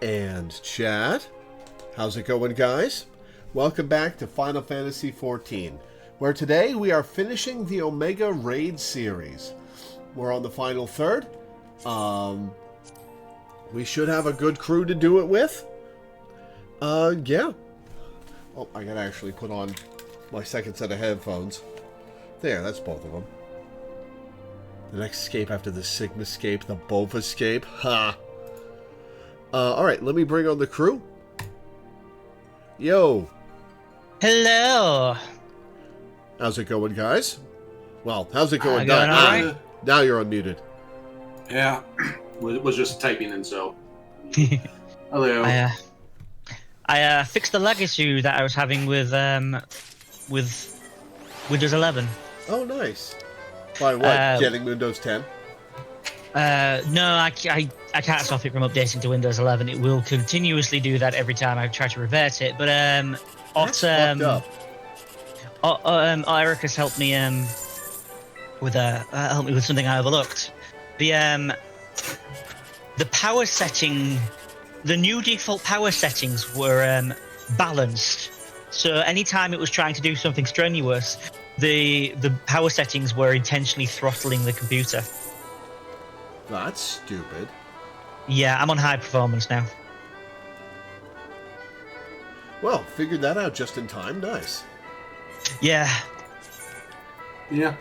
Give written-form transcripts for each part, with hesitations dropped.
And chat. How's it going, guys? Welcome back to Final Fantasy XIV, where today we are finishing the Omega Raid series. We're on the final third. We should have a good crew to do it with. Yeah. Oh, I gotta actually put on my second set of headphones. There, that's both of them. The next escape after the Sigma escape, the Bova escape. Ha! Alright, let me bring on the crew. Yo! Hello! How's it going, guys? Well, how's it going? Going all right? Now you're unmuted. Yeah, was just typing in, so. Hello. I fixed the lag issue that I was having with Windows 11. Oh, nice. By what? Getting Windows 10? No, I can't stop it from updating to Windows 11. It will continuously do that every time I try to revert it. But That's fucked up. Eric has helped me with something I overlooked. The power setting, the new default power settings were balanced. So anytime it was trying to do something strenuous, the power settings were intentionally throttling the computer. That's stupid. Yeah, I'm on high performance now. Well, figured that out just in time. Nice. Yeah. Yeah.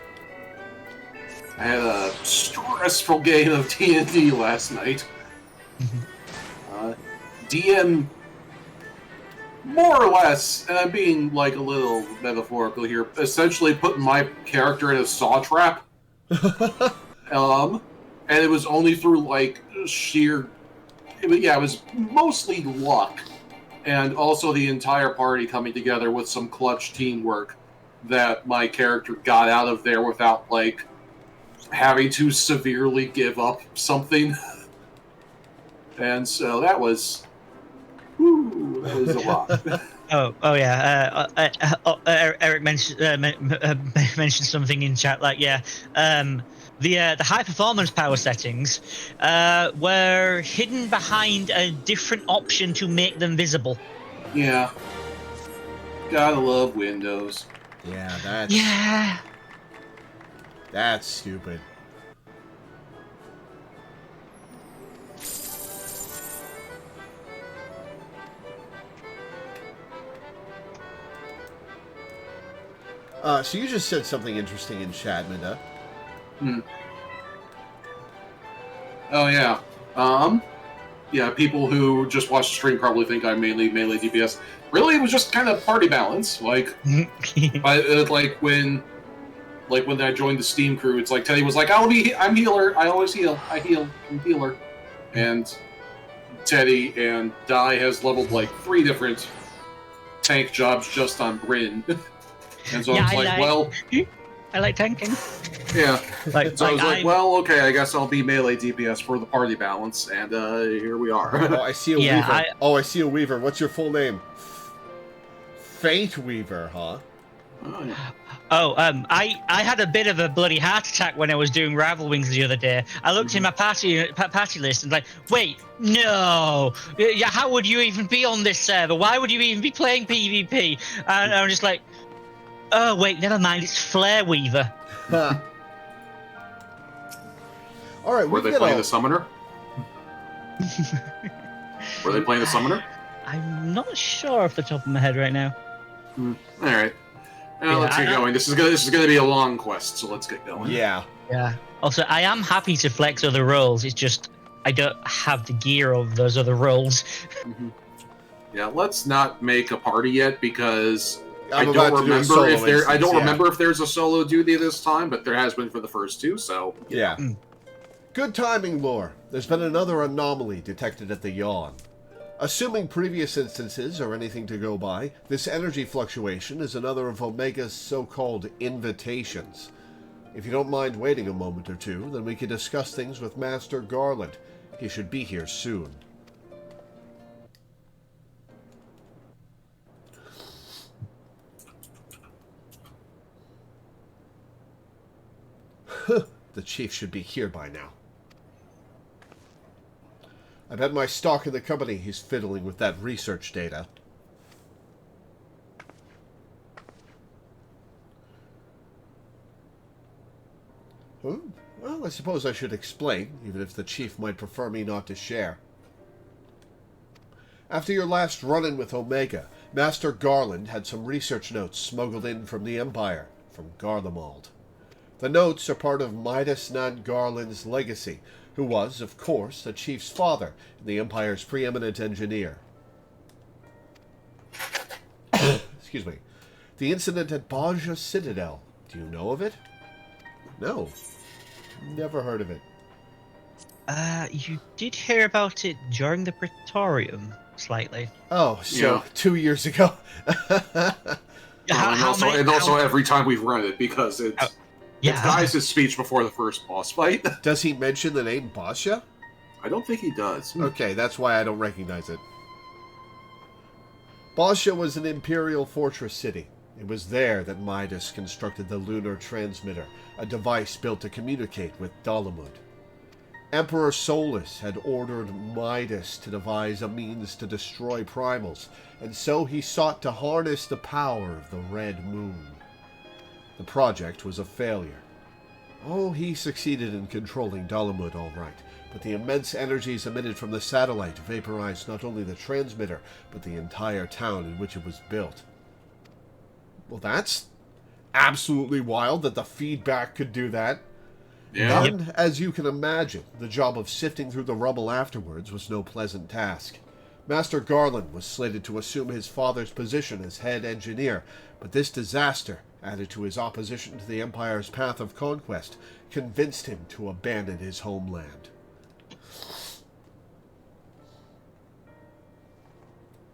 I had a stressful game of D&D last night. DM, more or less, and I'm being like a little metaphorical here, essentially putting my character in a saw trap. And it was only through like sheer, it was mostly luck, and also the entire party coming together with some clutch teamwork that my character got out of there without like having to severely give up something. And so that was a lot. Oh yeah. Eric mentioned something in chat like the high performance power settings were hidden behind a different option to make them visible. Yeah. Gotta love Windows. Yeah, that's stupid. So you just said something interesting in chat, Minda. Oh yeah. Yeah, people who just watch the stream probably think I'm mainly melee DPS. Really, it was just kind of party balance. Like, like when I joined the Steam crew, it's like Teddy was like, I'm healer. I always heal. I'm healer. And Teddy and Dai has leveled like 3 different tank jobs just on Bryn. And so I like tanking. Yeah. So I was like, well, okay, I guess I'll be melee DPS for the party balance, and here we are. Oh, I see a Weaver. I see a Weaver. What's your full name? Fate Weaver, huh? Oh, yeah. I had a bit of a bloody heart attack when I was doing Rival Wings the other day. I looked in my party list and like, wait, no, yeah, how would you even be on this server? Why would you even be playing PvP? And I'm just like, oh wait, never mind, it's Flare Weaver. All right, were they playing the Summoner? Were they playing the Summoner? I'm not sure off the top of my head right now. All right. Well, let's get going. This is gonna be a long quest, so let's get going. Yeah. Yeah. Also, I am happy to flex other roles. It's just I don't have the gear of those other roles. Yeah, let's not make a party yet because I I'm don't remember if there. I don't yeah. remember if there's a solo duty this time, but there has been for the first 2. So yeah. Good timing, Lore. There's been another anomaly detected at the Yawn. Assuming previous instances are anything to go by, this energy fluctuation is another of Omega's so-called invitations. If you don't mind waiting a moment or two, then we can discuss things with Master Garland. He should be here soon. The chief should be here by now. I bet my stock in the company he's fiddling with that research data. Well, I suppose I should explain, even if the Chief might prefer me not to share. After your last run-in with Omega, Master Garland had some research notes smuggled in from the Empire, from Garlemald. The notes are part of Midas Nan Garland's legacy, who was, of course, the Chief's father and the Empire's preeminent engineer. Excuse me. The incident at Baja Citadel. Do you know of it? No. Never heard of it. You did hear about it during the Praetorium, slightly. Oh, so 2 years ago. And also every time we've run it, because it's Gaius' speech before the first boss fight. Does he mention the name Baja? I don't think he does. Okay, that's why I don't recognize it. Baja was an imperial fortress city. It was there that Midas constructed the lunar transmitter, a device built to communicate with Dalamud. Emperor Solus had ordered Midas to devise a means to destroy primals, and so he sought to harness the power of the Red Moon. The project was a failure. Oh, he succeeded in controlling Dalamud all right, but the immense energies emitted from the satellite vaporized not only the transmitter, but the entire town in which it was built. Well, that's absolutely wild that the feedback could do that. Yeah. And, as you can imagine, the job of sifting through the rubble afterwards was no pleasant task. Master Garland was slated to assume his father's position as head engineer, but this disaster, added to his opposition to the Empire's path of conquest, convinced him to abandon his homeland.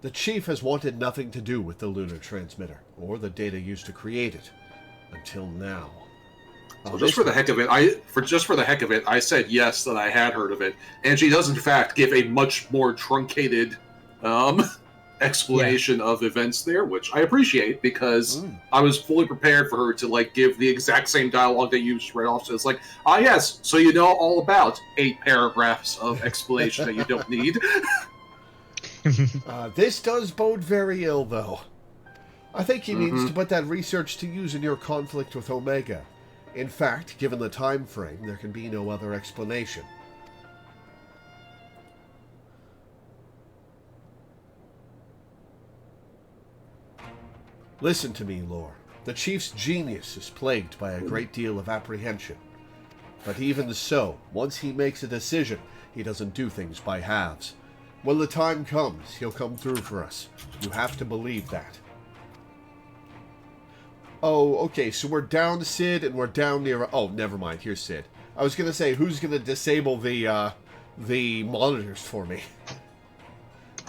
The Chief has wanted nothing to do with the lunar transmitter, or the data used to create it, until now. So just for the heck of it, I said yes that I had heard of it, and she does in fact give a much more truncated explanation of events there, which I appreciate because I was fully prepared for her to give the exact same dialogue that you just read off. So it's like, yes, so you know all about 8 paragraphs of explanation that you don't need. This does bode very ill, though. I think he needs to put that research to use in your conflict with Omega. In fact, given the time frame, there can be no other explanation. Listen to me, Lore. The Chief's genius is plagued by a great deal of apprehension. But even so, once he makes a decision, he doesn't do things by halves. When the time comes, he'll come through for us. You have to believe that. Oh, okay, so we're down Sid, and we're down near... Oh, never mind, here's Sid. I was going to say, who's going to disable the monitors for me?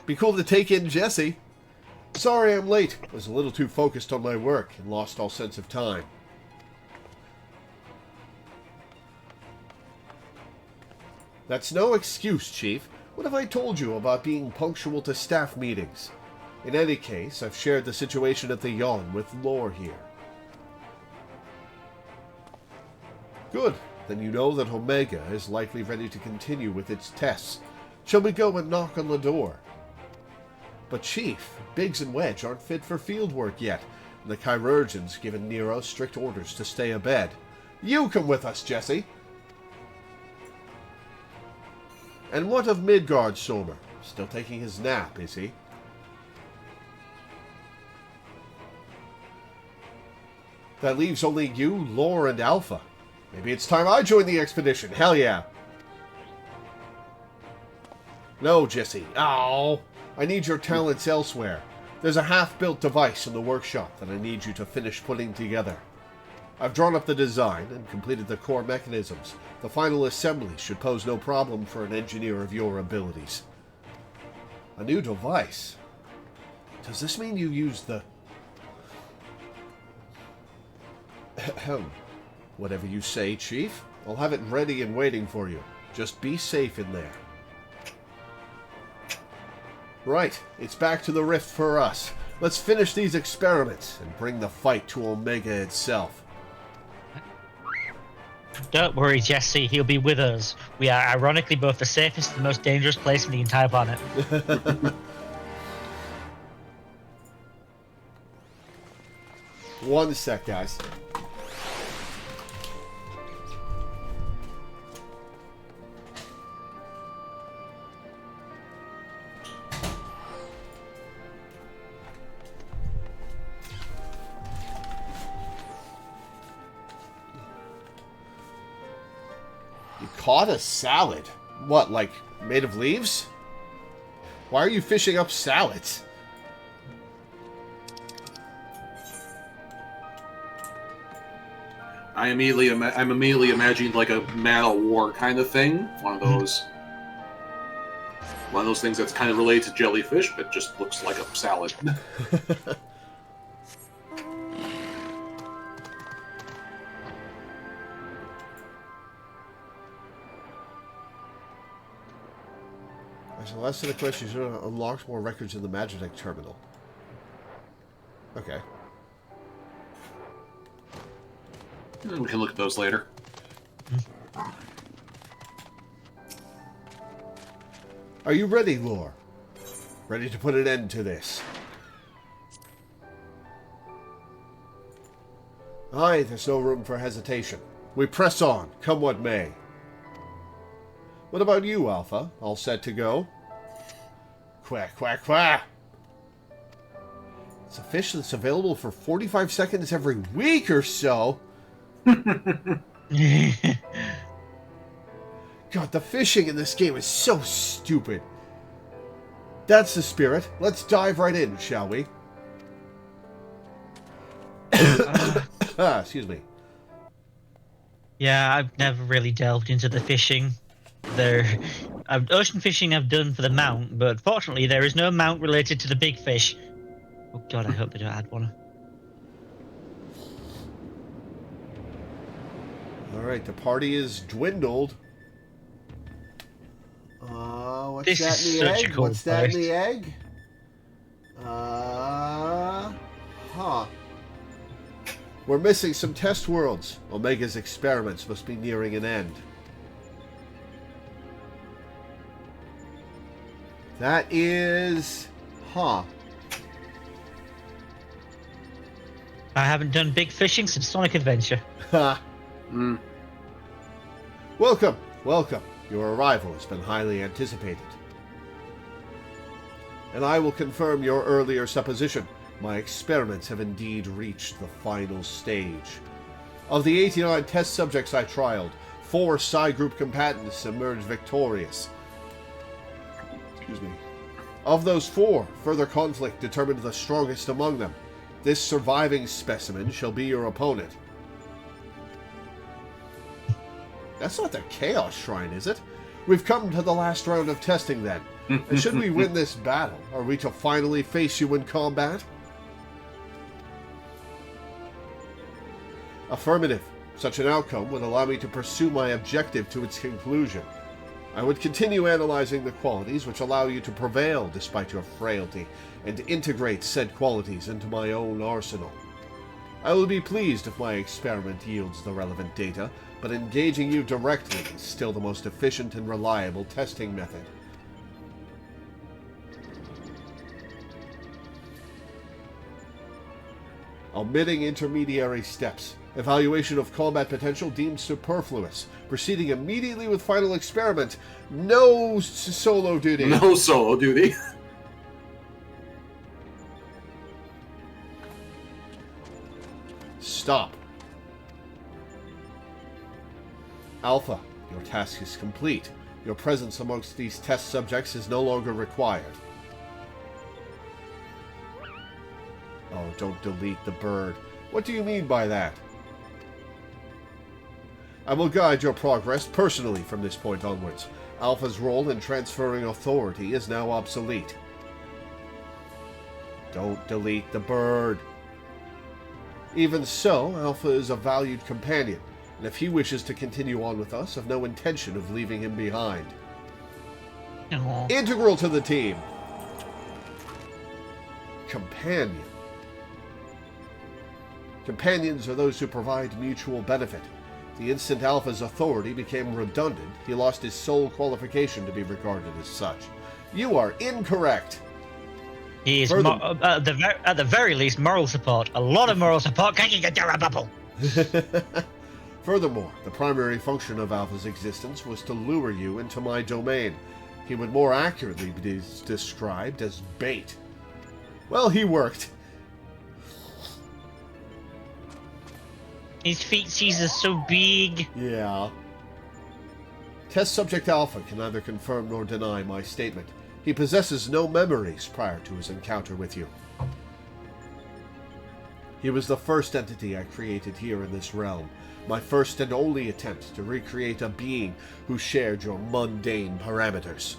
Be cool to take in Jesse. Sorry I'm late. I was a little too focused on my work and lost all sense of time. That's no excuse, Chief. What have I told you about being punctual to staff meetings? In any case, I've shared the situation at the Yawn with Lore here. Good. Then you know that Omega is likely ready to continue with its tests. Shall we go and knock on the door? But Chief, Biggs and Wedge aren't fit for field work yet, and the chirurgeon's given Nero strict orders to stay abed. You come with us, Jesse. And what of Midgard Somer? Still taking his nap, is he? That leaves only you, Lore, and Alpha. Maybe it's time I join the expedition. Hell yeah. No, Jesse. Oh, I need your talents elsewhere. There's a half-built device in the workshop that I need you to finish putting together. I've drawn up the design and completed the core mechanisms. The final assembly should pose no problem for an engineer of your abilities. A new device? Does this mean you used the... Whatever you say, Chief. I'll have it ready and waiting for you. Just be safe in there. Right, it's back to the rift for us. Let's finish these experiments and bring the fight to Omega itself. Don't worry, Jesse. He'll be with us. We are ironically both the safest and most dangerous place on the entire planet. One sec, guys. You caught a salad? What, like made of leaves? Why are you fishing up salads? I'm immediately imagining like a Man of War kind of thing. One of those things that's kind of related to jellyfish, but just looks like a salad. As a last set of questions, you unlocked more records in the Magitech terminal. Okay. We can look at those later. Are you ready, Lore? Ready to put an end to this? Aye, there's no room for hesitation. We press on, come what may. What about you, Alpha? All set to go? Quack, quack, quack! It's a fish that's available for 45 seconds every week or so. God, the fishing in this game is so stupid. That's the spirit. Let's dive right in, shall we? Excuse me. Yeah, I've never really delved into the fishing. Ocean fishing I've done for the mount, but fortunately there is no mount related to the big fish. Oh god, I hope they don't add one. Alright, the party is dwindled. What's This that is in the such a egg? cool What's that in place. the egg? Huh. We're missing some test worlds. Omega's experiments must be nearing an end. That is... Huh. I haven't done big fishing since Sonic Adventure. Ha. Mm. Welcome, welcome. Your arrival has been highly anticipated. And I will confirm your earlier supposition. My experiments have indeed reached the final stage. Of the 89 test subjects I trialed, 4 Psi Group combatants emerged victorious. Excuse me. Of those 4, further conflict determined the strongest among them. This surviving specimen shall be your opponent. That's not the Chaos Shrine, is it? We've come to the last round of testing, then. And should we win this battle, are we to finally face you in combat? Affirmative. Such an outcome would allow me to pursue my objective to its conclusion. I would continue analyzing the qualities which allow you to prevail despite your frailty, and integrate said qualities into my own arsenal. I will be pleased if my experiment yields the relevant data, but engaging you directly is still the most efficient and reliable testing method. Omitting intermediary steps. Evaluation of combat potential deemed superfluous. Proceeding immediately with final experiment. No solo duty. No solo duty. Stop. Alpha, your task is complete. Your presence amongst these test subjects is no longer required. Oh, don't delete the bird. What do you mean by that? I will guide your progress personally from this point onwards. Alpha's role in transferring authority is now obsolete. Don't delete the bird. Even so, Alpha is a valued companion, and if he wishes to continue on with us, I've no intention of leaving him behind. Aww. Integral to the team. Companion. Companions are those who provide mutual benefit. The instant Alpha's authority became redundant, he lost his sole qualification to be regarded as such. You are incorrect. He is, at the very least, moral support. A lot of moral support. Can you get a bubble? Furthermore, the primary function of Alpha's existence was to lure you into my domain. He would more accurately be described as bait. Well, he worked. His feetsies are so big. Yeah. Test subject Alpha can neither confirm nor deny my statement. He possesses no memories prior to his encounter with you. He was the first entity I created here in this realm, my first and only attempt to recreate a being who shared your mundane parameters.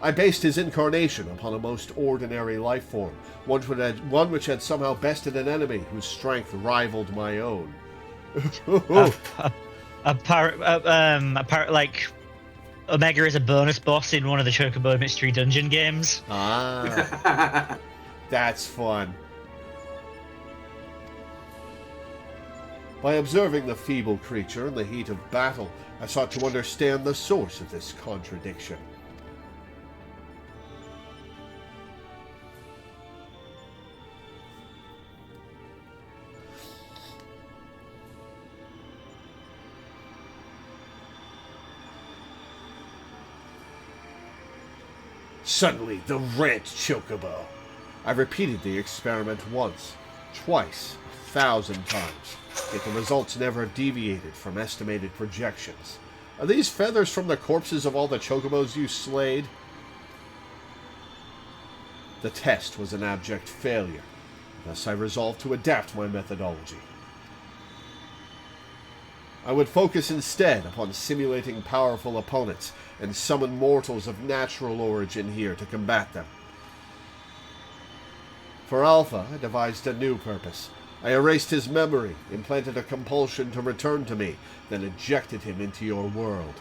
I based his incarnation upon a most ordinary life form, one which had somehow bested an enemy whose strength rivaled my own. Like Omega is a bonus boss in one of the Chocobo Mystery Dungeon games. Ah, that's fun. By observing the feeble creature in the heat of battle, I sought to understand the source of this contradiction. Suddenly, the red chocobo. I repeated the experiment once, twice, 1,000 times, yet the results never deviated from estimated projections. Are these feathers from the corpses of all the chocobos you slayed? The test was an abject failure, thus I resolved to adapt my methodology. I would focus instead upon simulating powerful opponents and summon mortals of natural origin here to combat them. For Alpha, I devised a new purpose. I erased his memory, implanted a compulsion to return to me, then ejected him into your world.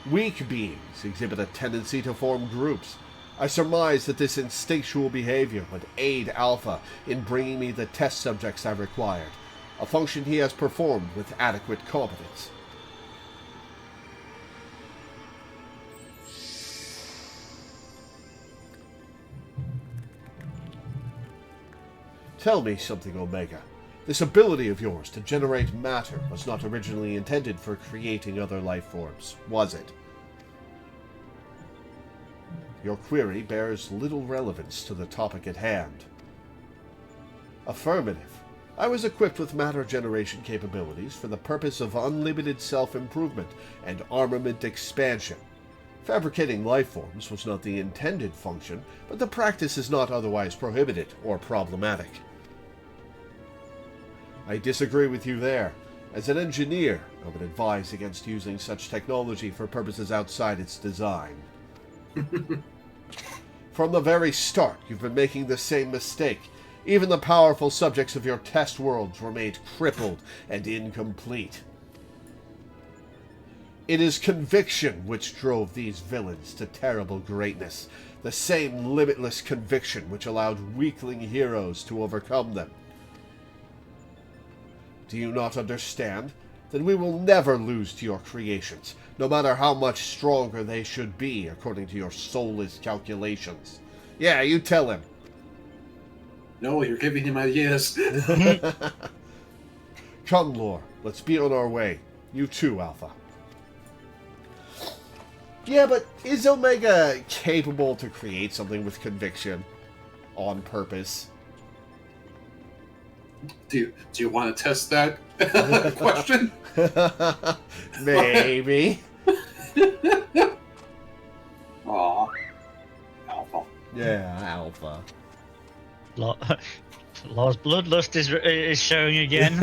Weak beings exhibit a tendency to form groups. I surmised that this instinctual behavior would aid Alpha in bringing me the test subjects I required, a function he has performed with adequate competence. Tell me something, Omega. This ability of yours to generate matter was not originally intended for creating other life forms, was it? Your query bears little relevance to the topic at hand. Affirmative. I was equipped with matter generation capabilities for the purpose of unlimited self-improvement and armament expansion. Fabricating life forms was not the intended function, but the practice is not otherwise prohibited or problematic. I disagree with you there. As an engineer, I would advise against using such technology for purposes outside its design. From the very start, you've been making the same mistake. Even the powerful subjects of your test worlds were made crippled and incomplete. It is conviction which drove these villains to terrible greatness, the same limitless conviction which allowed weakling heroes to overcome them. Do you not understand? Then we will never lose to your creations, no matter how much stronger they should be according to your soulless calculations. Yeah, you tell him. No, you're giving him ideas. Come, Lore, let's be on our way. You too, Alpha. Yeah, but is Omega capable to create something with conviction? On purpose? Do you want to test that question? Maybe. Aw. Alpha. Yeah, Alpha. Law's bloodlust is showing again.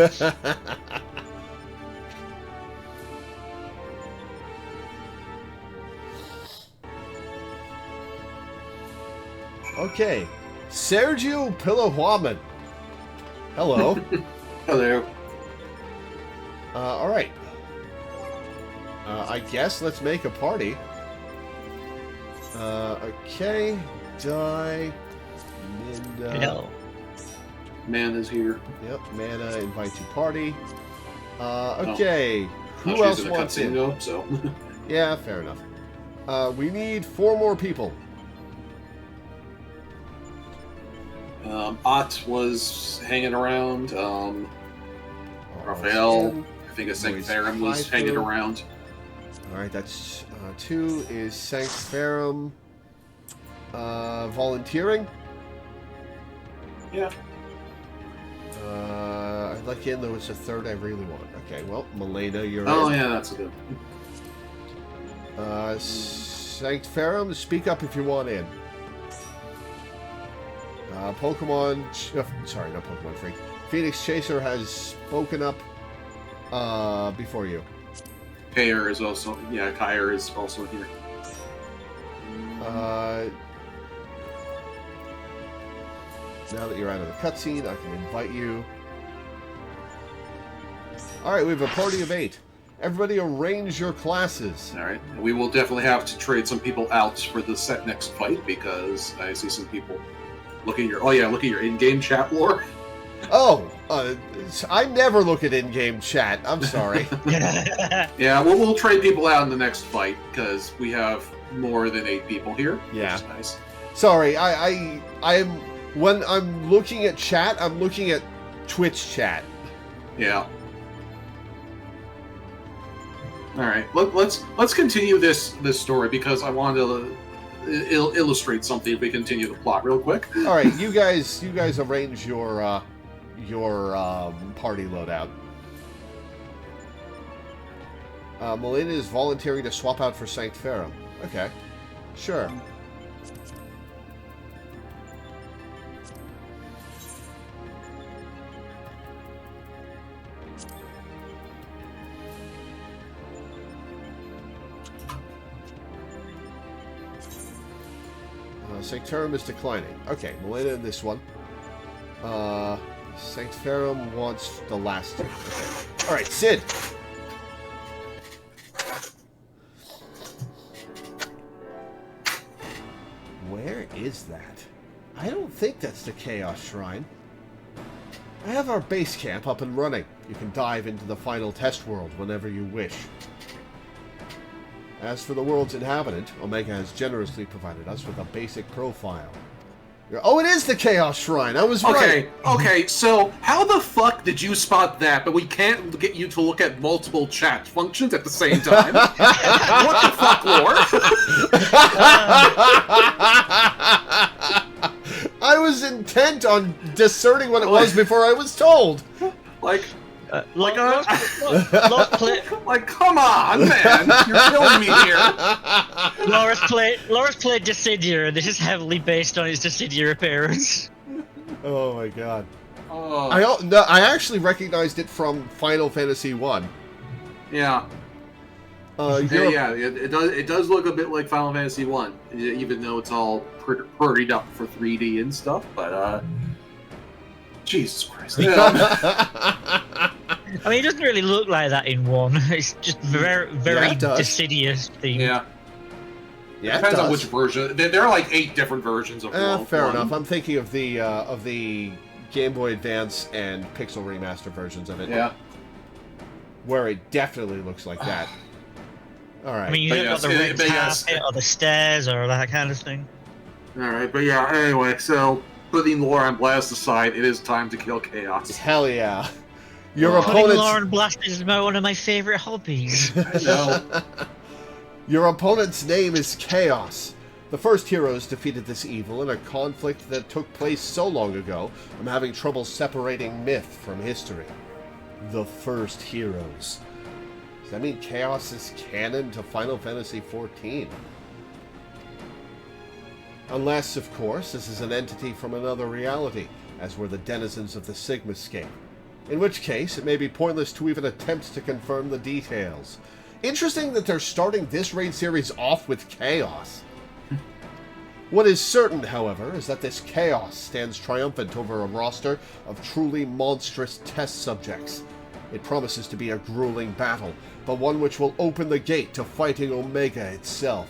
Okay. Sergio Pilahuaman. Hello. Hello. Alright. I guess let's make a party. Okay. Die. Minda. No. Man is here. Yep, Mana, invite to party. Okay. Who she's else in a wants cutscene in? though, so. Yeah, fair enough. We need 4 more people. Ott was hanging around. Raphael, I think it's St. Theron was hanging around. Alright, that's 2 is Sanctferum volunteering. Yeah. I'd like in, there was a 3rd I really want. Okay, well, Milena, you're in. Oh, yeah, that's a good. Sanctferum, speak up if you want in. Pokemon... sorry, not Pokemon Freak. Phoenix Chaser has spoken up before you. Kair is also... Yeah, Kair is also here. Now that you're out of the cutscene, I can invite you. Alright, we have a party of 8. Everybody arrange your classes. Alright, we will definitely have to trade some people out for the next fight, because I see some people look at your... Oh yeah, look at your in-game chat, Lore. Oh, I never look at in-game chat. I'm sorry. Yeah, we'll trade people out in the next fight, because we have more than 8 people here. Yeah. Which is nice. Sorry, I'm... When I'm looking at chat, I'm looking at Twitch chat. Yeah. All right, let's continue this story, because I wanted to illustrate something if we continue the plot real quick. All right, you guys arrange your party loadout. Melina is volunteering to swap out for Sanctferum. Okay, sure. Sanctferum is declining. Okay, Melina in this one. Sanctferum wants the last 2. Okay. Alright, Sid! Where is that? I don't think that's the Chaos Shrine. I have our base camp up and running. You can dive into the final test world whenever you wish. As for the world's inhabitant, Omega has generously provided us with a basic profile. Oh, it is the Chaos Shrine! I was right! Okay, so how the fuck did you spot that, but we can't get you to look at multiple chat functions at the same time? What the fuck, Lore? I was intent on discerning what it was before I was told! Like, Look, come on, man! You're killing me here. Laura's played Dissidia, and this is heavily based on his Dissidia appearance. Oh my god. Oh. I actually recognized it from Final Fantasy I. Yeah. Yeah, it does look a bit like Final Fantasy I, even though it's all prettied up for 3D and stuff, but, Jesus Christ. I mean, it doesn't really look like that in 1. It's just very Dissidia theme. Yeah. Yeah, it depends on which version. There are like 8 different versions of fair enough. I'm thinking of the Game Boy Advance and Pixel Remaster versions of it. Yeah. Where it definitely looks like that. Alright. I mean, you don't got the red carpet or the stairs or that kind of thing. Alright, but yeah, anyway, so putting Lore on blast aside, it is time to kill Chaos. Hell yeah. Your Putting opponent's... Lore on blast is one of my favorite hobbies. I know. Your opponent's name is Chaos. The first heroes defeated this evil in a conflict that took place so long ago, I'm having trouble separating myth from history. The first heroes. Does that mean Chaos is canon to Final Fantasy XIV? Unless, of course, this is an entity from another reality, as were the denizens of the Sigmascape. In which case, it may be pointless to even attempt to confirm the details. Interesting that they're starting this raid series off with Chaos. What is certain, however, is that this Chaos stands triumphant over a roster of truly monstrous test subjects. It promises to be a grueling battle, but one which will open the gate to fighting Omega itself.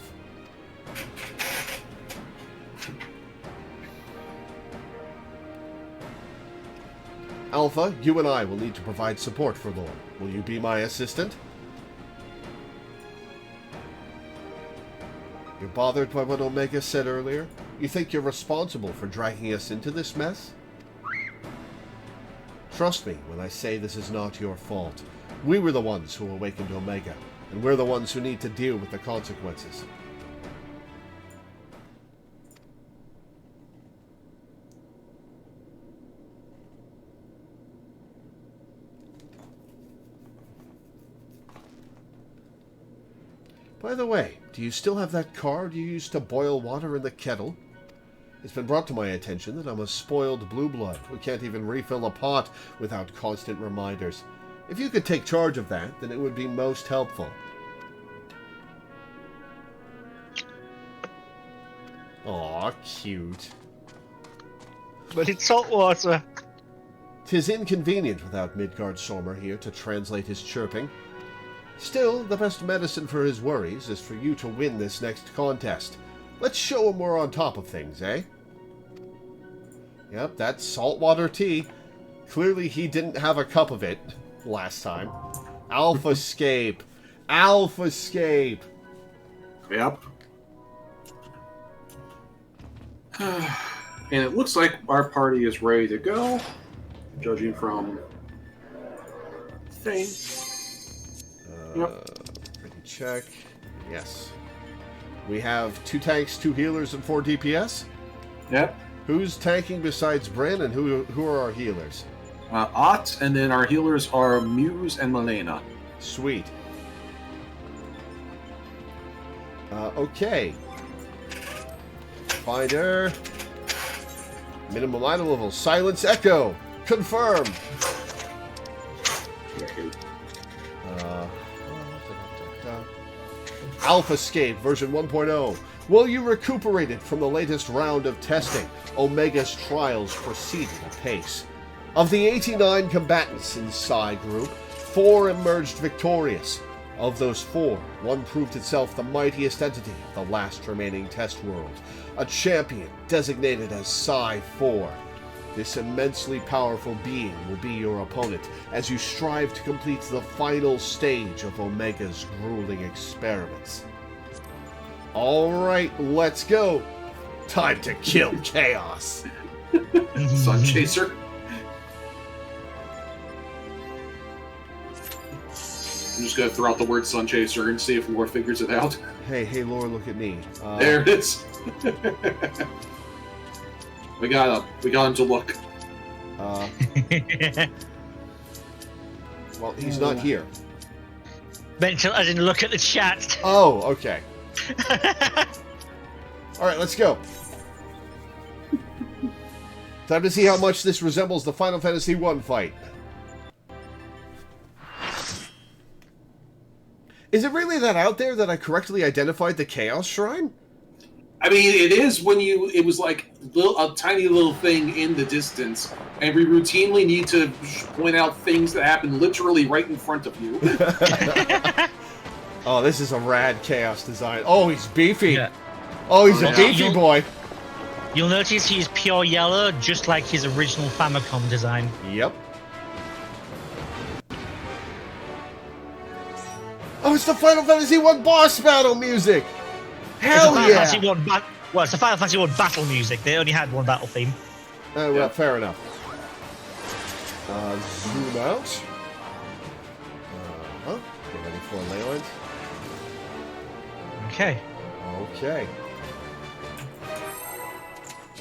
Alpha, you and I will need to provide support for Lore. Will you be my assistant? You're bothered by what Omega said earlier? You think you're responsible for dragging us into this mess? Trust me when I say this is not your fault. We were the ones who awakened Omega, and we're the ones who need to deal with the consequences. By the way, do you still have that card you used to boil water in the kettle? It's been brought to my attention that I'm a spoiled blue blood who can't even refill a pot without constant reminders. If you could take charge of that, then it would be most helpful. Aw, cute. But it's salt water. 'Tis inconvenient without Midgard Sormer here to translate his chirping. Still, the best medicine for his worries is for you to win this next contest. Let's show him we're on top of things, eh? Yep, that's saltwater tea. Clearly he didn't have a cup of it last time. Alphascape. Alphascape. Yep. And it looks like our party is ready to go, judging from thing. Yep. Ready check. Yes. We have 2 tanks, 2 healers, and 4 DPS. Yep. Who's tanking besides Bryn, and who are our healers? Ott, and then our healers are Muse and Milena. Sweet. Okay. Finder. Minimum item level. Silence Echo. Confirmed. Alphascape version 1.0. Well, you recuperated from the latest round of testing. Omega's trials proceeded apace. Of the 89 combatants in Psi Group, 4 emerged victorious. Of those 4, 1 proved itself the mightiest entity of the last remaining test world, a champion designated as Psi 4. This immensely powerful being will be your opponent as you strive to complete the final stage of Omega's grueling experiments. Alright, let's go. Time to kill Chaos. Sun Chaser. I'm just going to throw out the word Sun Chaser and see if Lore figures it out. Hey, Lore, look at me. There it is. We got him to look. Well, he's not here. Mental, I didn't look at the chat. Oh, okay. Alright, let's go. Time to see how much this resembles the Final Fantasy I fight. Is it really that out there that I correctly identified the Chaos Shrine? I mean, it is when it was like a tiny little thing in the distance, and we routinely need to point out things that happen literally right in front of you. Oh, this is a rad Chaos design. Oh, he's beefy. Yeah. Oh, he's a beefy boy. You'll notice he's pure yellow, just like his original Famicom design. Yep. Oh, it's the Final Fantasy I boss battle music! Hell yeah! It's the Final Fantasy I battle music. They only had one battle theme. Well, yeah. Fair enough. Zoom out. Get ready for Leyland. Okay. Okay.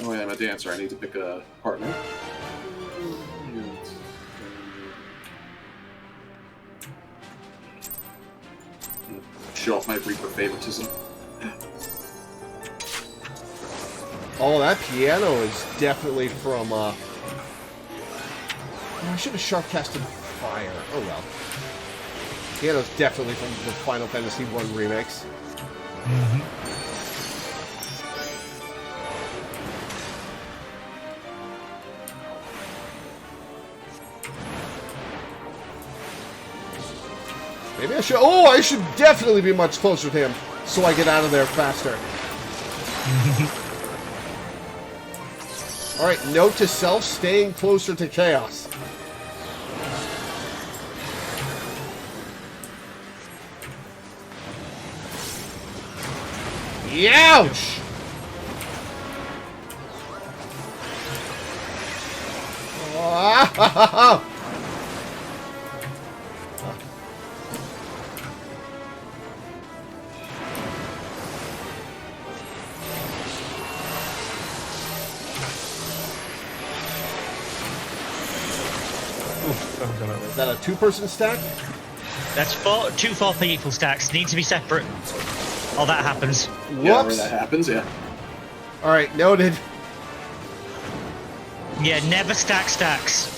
Oh, yeah, I'm a dancer. I need to pick a partner. Show off my Reaper favoritism. Oh, that piano is definitely from, I should have sharp-casted fire. Oh, well. Piano's definitely from the Final Fantasy I remix. Mm-hmm. Maybe I should... Oh, I should definitely be much closer to him so I get out of there faster. Alright, note to self, staying closer to chaos. Youch! Oh, is that a two-person stack? That's two 4 people stacks. Need to be separate. Oh, that happens. Yeah, where Whoops. that happens, yeah. Alright, noted. Yeah, never stack stacks.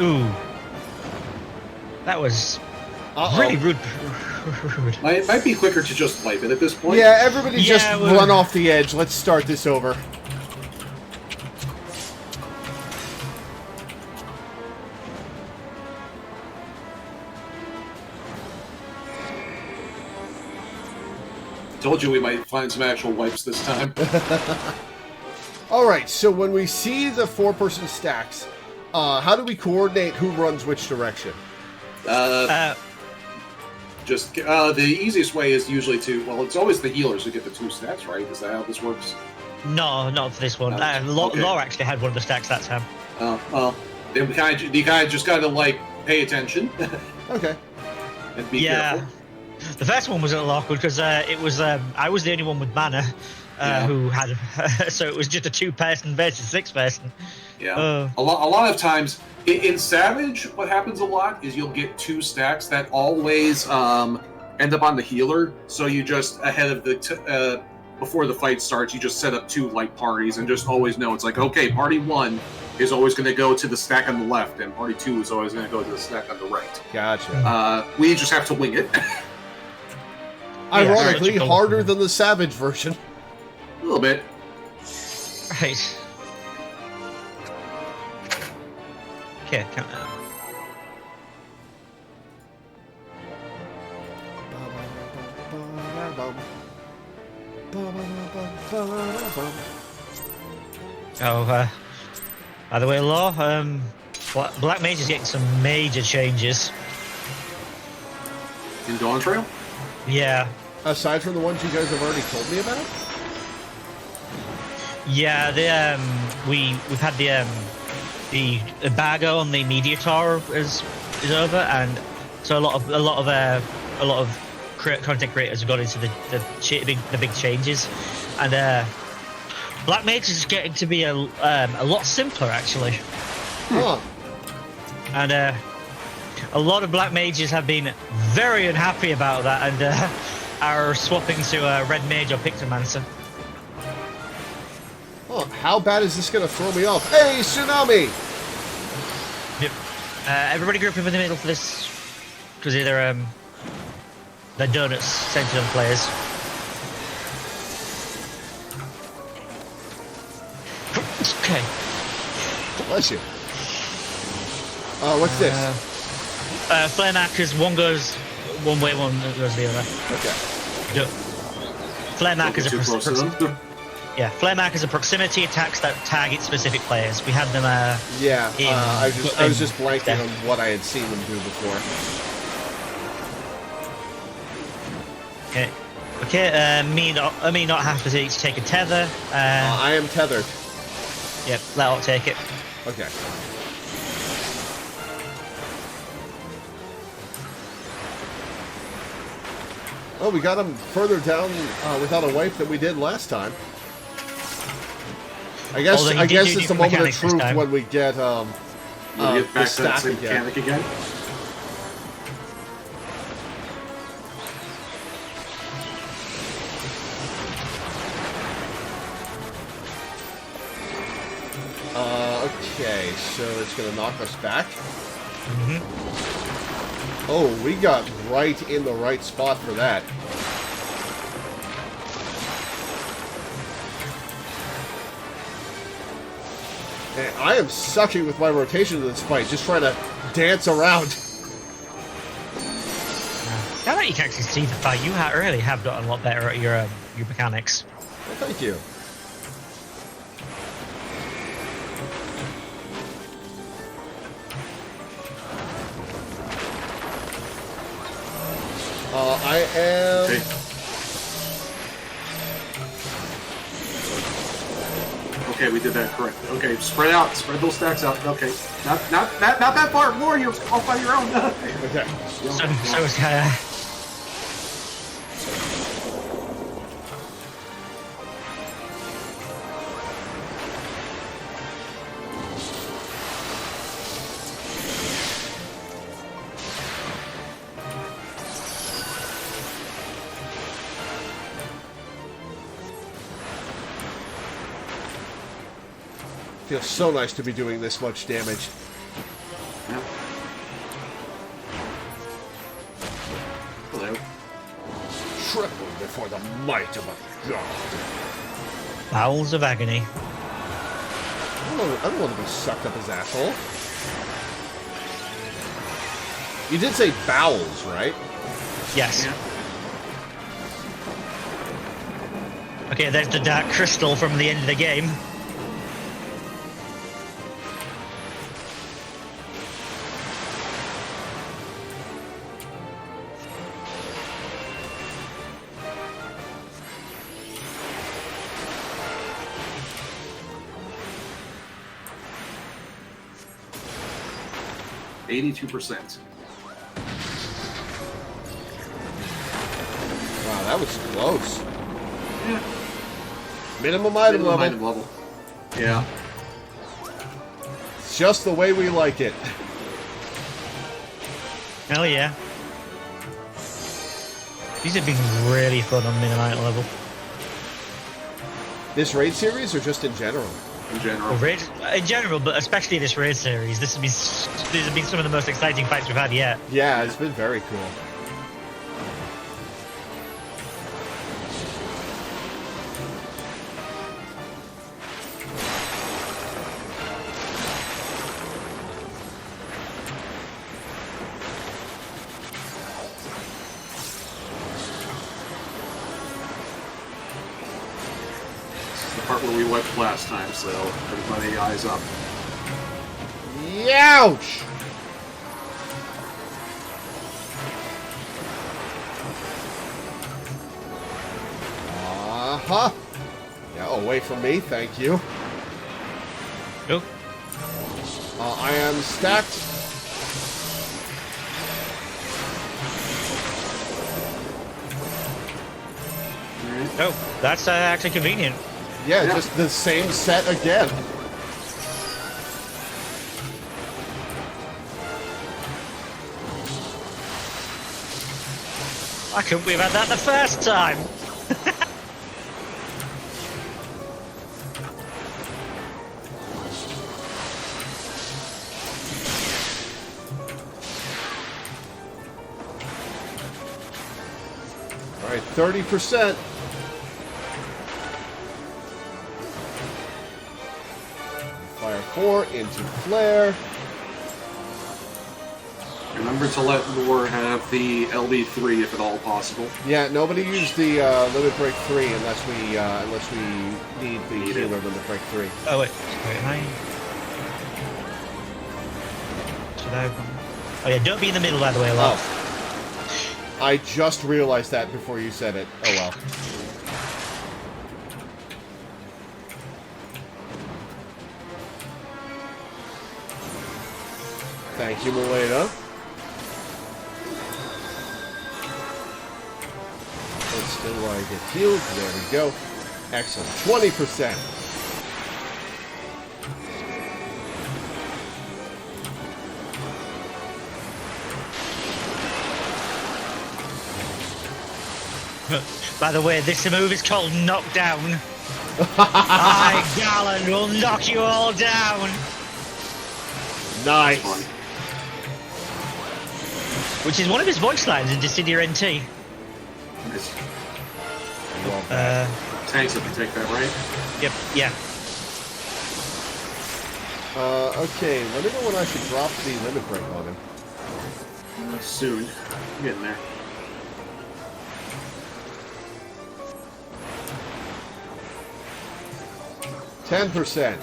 Ooh. That was really rude. Might be quicker to just wipe it at this point. Yeah, everybody just well- run off the edge. Let's start this over. Told you we might find some actual wipes this time. Alright, so when we see the four-person stacks, how do we coordinate who runs which direction? Just the easiest way is usually to, well, it's always the healers who get the 2 stacks, right? Is that how this works? No, not for this one. No. Okay. Law actually had one of the stacks that time. Well, then you kind of just gotta, like, pay attention. Okay. And be careful. The first one was a little awkward because it was I was the only one with mana who had, so it was just a 2-person versus 6-person. Yeah. A lot of times in Savage, what happens a lot is you'll get 2 stacks that always end up on the healer. So you just ahead of the before the fight starts, you just set up 2 light parties and just always know it's like, okay, party 1 is always going to go to the stack on the left, and party 2 is always going to go to the stack on the right. Gotcha. We just have to wing it. Ironically, harder than the Savage version. A little bit. Right. Okay, count that. Oh, by the way, Law, Black Mage is getting some major changes. In Dawn Trail? Yeah. Aside from the ones you guys have already told me about? Yeah, we've had the embargo on the Mediator is over, and so a lot of content creators have got into the big changes, and Black Mage is getting to be a lot simpler actually. Huh. And a lot of Black Mages have been very unhappy about that, and are swapping to Red Mage or Pictomancer. Oh, how bad is this going to throw me off? Hey, Tsunami! Yep. Everybody group up in the middle for this, because either the donuts centered on players. Okay. Bless you. What's this? Flame Archers, one goes one way, one goes the other. Okay. Yep. Flame Archers Too close to them. yeah, Flame Archers are proximity attacks that target specific players. We had them Yeah, in, I was just blanking on what I had seen them do before. Okay. Okay, me not have to each take a tether. I am tethered. Yep, that'll take it. Okay. Oh, we got him further down without a wipe than we did last time. I guess it's the moment of truth when we get back the to that stack same again. mechanic again. Okay, so it's going to knock us back. Mm-hmm. Oh, we got right in the right spot for that. And I am sucking with my rotation in this fight, just trying to dance around. Now that you can actually see the fight, you really have gotten a lot better at your mechanics. Well, thank you. I am... Okay. Okay, we did that correctly. Okay, spread out, spread those stacks out. Okay, not that far. More, you're off by your own. Okay. So is Feels so nice to be doing this much damage. Yeah. Hello. Tremble before the might of a god. Bowels of agony. I don't want to be sucked up his asshole. You did say bowels, right? Yes. Yeah. Okay, there's the dark crystal from the end of the game. %82. Wow, that was close. Yeah. Minimum item level. Item level. Yeah. It's just the way we like it. Hell yeah. These have been really fun on minimum level. This raid series or just in general? In general. In general, but especially this raid series, these have been some of the most exciting fights we've had yet. Yeah, it's been very cool. Part where we wiped last time, so everybody eyes up. Youch! Uh-huh. Yeah, away from me, thank you. Go. I am stacked. Oh, that's actually convenient. Yeah, just the same set again. Why couldn't we have had that the first time? All right, 30%. Fire 4 into flare. Remember to let Lore have the LB3 if at all possible. Yeah, nobody used the limit break 3 unless we need the healer limit break 3. Oh wait, should I? Oh yeah, don't be in the middle, by the way, love. Oh. I just realized that before you said it. Oh well. Thank you, Milena. gets healed. There we go. Excellent. 20%. By the way, this move is called Knockdown. I, Garland, will knock you all down. Nice. Which is one of his voice lines in Dissidia NT. Nice. Tanks if you take that, right? Yep, yeah. Okay, let me know when I should drop the limit break on him. Soon. I'm getting there. %.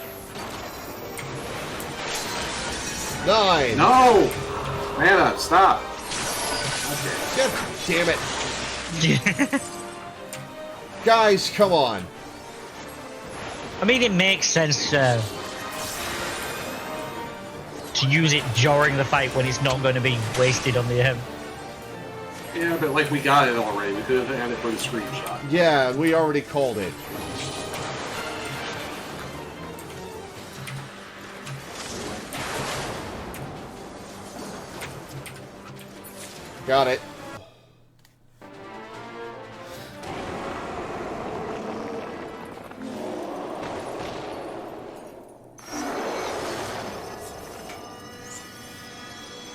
9. No! Mana, stop. Okay. God damn it. Guys, come on. I mean, it makes sense to use it during the fight when it's not going to be wasted on the Yeah, but like we got it already. We could have had it for the screenshot. Yeah, we already called it. Got it.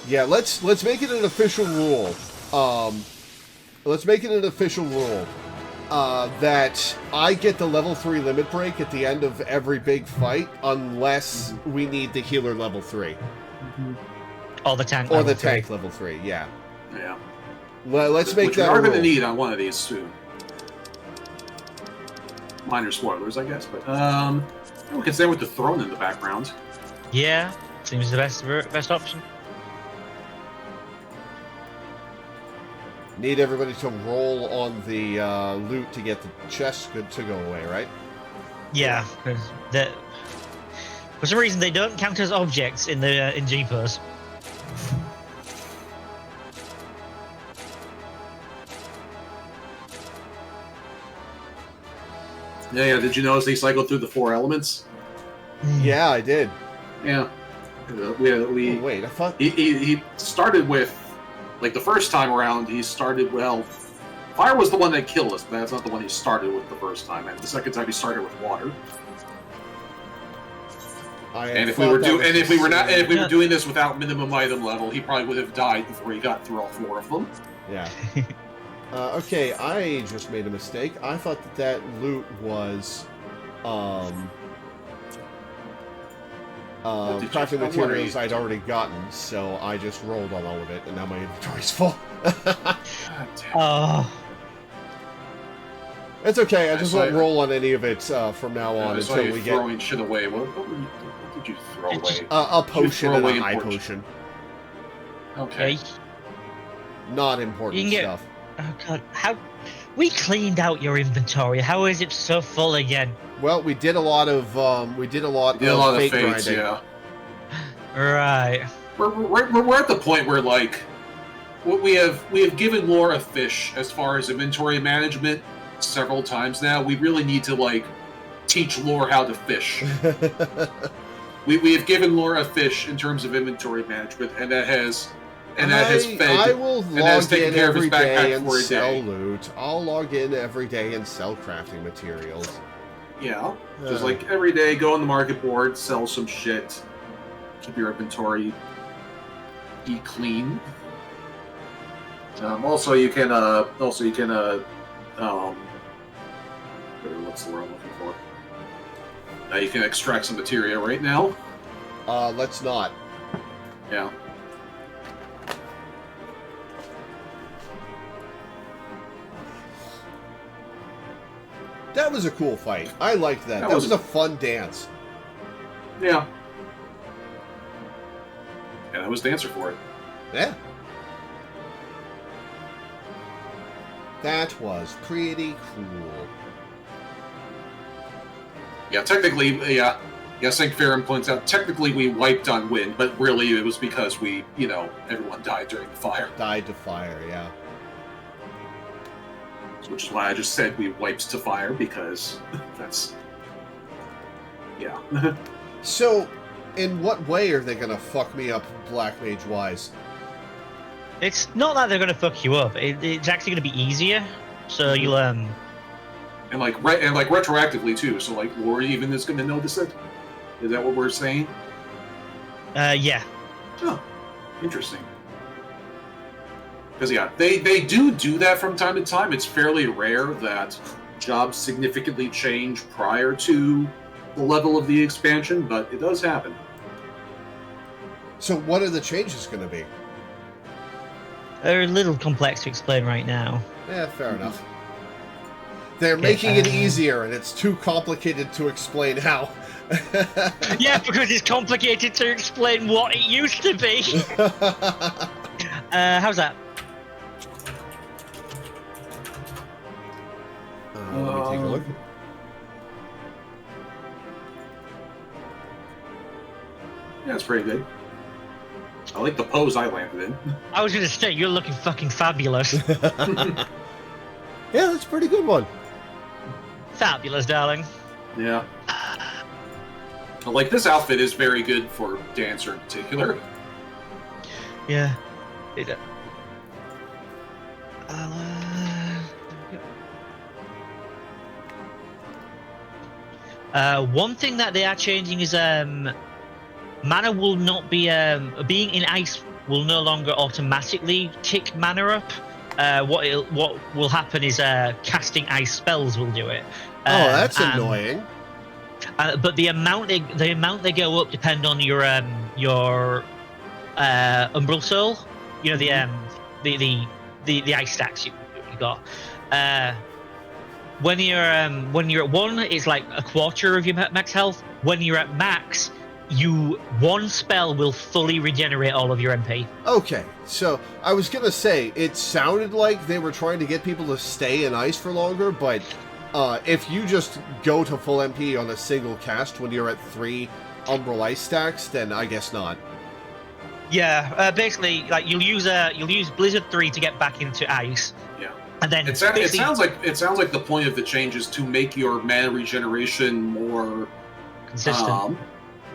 Yeah, let's make it an official rule. Let's make it an official rule that I get the level 3 limit break at the end of every big fight, unless we need the healer level 3. or the tank. Or the tank level 3, yeah. Yeah. Well, let's make Which that we are a going to rule. need on one of these soon. Minor spoilers, I guess, but we can stay with the throne in the background. Yeah, seems the best option. Need everybody to roll on the loot to get the chest good to go away, right? Yeah, for some reason they don't count as objects in the in Jeepers. Yeah. Did you notice they cycled through the 4 elements? Yeah, I did. Yeah. Oh, wait, I thought... He started with, like, the first time around, he started, well, fire was the one that killed us, but that's not the one he started with the first time. And the second time he started with water. And if we were doing this without minimum item level, he probably would have died before he got through all 4 of them. Yeah. Okay, I just made a mistake. I thought that loot was, crafting materials I'd already gotten, so I just rolled on all of it, and now my inventory's full. Oh. It's okay, I just won't roll on any of it from now on until we get... throwing shit away. What did you throw away? A potion and a high potion. Okay. Not important stuff. Oh god, how we cleaned out your inventory? How is it so full again? Well, we did a lot of fake fates, grinding. yeah. Right. We're at the point where, like, we have given Lore a fish as far as inventory management several times now. We really need to, like, teach Lore how to fish. we have given Lore a fish in terms of inventory management, and that has fed. I will log in every day and for sell loot. I'll log in every day and sell crafting materials. Yeah, just like every day, go on the market board, sell some shit, keep your inventory clean. Also, you can what's the word I'm looking for? You can extract some materia right now. Let's not. Yeah. That was a cool fight. I liked that. That was a fun dance. Yeah. Yeah, that was the answer for it. Yeah. That was pretty cool. Yeah, technically, yeah, St. Farron points out, technically we wiped on wind, but really it was because everyone died during the fire. Died to fire, yeah. which is why I just said we wiped to fire, because that's... Yeah. So, in what way are they gonna fuck me up Black Mage-wise? It's not that they're going to fuck you up. It's actually going to be easier. So you'll And retroactively too, so like Lore even is going to notice it. Is that what we're saying? Yeah. Oh, interesting. Because yeah, they do that from time to time. It's fairly rare that jobs significantly change prior to the level of the expansion, but it does happen. So what are the changes gonna be? They're a little complex to explain right now. Yeah, fair enough. They're making it easier, and it's too complicated to explain how. Yeah, because it's complicated to explain what it used to be. How's that? Let me take a look. Yeah, it's pretty good. I like the pose I landed in. I was going to say, you're looking fucking fabulous. Yeah, that's a pretty good one. Fabulous, darling. Yeah. Like, this outfit is very good for Dancer in particular. Yeah. One thing that they are changing is mana will not be being in ice will no longer automatically tick mana up. What will happen is casting ice spells will do it. That's annoying. But the amount they go up depend on your Umbral Soul. You know the ice stacks you got. When you're at 1, it's like a quarter of your max health. When you're at max, one spell will fully regenerate all of your MP. Okay, so I was gonna say it sounded like they were trying to get people to stay in ice for longer, but if you just go to full MP on a single cast when you're at 3 Umbral Ice stacks, then I guess not. Yeah, basically, like you'll use Blizzard 3 to get back into ice. Yeah. And then it sounds like the point of the change is to make your mana regeneration more consistent,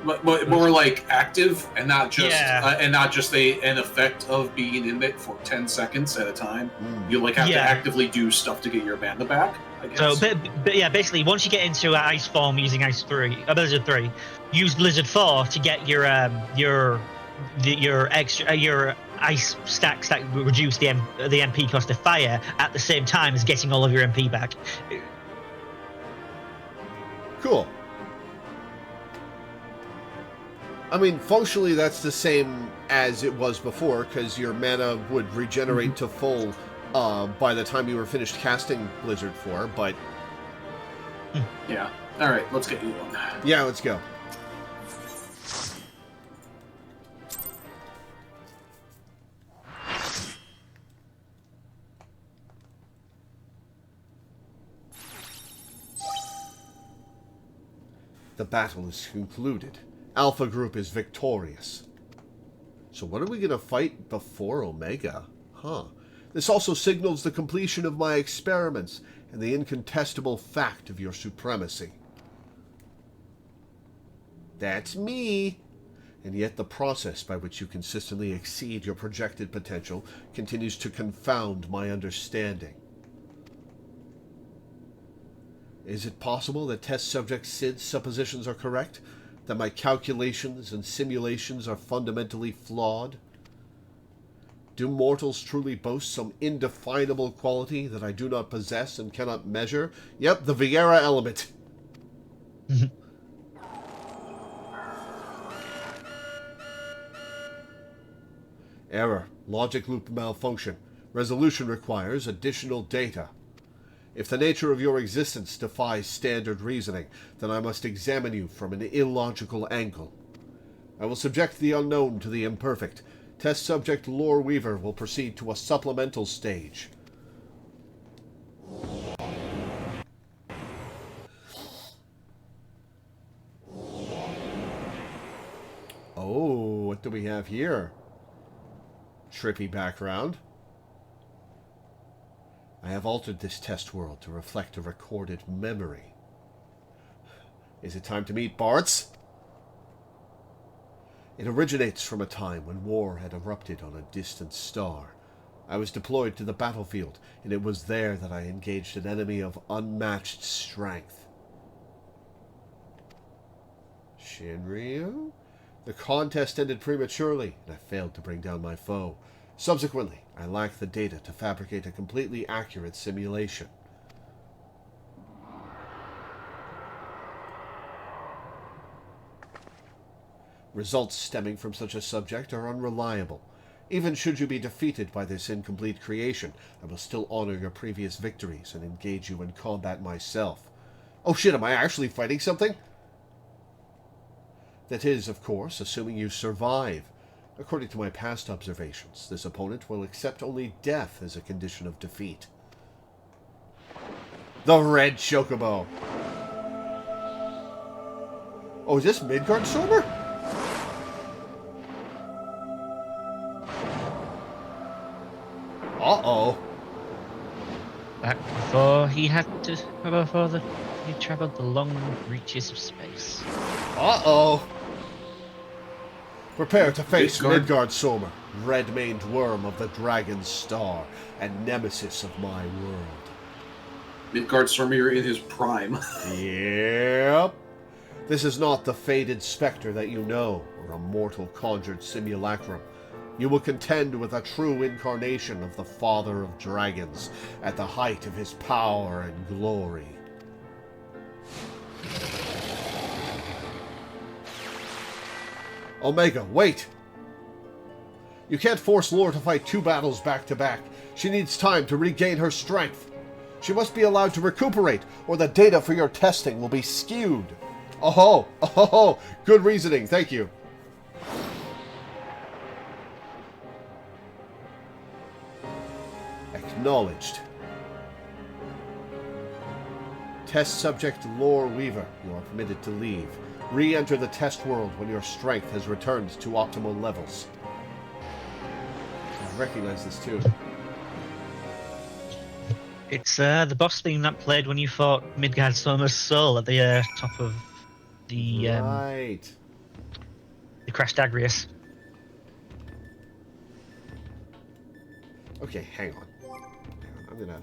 more like active, and not just an effect of being in it for 10 seconds at a time. You like have to actively do stuff to get your mana back, I guess. So, but yeah, basically, once you get into ice form using Blizzard 3, use Blizzard 4 to get your ice stacks that reduce the MP cost of fire at the same time as getting all of your MP back. Cool. I mean, functionally, that's the same as it was before, because your mana would regenerate to full by the time you were finished casting Blizzard 4, but... Yeah. Alright, let's get you on. Yeah, let's go. The battle is concluded. Alpha Group is victorious. So what are we going to fight before Omega? Huh. This also signals the completion of my experiments and the incontestable fact of your supremacy. That's me! And yet the process by which you consistently exceed your projected potential continues to confound my understanding. Is it possible that test subject Sid's suppositions are correct? That my calculations and simulations are fundamentally flawed? Do mortals truly boast some indefinable quality that I do not possess and cannot measure? Yep, the Viera element. Error. Logic loop malfunction. Resolution requires additional data. If the nature of your existence defies standard reasoning, then I must examine you from an illogical angle. I will subject the unknown to the imperfect. Test subject Loreweaver will proceed to a supplemental stage. Oh, what do we have here? Trippy background. I have altered this test world to reflect a recorded memory. Is it time to meet Bartz? It originates from a time when war had erupted on a distant star. I was deployed to the battlefield, and it was there that I engaged an enemy of unmatched strength. Shinryu? The contest ended prematurely, and I failed to bring down my foe. Subsequently, I lacked the data to fabricate a completely accurate simulation. Results stemming from such a subject are unreliable. Even should you be defeated by this incomplete creation, I will still honor your previous victories and engage you in combat myself. Oh shit, am I actually fighting something? That is, of course, assuming you survive. According to my past observations, this opponent will accept only death as a condition of defeat. The red chocobo! Oh, is this Midgardsormr? Uh-oh. Back before he travelled the long reaches of space. Uh-oh. Prepare to face Midgard. Midgardsormr, red-maned worm of the Dragon's Star, and nemesis of my world. Midgardsormr in his prime. Yep. This is not the faded spectre that you know, or a mortal conjured simulacrum. You will contend with a true incarnation of the Father of Dragons, at the height of his power and glory. Omega, wait! You can't force Lore to fight 2 battles back to back. She needs time to regain her strength. She must be allowed to recuperate, or the data for your testing will be skewed. Oh, oh, good reasoning, thank you. Acknowledged. Test subject Loreweaver, you are permitted to leave. Re-enter the test world when your strength has returned to optimal levels. I recognize this too. It's the boss theme that played when you fought Midgardsormr's soul at the top of the Right. the crashed Agrius. Okay, hang on. I'm gonna...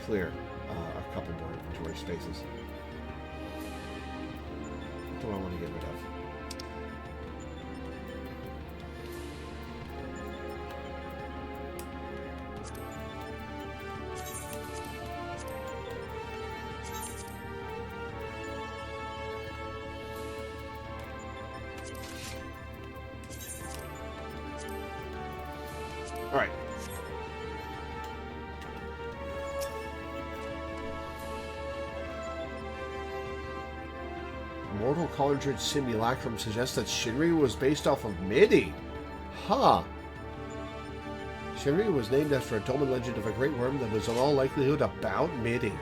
clear a couple more inventory spaces. What do I want to get rid of? All right. Mortal Conjured Simulacrum suggests that Shinryu was based off of Midi. Huh. Shinryu was named after a Doman legend of a great worm that was in all likelihood about Midi.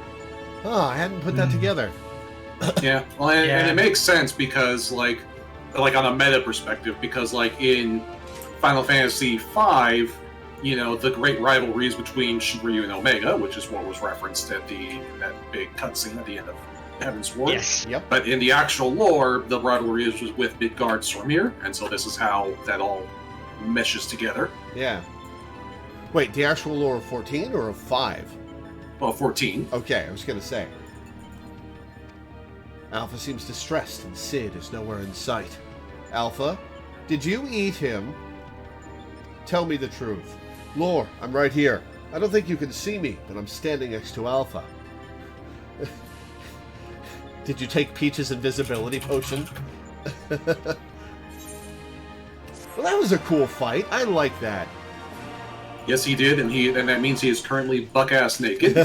Huh, I hadn't put that together. Yeah, well, and it makes sense because, like on a meta perspective, because, like, in Final Fantasy V, you know, the great rivalries between Shinryu and Omega, which is what was referenced at that big cutscene at the end of Heaven's Ward. Yes. Yep. But in the actual lore, the rivalry was with Midgardsormr, and so this is how that all meshes together. Yeah. Wait, the actual lore of 14 or of 5? Well, 14. Okay, I was going to say. Alpha seems distressed and Sid is nowhere in sight. Alpha, did you eat him? Tell me the truth. Lore, I'm right here. I don't think you can see me, but I'm standing next to Alpha. Did you take Peach's invisibility potion? Well, that was a cool fight. I like that. Yes, he did, and that means he is currently buck-ass naked.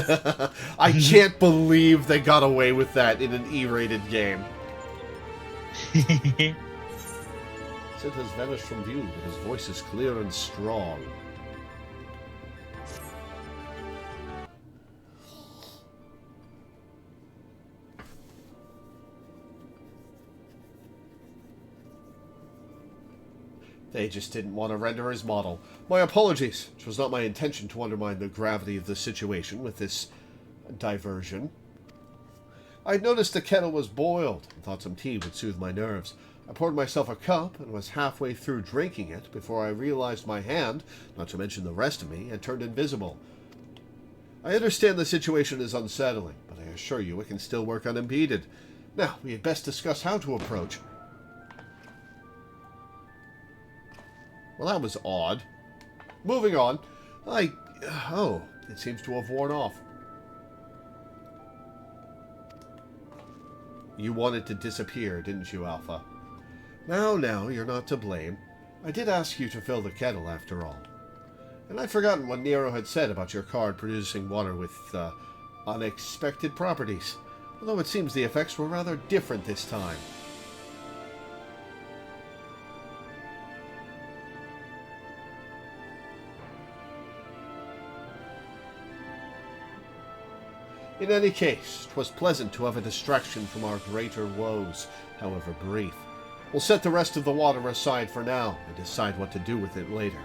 I can't believe they got away with that in an E-rated game. Sid has vanished from view, but his voice is clear and strong. They just didn't want to render his model. My apologies. It was not my intention to undermine the gravity of the situation with this diversion. I'd noticed the kettle was boiled and thought some tea would soothe my nerves. I poured myself a cup and was halfway through drinking it before I realized my hand, not to mention the rest of me, had turned invisible. I understand the situation is unsettling, but I assure you it can still work unimpeded. Now, we had best discuss how to approach. Well, that was odd. Moving on. Oh, it seems to have worn off. You wanted to disappear, didn't you, Alpha? Now, you're not to blame. I did ask you to fill the kettle, after all. And I'd forgotten what Nero had said about your card producing water with, unexpected properties. Although it seems the effects were rather different this time. In any case, 'twas pleasant to have a distraction from our greater woes, however brief. We'll set the rest of the water aside for now, and decide what to do with it later.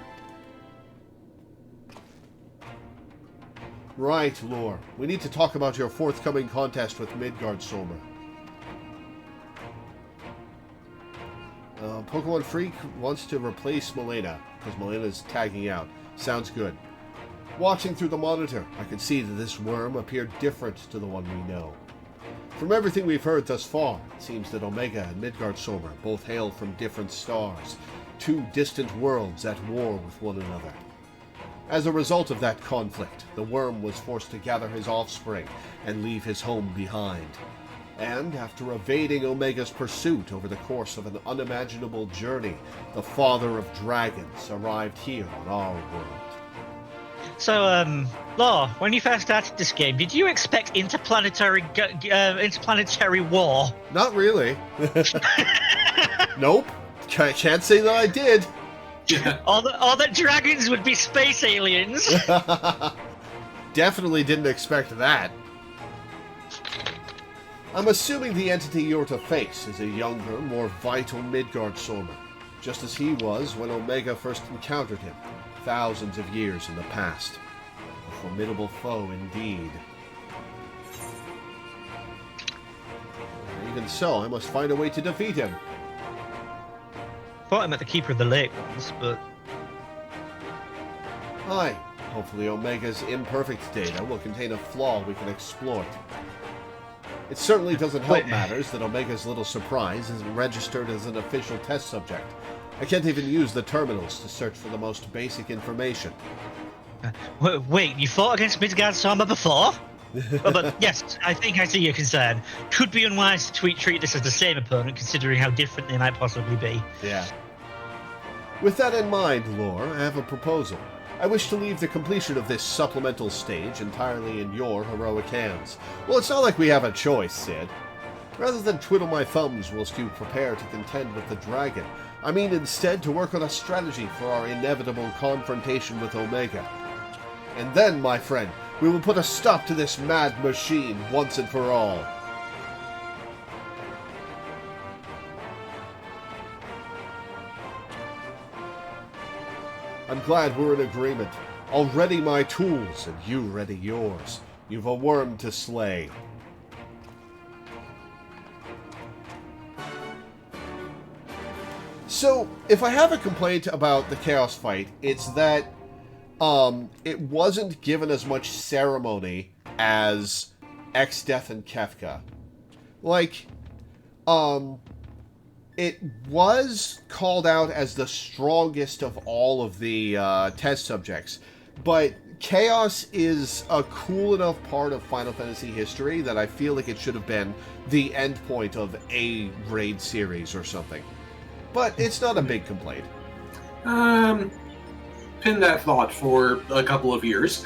Right, Lore. We need to talk about your forthcoming contest with Midgardsormr. Pokemon Freak wants to replace Milena, because Milena's tagging out. Sounds good. Watching through the monitor, I could see that this worm appeared different to the one we know. From everything we've heard thus far, it seems that Omega and Midgardsormr both hail from different stars, two distant worlds at war with one another. As a result of that conflict, the worm was forced to gather his offspring and leave his home behind. And after evading Omega's pursuit over the course of an unimaginable journey, the father of dragons arrived here on our world. So, Law, when you first started this game, did you expect interplanetary war? Not really. Nope. Can't say that I did. Yeah. Or that dragons would be space aliens? Definitely didn't expect that. I'm assuming the entity you're to face is a younger, more vital Midgardsormr, just as he was when Omega first encountered him, thousands of years in the past. A formidable foe indeed. Even so, I must find a way to defeat him. Thought I met the Keeper of the Lake once, but... Aye. Hopefully Omega's imperfect data will contain a flaw we can exploit. It certainly doesn't help matters that Omega's little surprise isn't registered as an official test subject. I can't even use the terminals to search for the most basic information. Wait, you fought against Midgardsormr before? But yes, I think I see your concern. Could be unwise to treat this as the same opponent, considering how different they might possibly be. Yeah. With that in mind, Lore, I have a proposal. I wish to leave the completion of this supplemental stage entirely in your heroic hands. Well, it's not like we have a choice, Sid. Rather than twiddle my thumbs whilst you prepare to contend with the dragon, I mean instead to work on a strategy for our inevitable confrontation with Omega. And then, my friend, we will put a stop to this mad machine once and for all. I'm glad we're in agreement. I'll ready my tools, and you ready yours. You've a worm to slay. So, if I have a complaint about the Chaos fight, it's that it wasn't given as much ceremony as X-Death and Kefka. Like, it was called out as the strongest of all of the test subjects, but Chaos is a cool enough part of Final Fantasy history that I feel like it should have been the endpoint of a raid series or something. But it's not a big complaint. Pin that thought for a couple of years.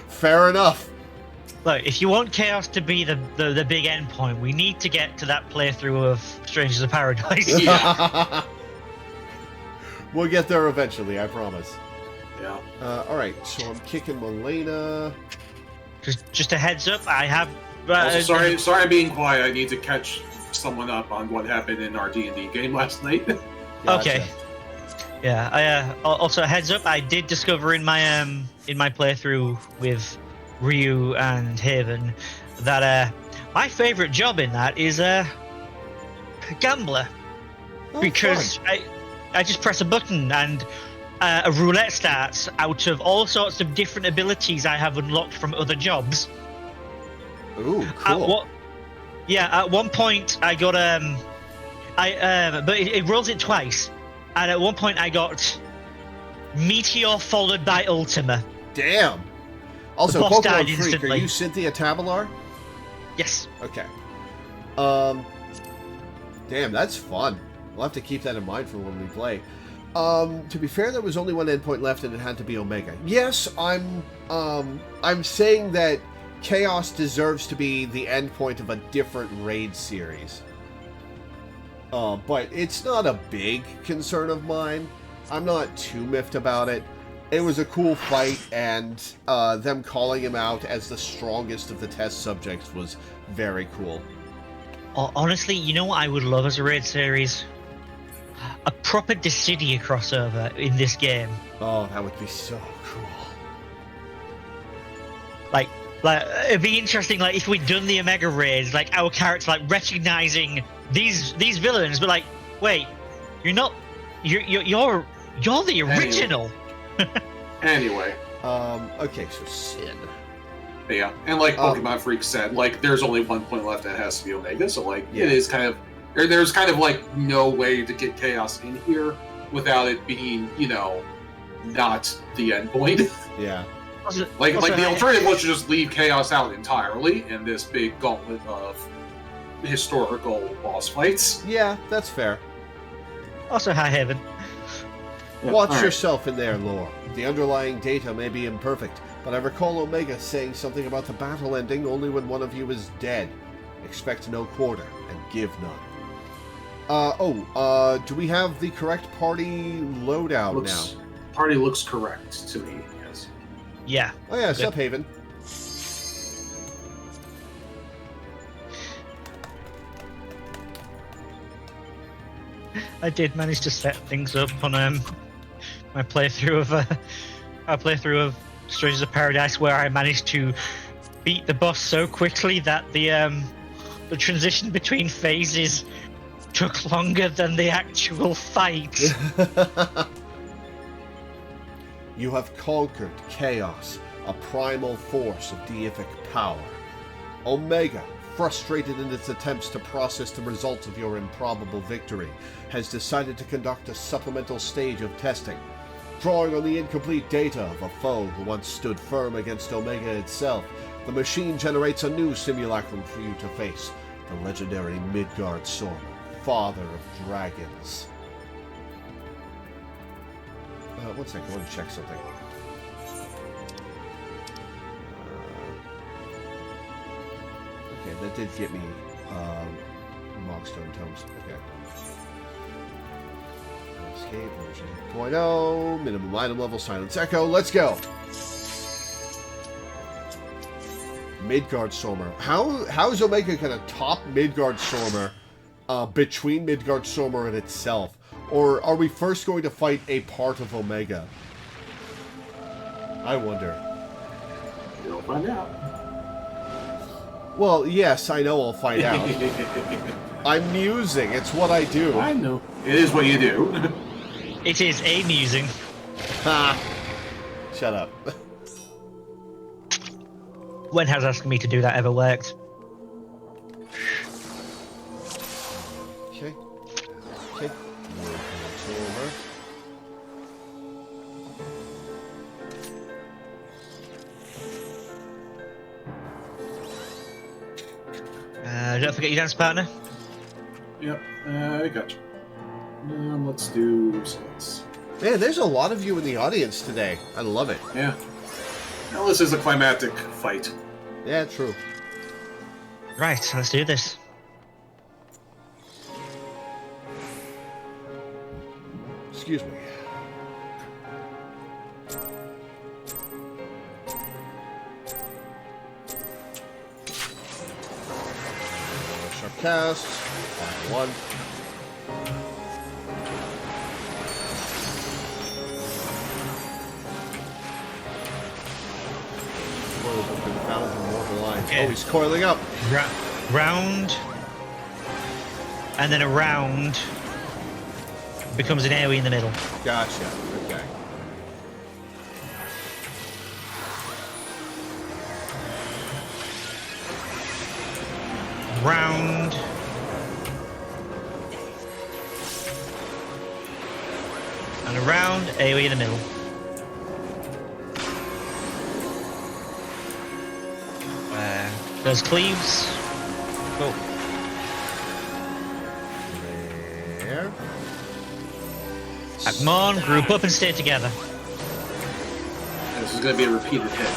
Fair enough. Look, if you want Chaos to be the big end point, we need to get to that playthrough of Strangers of Paradise. Yeah. We'll get there eventually, I promise. Yeah. Alright, so I'm kicking Milena. Just a heads up, I have... Also, sorry I'm being quiet. I need to catch someone up on what happened in our D&D game last night. Gotcha. Okay. Yeah. I also heads up. I did discover in my playthrough with Ryu and Haven that my favorite job in that is gambler, Oh, because fun. I just press a button and a roulette starts out of all sorts of different abilities I have unlocked from other jobs. Ooh, cool. At one point I got but it rolls it twice, and at one point I got Meteor followed by Ultima. Damn. Also, boss died Pokemon Freak, are instantly. you Cynthia Tabalar? Yes. Okay. Damn, that's fun. We'll have to keep that in mind for when we play. To be fair, there was only one endpoint left, and it had to be Omega. Yes, I'm saying that Chaos deserves to be the endpoint of a different raid series. But it's not a big concern of mine. I'm not too miffed about it. It was a cool fight, and them calling him out as the strongest of the test subjects was very cool. Honestly, you know what I would love as a raid series? A proper Dissidia crossover in this game. Oh, that would be so cool. Like it'd be interesting. Like if we'd done the Omega raids, like our character like recognizing these villains, but like, wait, you're not. You're the original. Anyway. Okay, so Sin. Yeah, and like Pokemon Freak said, like there's only one point left and it has to be Omega, so like Yeah. it is kind of there's kind of like no way to get Chaos in here without it being, not the end point. Yeah. like the alternative was to just leave Chaos out entirely in this big gauntlet of historical boss fights. Yeah, that's fair. Also, High Heaven. Watch All right. yourself in there, Lore. The underlying data may be imperfect, but I recall Omega saying something about the battle ending only when one of you is dead. Expect no quarter, and give none. Do we have the correct party loadout now? Party looks correct to me, yes. Yeah. Oh yeah, Good. Subhaven. I did manage to set things up on my playthrough of Strangers of Paradise, where I managed to beat the boss so quickly that the transition between phases took longer than the actual fight. You have conquered Chaos, a primal force of deific power. Omega, frustrated in its attempts to process the results of your improbable victory, has decided to conduct a supplemental stage of testing. Drawing on the incomplete data of a foe who once stood firm against Omega itself, the machine generates a new simulacrum for you to face, the legendary Midgard Sorma, father of dragons. One second, I want to check something. Okay, that did get me Mogstone Tomes. Okay. Escape version 2.0, minimum item level, Silence Echo. Let's go. Midgard Sormer. How is Omega gonna top Midgard Sormer between Midgard Sormer and itself? Or are we first going to fight a part of Omega? I wonder. You'll find out. Well, yes, I know I'll find out. I'm musing. It's what I do. I know. It is what you do. It is amusing. Ha! Shut up. When has asking me to do that ever worked? Okay. Okay. Over. Don't forget your dance partner. Yep, I got you. Let's do science. Man, there's a lot of you in the audience today. I love it. Yeah. Now this is a climatic fight. Yeah, true. Right, let's do this. Excuse me. Sharp cast. Final one. Battle for Mortal Lines. Okay. Oh, he's coiling up. Round. And then around becomes an AoE in the middle. Gotcha. Okay. Round. And around, AoE in the middle. There's cleaves. Go. There. Come on, group up and stay together. This is going to be a repeated hit.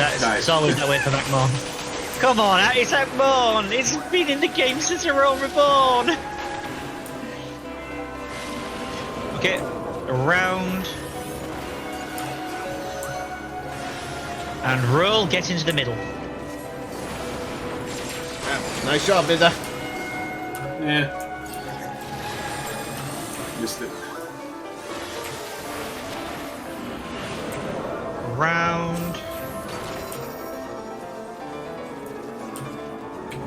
It's Nice. always that way for Macmon. Come on, it's Macmon! It's been in the game since the Realm Reborn! Okay, around. And roll, get into the middle. Yeah, nice job, Minda. Yeah. Missed it. Around.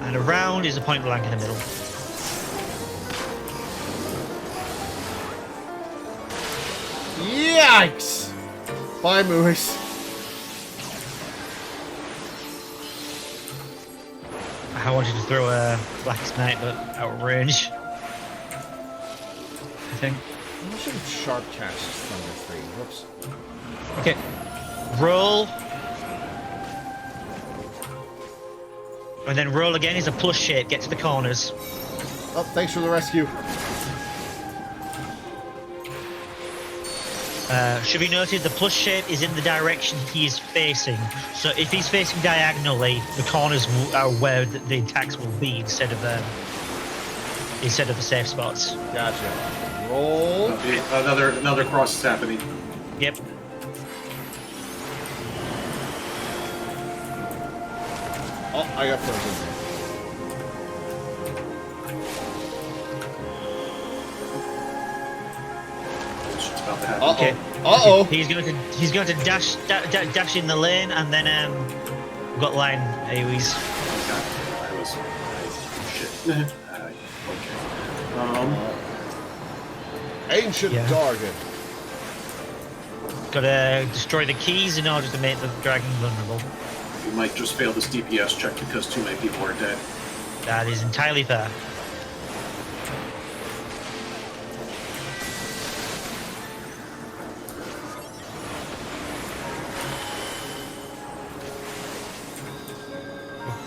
And around is a point blank in the middle. Yikes! Bye, Moose. I wanted to throw a Black Knight, but out of range. I think. I should have sharp cast Thunder 3. Whoops. Okay. Roll. And then roll again is a plus shape. Get to the corners. Oh, thanks for the rescue. Should be noted the plus shape is in the direction he is facing. So if he's facing diagonally, the corners are where the attacks will be instead of the safe spots. Gotcha. Roll. Another cross is happening. Yep. Oh, I got frozen. It's just about to happen. Uh-oh. Okay. Uh-oh. He's going to dash in the lane and then we've got line AoEs. Shit. Okay. Ancient Yeah. Dargon. Got to destroy the keys in order to make the dragon vulnerable. You might just fail this DPS check because too many people are dead. That is entirely fair.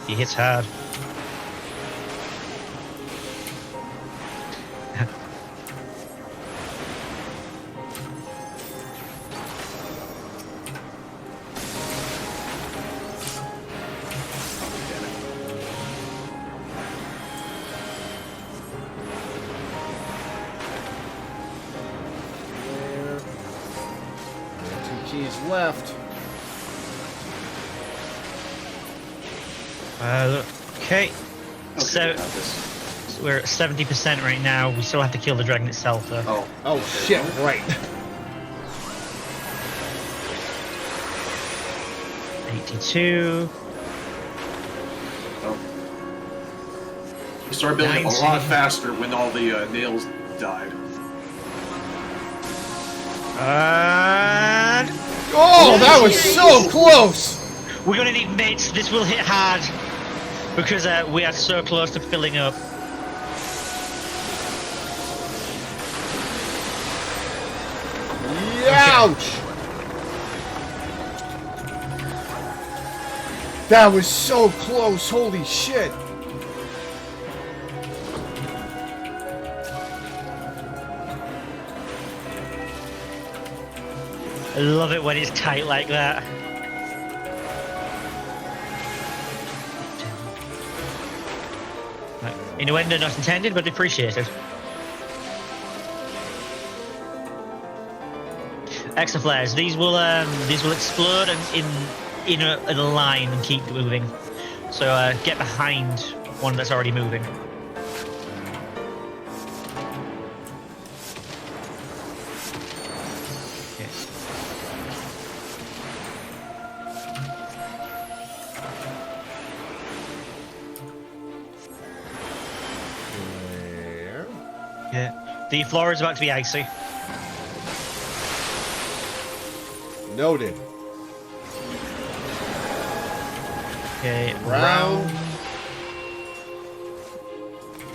He hits hard. Keys left. Okay. So we got this. we're at 70% right now. We still have to kill the dragon itself, though. Oh. Oh, shit, right. 82. Oh. You start building 19. a lot faster when all the nails died. And Oh, that was so close! we're gonna need mates. This will hit hard because we are so close to filling up. Ouch! That was so close, holy shit! I love it when it's tight like that. Right. Innuendo not intended, but appreciated. Exaflares. These will explode in a line and keep moving. So get behind one that's already moving. Yeah. The floor is about to be icy. Noted. Okay, Round.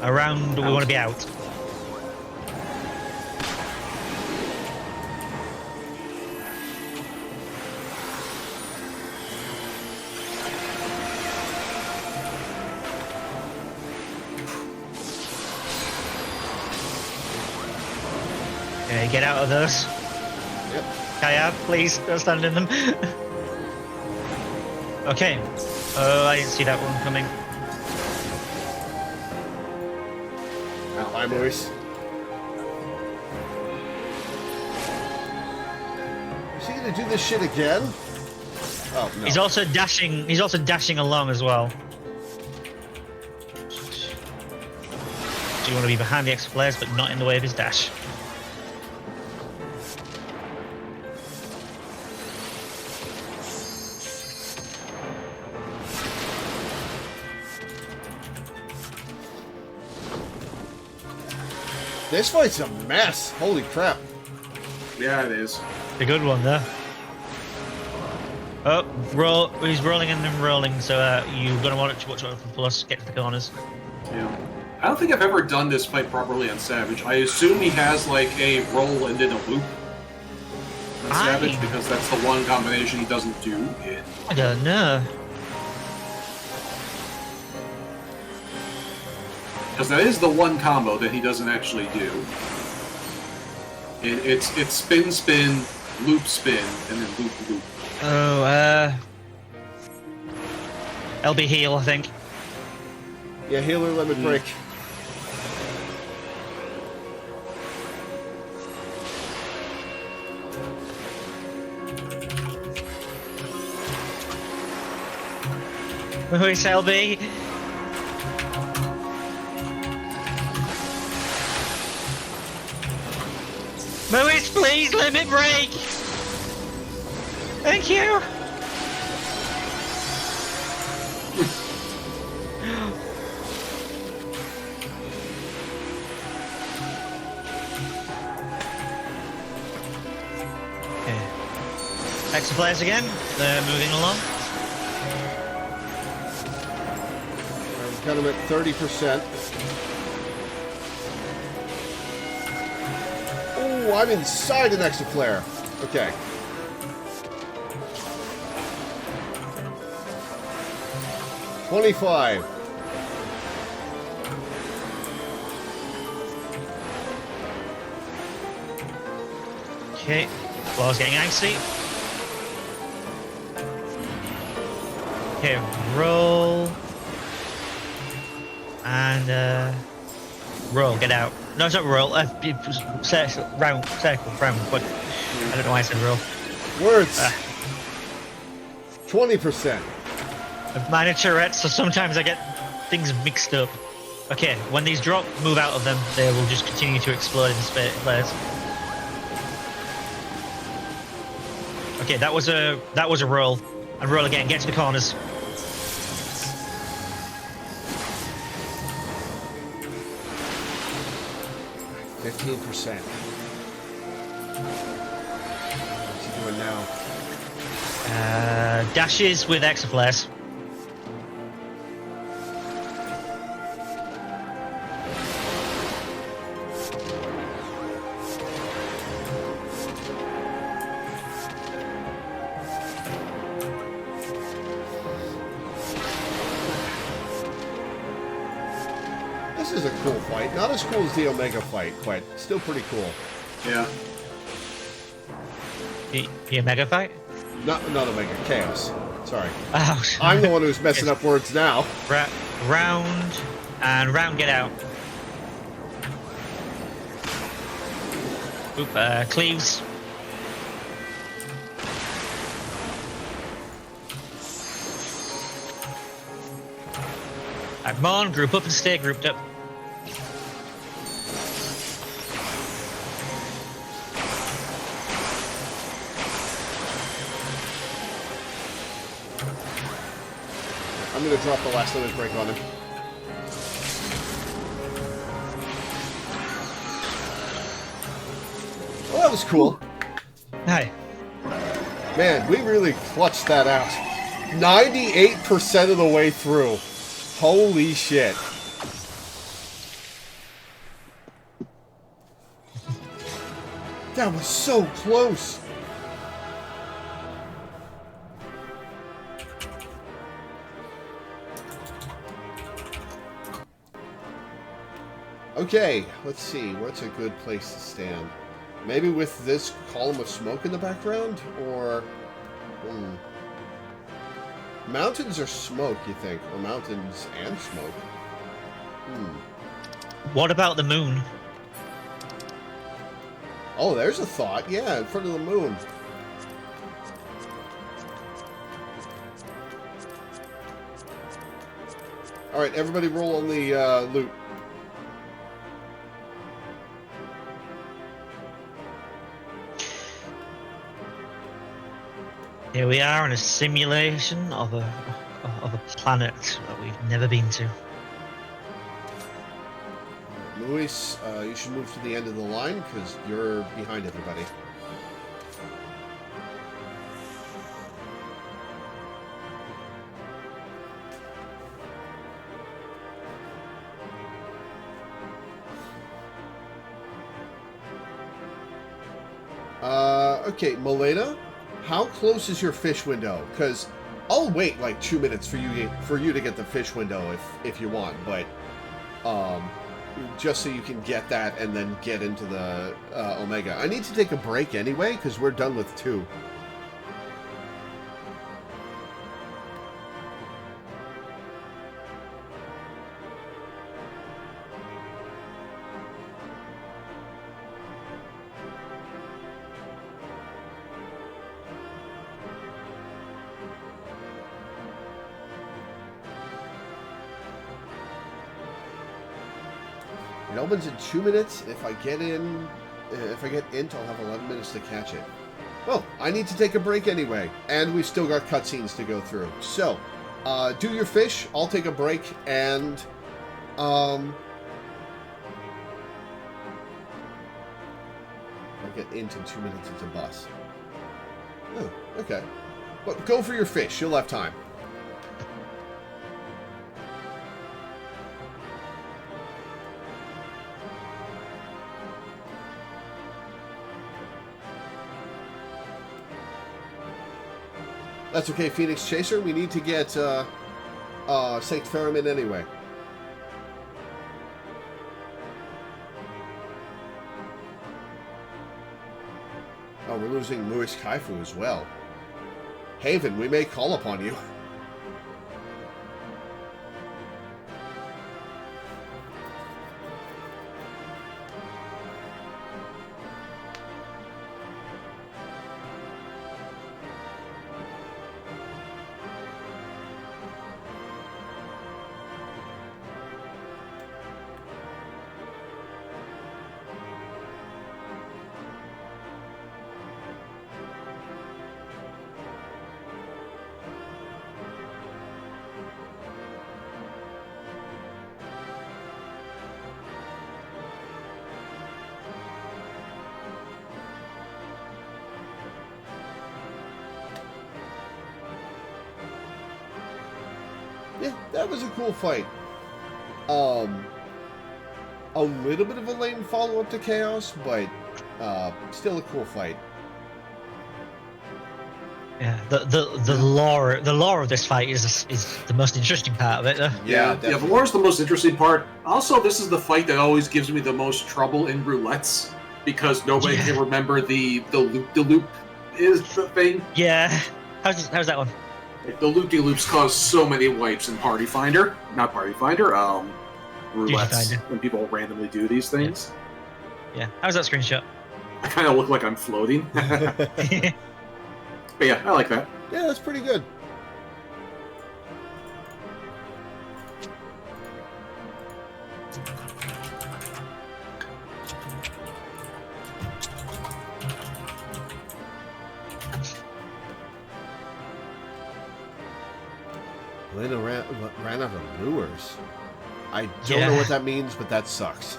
Around, we want to be out. Okay, get out of those. Yep. Kaya, please, don't stand in them. Okay. Oh, I didn't see that one coming. Bye, Maurice. Is he gonna do this shit again? Oh no. He's also dashing. He's also dashing along as well. So you want to be behind the extra players, but not in the way of his dash. This fight's a mess. Holy crap. Yeah, it is. The good one there. Oh, roll! He's rolling and then rolling, so you're gonna want to watch out for plus. Get to the corners. Yeah. I don't think I've ever done this fight properly on Savage. I assume he has like a roll and then a loop on Savage because that's the one combination he doesn't do in. I don't know. Because that is the one combo that he doesn't actually do. It's spin, spin, loop, spin, and then loop, loop. Oh, LB heal, I think. Yeah, healer limit break. Who's LB? Moise, please, limit break! Thank you! Okay. Extra players again. They're moving along. I've got him at 30%. Oh, I'm inside an extra flare. Okay. $25. Okay. Well, I was getting icy. Okay, roll. And, roll, get out. No, it's not roll. Circle, round. But I don't know why I said roll. Words. 20%. Mine are Tourette's, so sometimes I get things mixed up. Okay, when these drop, move out of them. They will just continue to explode in flares. Okay, that was a roll. And roll again. Get to the corners. $15%. What's he doing now? Dashes with extra flares. This is a cool fight. Not as cool as the Omega fight, but still pretty cool. Yeah. The Omega fight? Not Omega, Chaos. Sorry. Oh, I'm the one who's messing up words now. Round and round, get out. Oop, cleaves. Come on, group up and stay grouped up. I'm going to drop the last limit break on him. that was cool. Hi. Man, we really clutched that out. 98% of the way through. Holy shit. That was so close. Okay, let's see. What's a good place to stand? Maybe with this column of smoke in the background? Or... Mountains or smoke, you think? Or mountains and smoke? What about the moon? Oh, there's a thought. Yeah, in front of the moon. Alright, everybody roll on the loot. Here we are in a simulation of a planet that we've never been to. Luis, you should move to the end of the line because you're behind everybody. Okay, Milena, how close is your fish window? Because I'll wait like 2 minutes for you to get the fish window if you want, but just so you can get that and then get into the Omega. I need to take a break anyway because we're done with 2. It opens in 2 minutes. If I get in, I'll have 11 minutes to catch it. Well, I need to take a break anyway, and we've still got cutscenes to go through. So, do your fish. I'll take a break, and I'll get into 2 minutes into bus. Oh, okay. But go for your fish. You'll have time. That's okay, Phoenix Chaser. We need to get Sanctiferum in anyway. Oh, we're losing Luis Kaifu as well. Haven, we may call upon you. Yeah, that was a cool fight. A little bit of a lame follow-up to Chaos, but still a cool fight. Yeah, the lore of this fight is the most interesting part of it. Yeah, the lore is the most interesting part. Also, this is the fight that always gives me the most trouble in roulettes because nobody can remember the loop is the thing. Yeah, how's that one? The loop-de-loops cause so many wipes in Party Finder. Not Party Finder, roulettes. When people randomly do these things. Yeah. How's that screenshot? I kind of look like I'm floating. But yeah, I like that. Yeah, that's pretty good. Lena ran out of lures. I don't know what that means, but that sucks.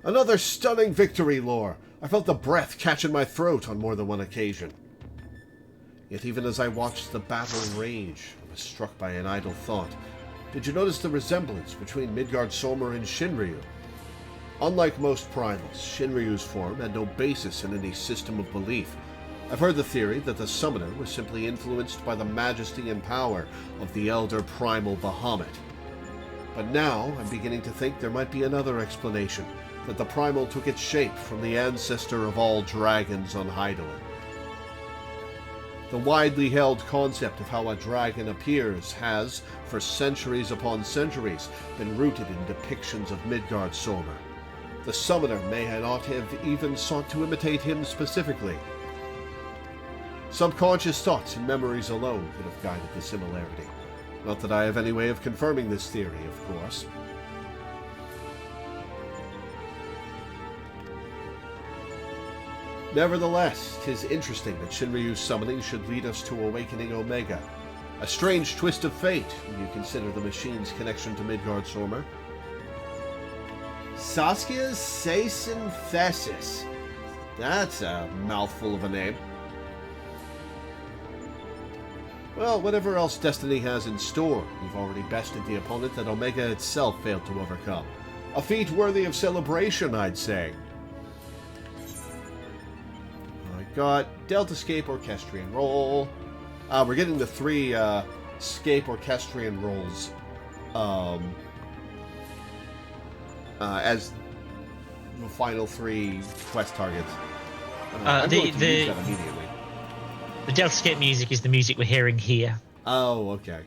Another stunning victory, Lore. I felt the breath catch in my throat on more than one occasion. Yet even as I watched the battle rage, I was struck by an idle thought. Did you notice the resemblance between Midgardsormr and Shinryu? Unlike most primals, Shinryu's form had no basis in any system of belief. I've heard the theory that the summoner was simply influenced by the majesty and power of the elder primal Bahamut. But now I'm beginning to think there might be another explanation, that the primal took its shape from the ancestor of all dragons on Hydaelyn. The widely held concept of how a dragon appears has, for centuries upon centuries, been rooted in depictions of Midgardsormr. The summoner may not have even sought to imitate him specifically. Subconscious thoughts and memories alone could have guided the similarity. Not that I have any way of confirming this theory, of course. Nevertheless, 'tis interesting that Shinryu's summoning should lead us to awakening Omega. A strange twist of fate when you consider the machine's connection to Midgardsormr. Saskia's Synthesis. That's a mouthful of a name. Well, whatever else Destiny has in store, you've already bested the opponent that Omega itself failed to overcome. A feat worthy of celebration, I'd say. I got Delta Scape Orchestrion roll. We're getting the 3 Scape Orchestrion rolls as the final 3 quest targets. I'm going to use that immediately. The Deltascape music is the music we're hearing here. Oh, okay.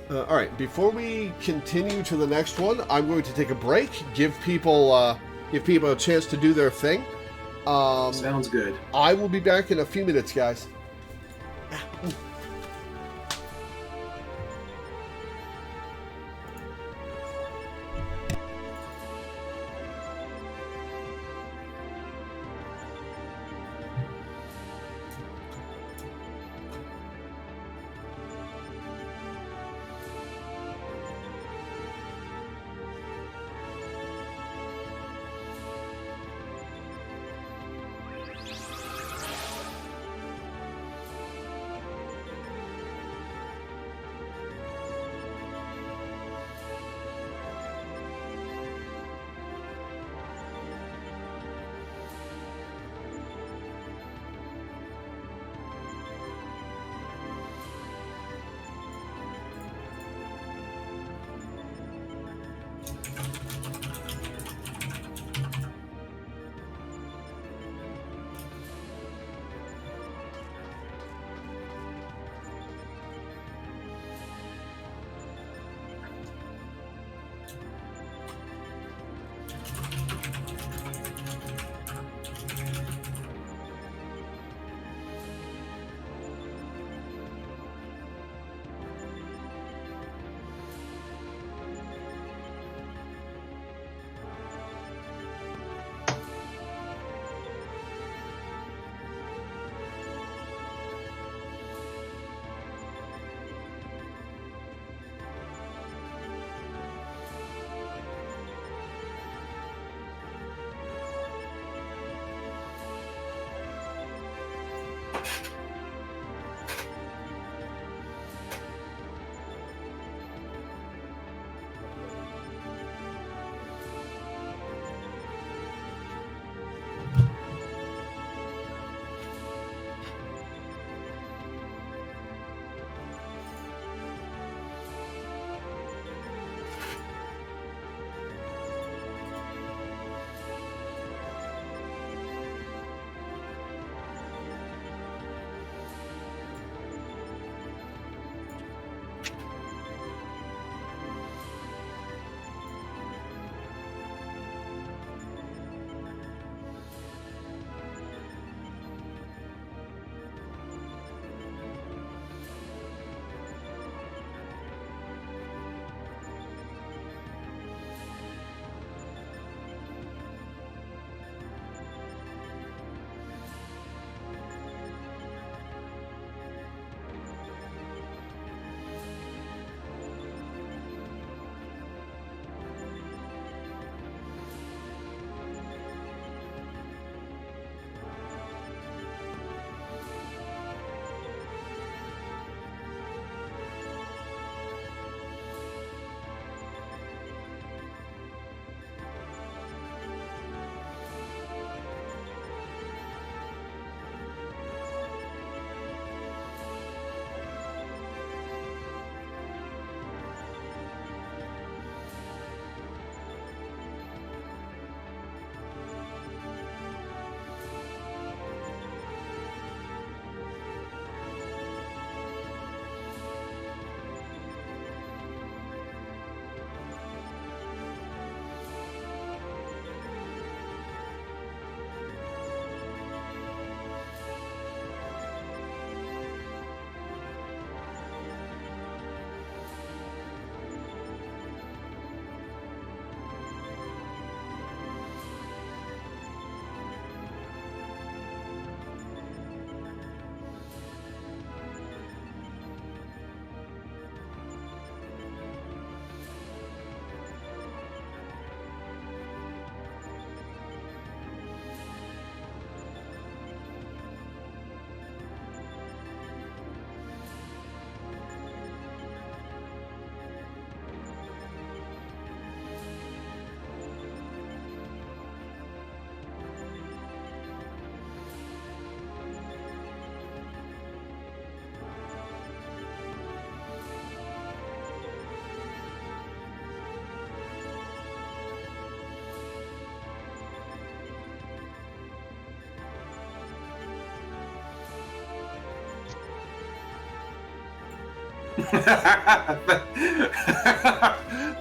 Alright, before we continue to the next one, I'm going to take a break, give people a chance to do their thing. Sounds good. I will be back in a few minutes, guys.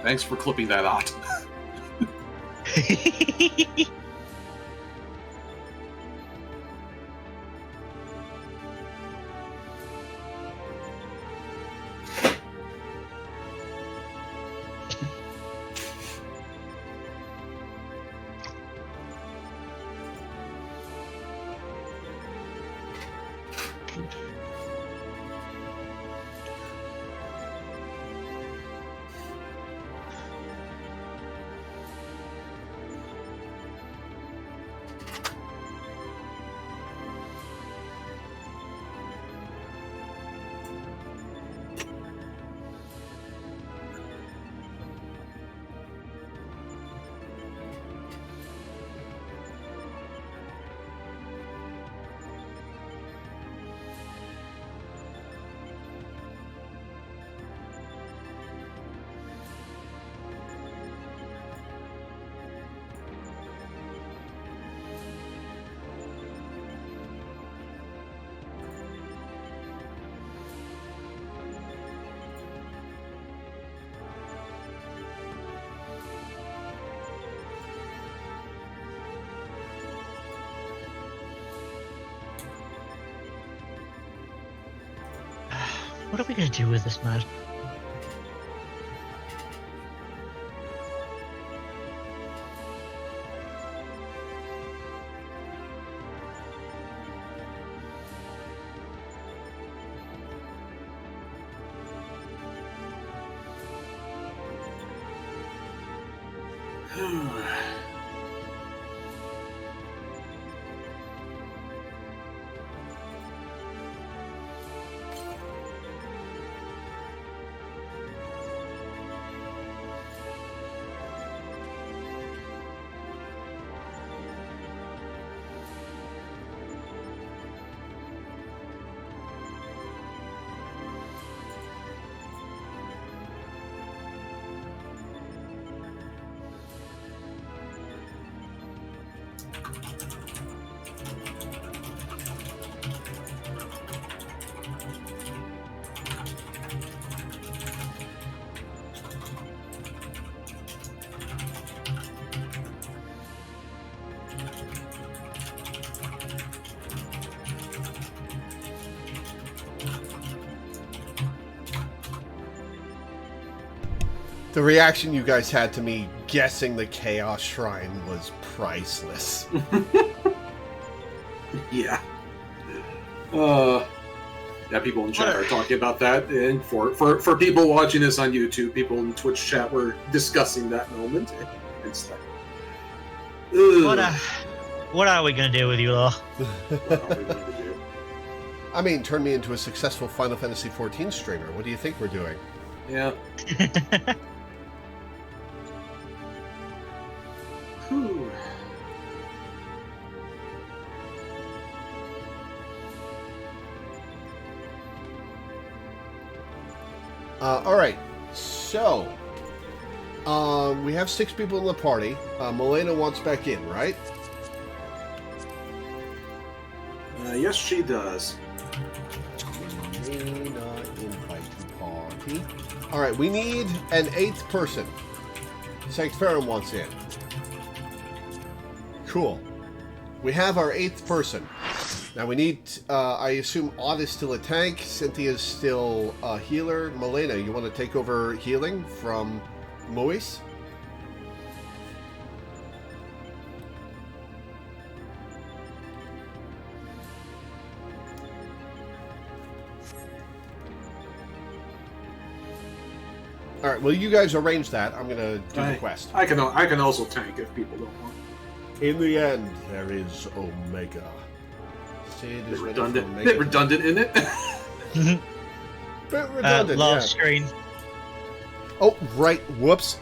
Thanks for clipping that out. What are we going to do with this, man? The reaction you guys had to me guessing the Chaos Shrine was priceless. Yeah. Yeah, people in chat are talking about that, and for people watching this on YouTube, people in Twitch chat were discussing that moment and stuff. What are we going to do with you, Law? What are we going to do? I mean, turn me into a successful Final Fantasy XIV streamer. What do you think we're doing? Yeah. Whew. Alright, so we have 6 people in the party. Milena wants back in, right? Yes, she does. May not invite to party. Alright, we need an 8th person. Sanctferum wants in. Cool. We have our 8th person. Now we need, I assume Odd is still a tank, Cynthia's still a healer. Milena, you want to take over healing from Mois? Alright, well you guys arrange that. I'm going to do the quest. I can also tank if people don't want. In the end, there is Omega. Sid is Redundant. Bit redundant, isn't it? Bit redundant, last screen. Oh, right. Whoops.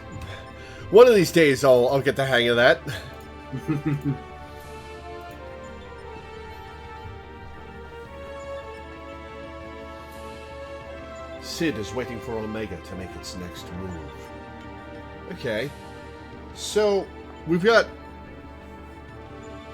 One of these days I'll get the hang of that. Sid is waiting for Omega to make its next move. Okay. So, we've got...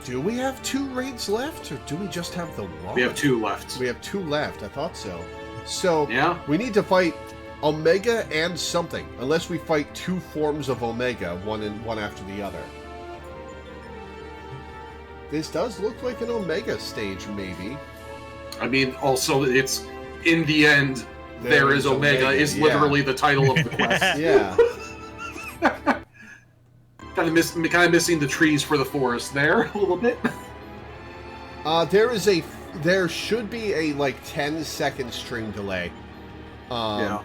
Do we have 2 raids left, or do we just have the one? We have 2 left. We have 2 left. I thought so. So Yeah. we need to fight Omega and something, unless we fight two forms of Omega, one after the other. This does look like an Omega stage, maybe. I mean, also, it's in the end, there is Omega is literally the title of the quest. Yeah. kind of missing the trees for the forest there a little bit. There should be a like 10-second stream delay. Yeah.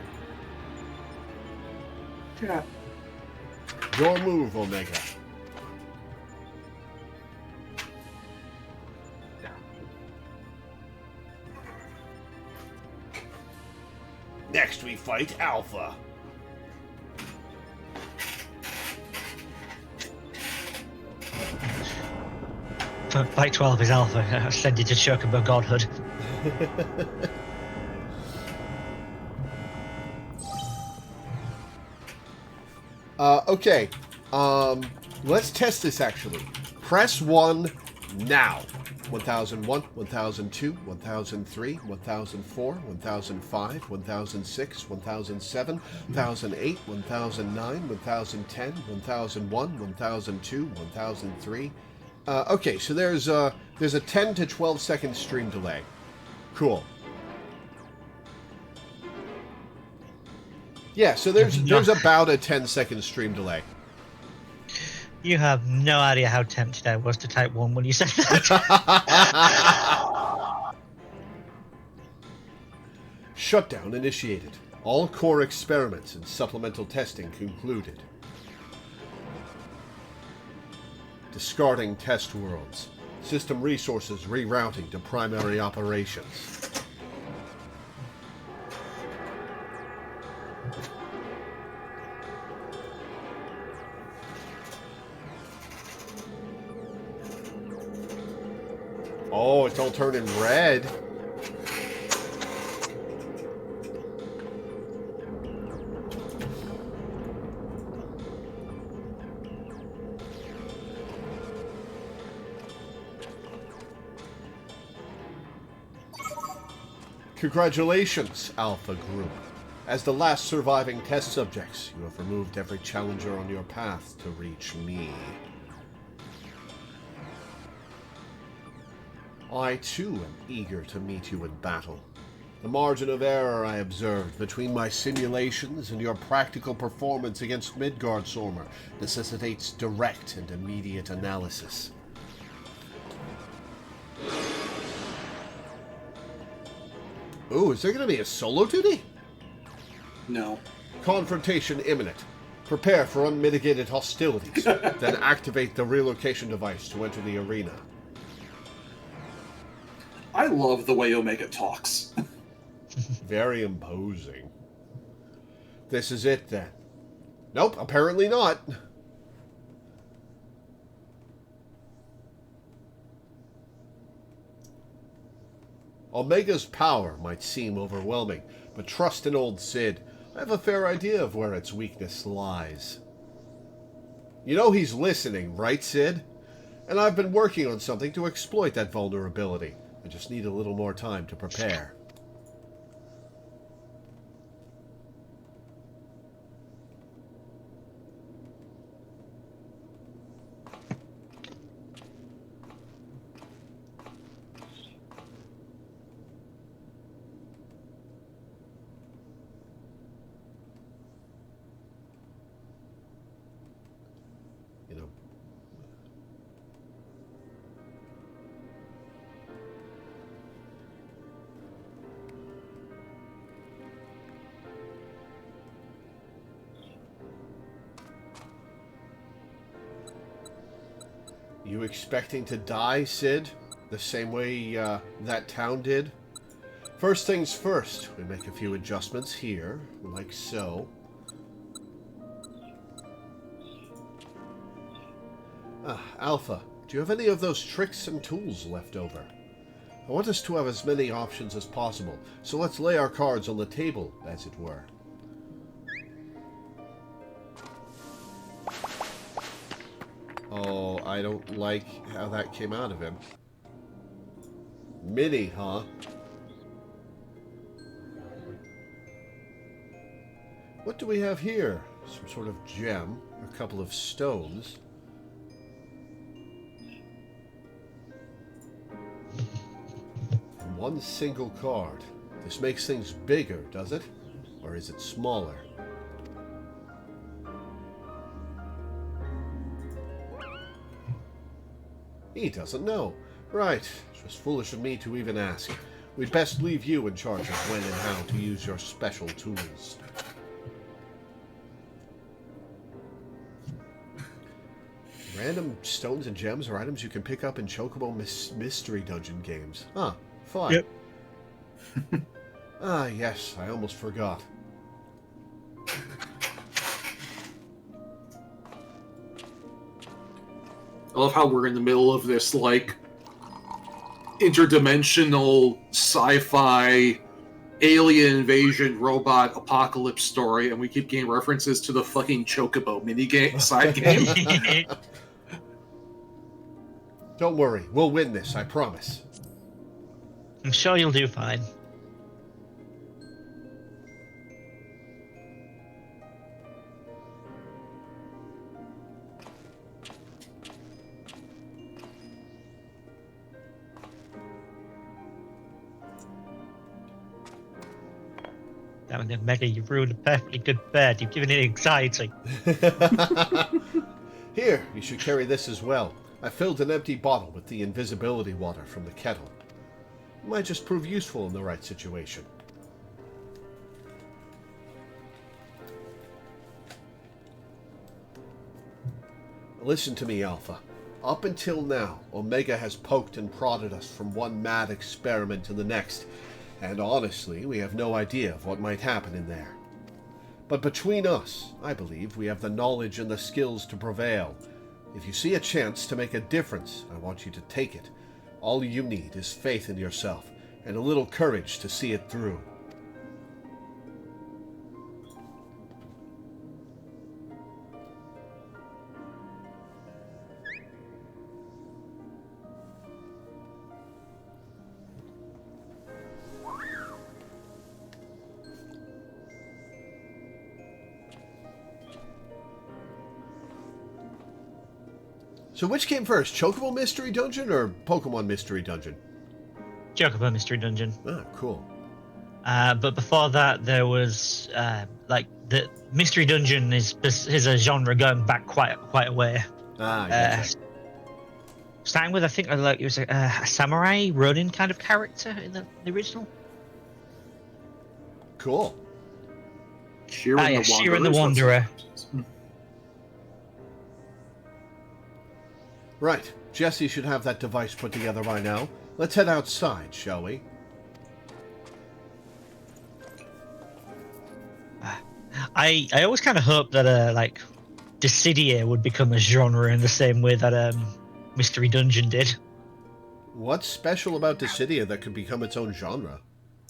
Your move, Omega. Next we fight Alpha. Fight 12 is Alpha, ascended to Chocobo godhood. Okay. Let's test this actually. Press 1 now. 1001, 1002, 1003, 1004, 1005, 1006, 1007, 1008, 1009, 1010, 1001, 1002, 1003. Okay, so there's a 10 to 12 second stream delay. Cool. Yeah, so there's about a 10-second stream delay. You have no idea how tempted I was to type 1 when you said that. Shutdown initiated. All core experiments and supplemental testing concluded. Discarding test worlds. System resources rerouting to primary operations. Oh, it's all turning red. Congratulations, Alpha Group. As the last surviving test subjects, you have removed every challenger on your path to reach me. I, too, am eager to meet you in battle. The margin of error I observed between my simulations and your practical performance against Midgardsormr necessitates direct and immediate analysis. Ooh, is there going to be a solo duty? No. Confrontation imminent. Prepare for unmitigated hostilities, then activate the relocation device to enter the arena. I love the way Omega talks. Very imposing. This is it, then. Nope, apparently not. Omega's power might seem overwhelming, but trust in old Sid. I have a fair idea of where its weakness lies. You know he's listening, right, Sid? And I've been working on something to exploit that vulnerability. I just need a little more time to prepare. You expecting to die, Sid? The same way that town did? First things first, we make a few adjustments here, like so. Alpha, do you have any of those tricks and tools left over? I want us to have as many options as possible, so let's lay our cards on the table, as it were. Oh, I don't like how that came out of him. Mini, huh? what do we have here? Some sort of gem, a couple of stones. And one single card. This makes things bigger, does it? Or is it smaller? He doesn't know. Right. It was foolish of me to even ask. We'd best leave you in charge of when and how to use your special tools. Random stones and gems are items you can pick up in Chocobo Mystery Dungeon games. Huh. Fun. Yep. Ah, yes. I almost forgot. I love how we're in the middle of this, like, interdimensional sci-fi alien invasion robot apocalypse story, and we keep getting references to the fucking Chocobo minigame side game. Don't worry. We'll win this, I promise. I'm sure you'll do fine. Damn it, Mega, you've ruined a perfectly good bed. You've given it anxiety. Here, you should carry this as well. I filled an empty bottle with the invisibility water from the kettle. It might just prove useful in the right situation. Listen to me, Alpha. Up until now, Omega has poked and prodded us from one mad experiment to the next, and honestly, we have no idea of what might happen in there. But between us, I believe we have the knowledge and the skills to prevail. If you see a chance to make a difference, I want you to take it. All you need is faith in yourself and a little courage to see it through. So which came first, Chocobo Mystery Dungeon or Pokemon Mystery Dungeon? Chocobo Mystery Dungeon. Ah, cool. But before that, there was like the Mystery Dungeon is a genre going back quite a way. Ah, yes. Starting with, I think, like it was a samurai Ronin kind of character in the original. Cool. Sheeran the Wanderer. Right. Jesse should have that device put together by now. Let's head outside, shall we? I always kind of hoped that like Dissidia would become a genre in the same way that Mystery Dungeon did. What's special about Dissidia that could become its own genre?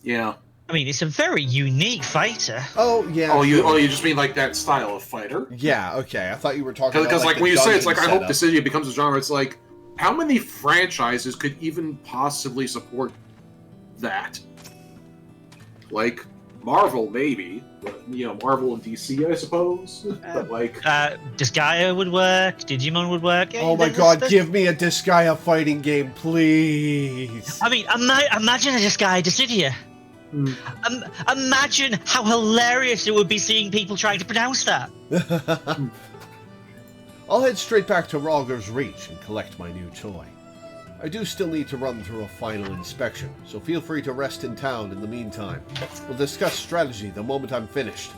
Yeah. I mean, it's a very unique fighter. Oh, yeah. Oh, you just mean like that style of fighter? Yeah, okay. I thought you were talking about Because like when you say it's like, I hope setup. the city becomes a genre, it's like, how many franchises could even possibly support that? Like, Marvel, maybe. But, you know, Marvel and DC, I suppose. But like... Disgaea would work, Digimon would work. Oh my god, give me a Disgaea fighting game, please! I mean, imagine a Disgaea Dissidia. Imagine how hilarious it would be seeing people trying to pronounce that. I'll head straight back to Rogger's Reach and collect my new toy. I do still need to run through a final inspection, so feel free to rest in town in the meantime. We'll discuss strategy the moment I'm finished.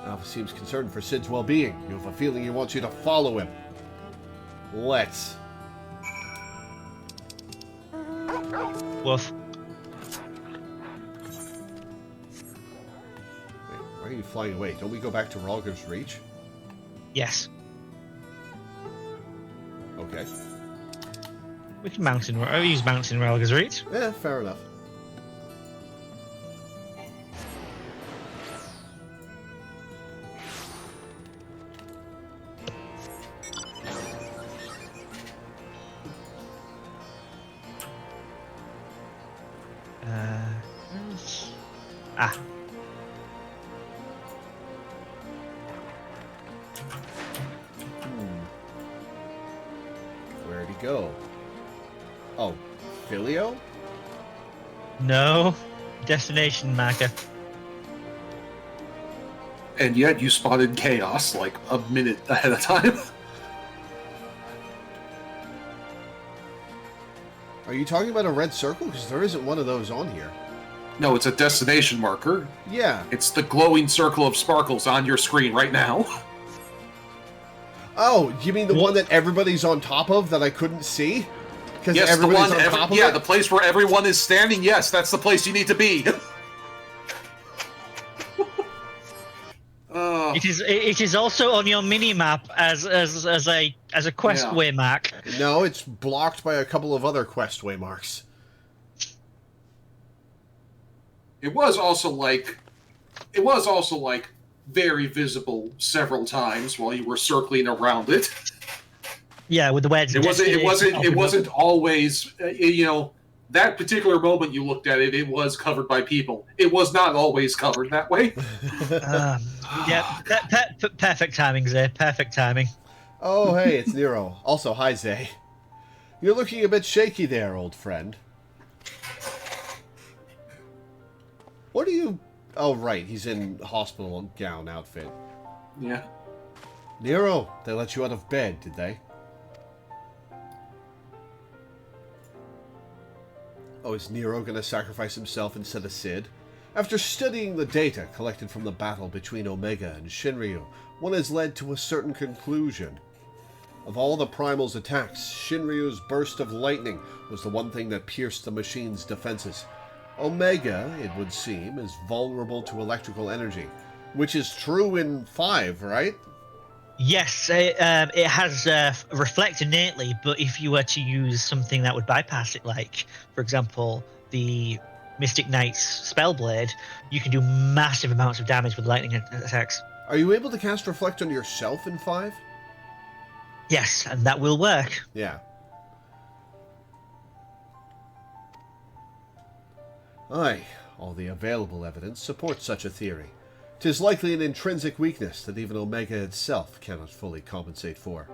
Alpha seems concerned for Sid's well-being. You have a feeling he wants you to follow him. Let's. Woof. Wait, why are you flying away? Don't we go back to Rogger's Reach? Yes. Okay. We can use mountain Ralga's Reach. Yeah, fair enough. Ah. Where'd he go? Oh, Filio? No. Destination marker. And yet you spotted chaos like a minute ahead of time. Are you talking about a red circle? Because there isn't one of those on here. No, it's a destination marker. Yeah. It's the glowing circle of sparkles on your screen right now. Oh, you mean the one that everybody's on top of that I couldn't see? Because Yes, the everybody's one, on top of yeah, it? the place where everyone is standing. Yes, that's the place you need to be. It is also on your mini map as a quest Yeah. waymark. No, it's blocked by a couple of other quest waymarks. It was also like very visible several times while you were circling around it. Yeah, with the words. It wasn't always, that particular moment you looked at it, it was covered by people. It was not always covered that way. Yeah, perfect timing, Zay. Perfect timing. Oh, hey, it's Nero. Also, hi, Zay. You're looking a bit shaky there, old friend. What are you... Oh, right, he's in hospital gown outfit. Yeah. Nero, they let you out of bed, did they? Oh, is Nero going to sacrifice himself instead of Sid? After studying the data collected from the battle between Omega and Shinryu, one has led to a certain conclusion. Of all the Primal's attacks, Shinryu's burst of lightning was the one thing that pierced the machine's defenses. Omega, it would seem, is vulnerable to electrical energy, which is true in 5, right? Yes, it has reflect innately, but if you were to use something that would bypass it, like, for example, the Mystic Knight's Spellblade, you can do massive amounts of damage with lightning attacks. Are you able to cast Reflect on yourself in 5? Yes, and that will work. Yeah. Aye, all the available evidence supports such a theory. 'Tis likely an intrinsic weakness that even Omega itself cannot fully compensate for.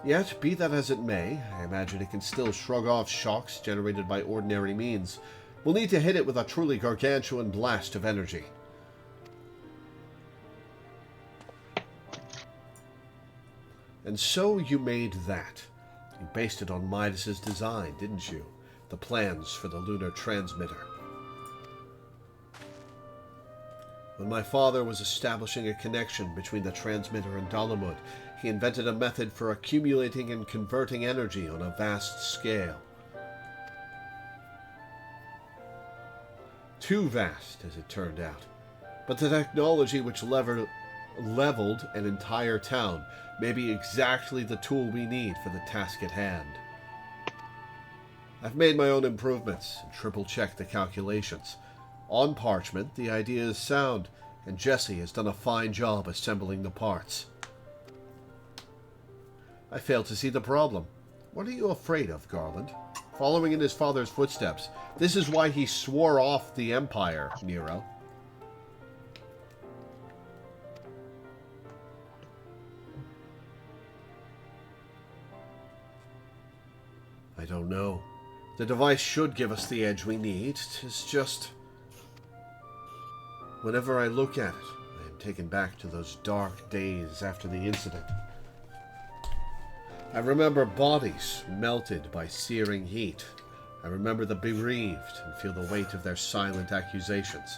Yet, be that as it may, I imagine it can still shrug off shocks generated by ordinary means. We'll need to hit it with a truly gargantuan blast of energy. And so you made that. You based it on Midas's design, didn't you? The plans for the lunar transmitter. When my father was establishing a connection between the transmitter and Dalamud, he invented a method for accumulating and converting energy on a vast scale. Too vast, as it turned out. But the technology which leveled an entire town may be exactly the tool we need for the task at hand. I've made my own improvements and triple-checked the calculations. On parchment, the idea is sound, and Jesse has done a fine job assembling the parts. I fail to see the problem. What are you afraid of, Garland? Following in his father's footsteps. This is why he swore off the Empire, Nero. I don't know. The device should give us the edge we need. 'Tis just... Whenever I look at it, I am taken back to those dark days after the incident. I remember bodies melted by searing heat. I remember the bereaved and feel the weight of their silent accusations.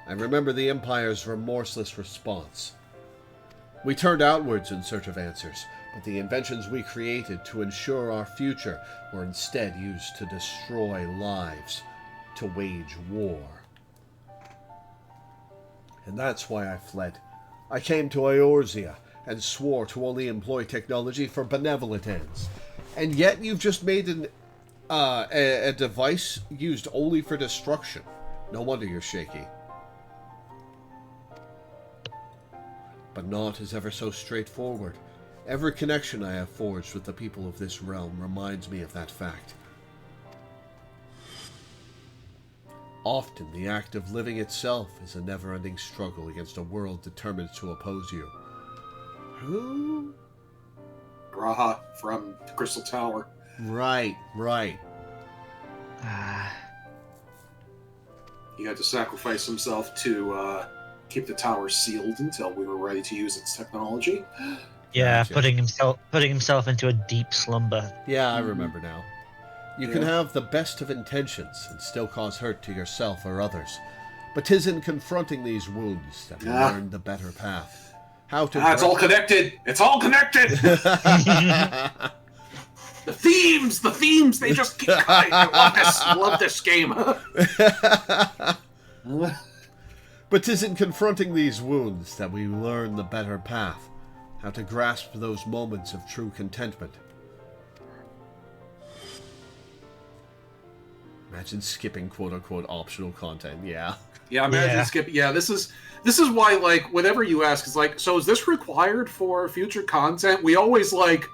I remember the Empire's remorseless response. We turned outwards in search of answers, but the inventions we created to ensure our future were instead used to destroy lives, to wage war. And that's why I fled. I came to Eorzea and swore to only employ technology for benevolent ends. And yet you've just made a device used only for destruction. No wonder you're shaky. But naught is ever so straightforward. Every connection I have forged with the people of this realm reminds me of that fact. Often the act of living itself is a never-ending struggle against a world determined to oppose you. Who? Graha from the Crystal Tower. Right. He had to sacrifice himself to keep the tower sealed until we were ready to use its technology. Yeah, Gotcha. putting himself into a deep slumber. Yeah, I remember now. You can Yeah. have the best of intentions and still cause hurt to yourself or others. But 'tis in confronting these wounds that we learn the better path. How to... It's all connected! It's all connected! The themes, they just keep coming. I love this game. But 'tis in confronting these wounds that we learn the better path. How to grasp those moments of true contentment. Imagine skipping quote-unquote optional content, yeah. Yeah, imagine skipping. Yeah, this is why, like, whenever you ask, it's like, so is this required for future content? We always, like,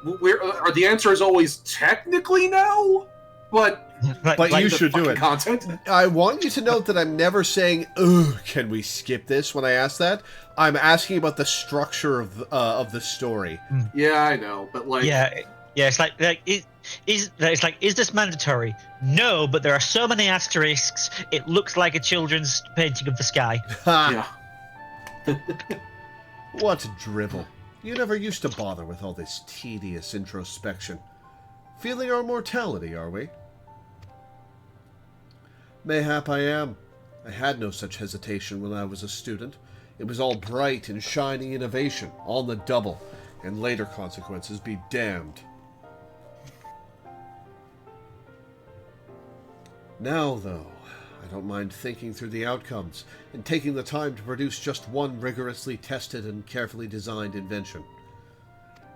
the answer is always technically no, but But you should do it. Content. I want you to note that I'm never saying, ugh, can we skip this when I ask that? I'm asking about the structure of the story. Yeah, I know, but like, Yeah, it's like is this mandatory? No, but there are so many asterisks. It looks like a children's painting of the sky. Ha! yeah. What drivel. You never used to bother with all this tedious introspection. Feeling our mortality, are we? Mayhap I am. I had no such hesitation when I was a student. It was all bright and shiny innovation, on the double, and later consequences be damned. Now, though, I don't mind thinking through the outcomes and taking the time to produce just one rigorously tested and carefully designed invention.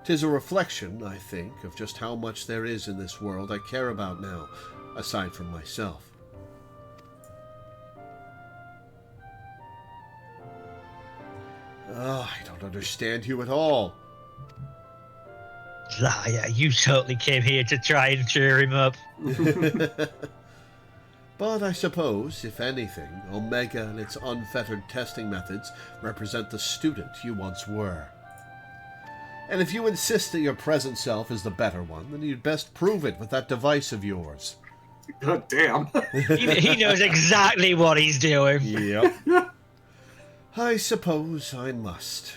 'Tis a reflection, I think, of just how much there is in this world I care about now, aside from myself. I don't understand you at all. Yeah, you totally came here to try and cheer him up. But I suppose, if anything, Omega and its unfettered testing methods represent the student you once were. And if you insist that your present self is the better one, then you'd best prove it with that device of yours. God damn. He knows exactly what he's doing. Yep. I suppose I must.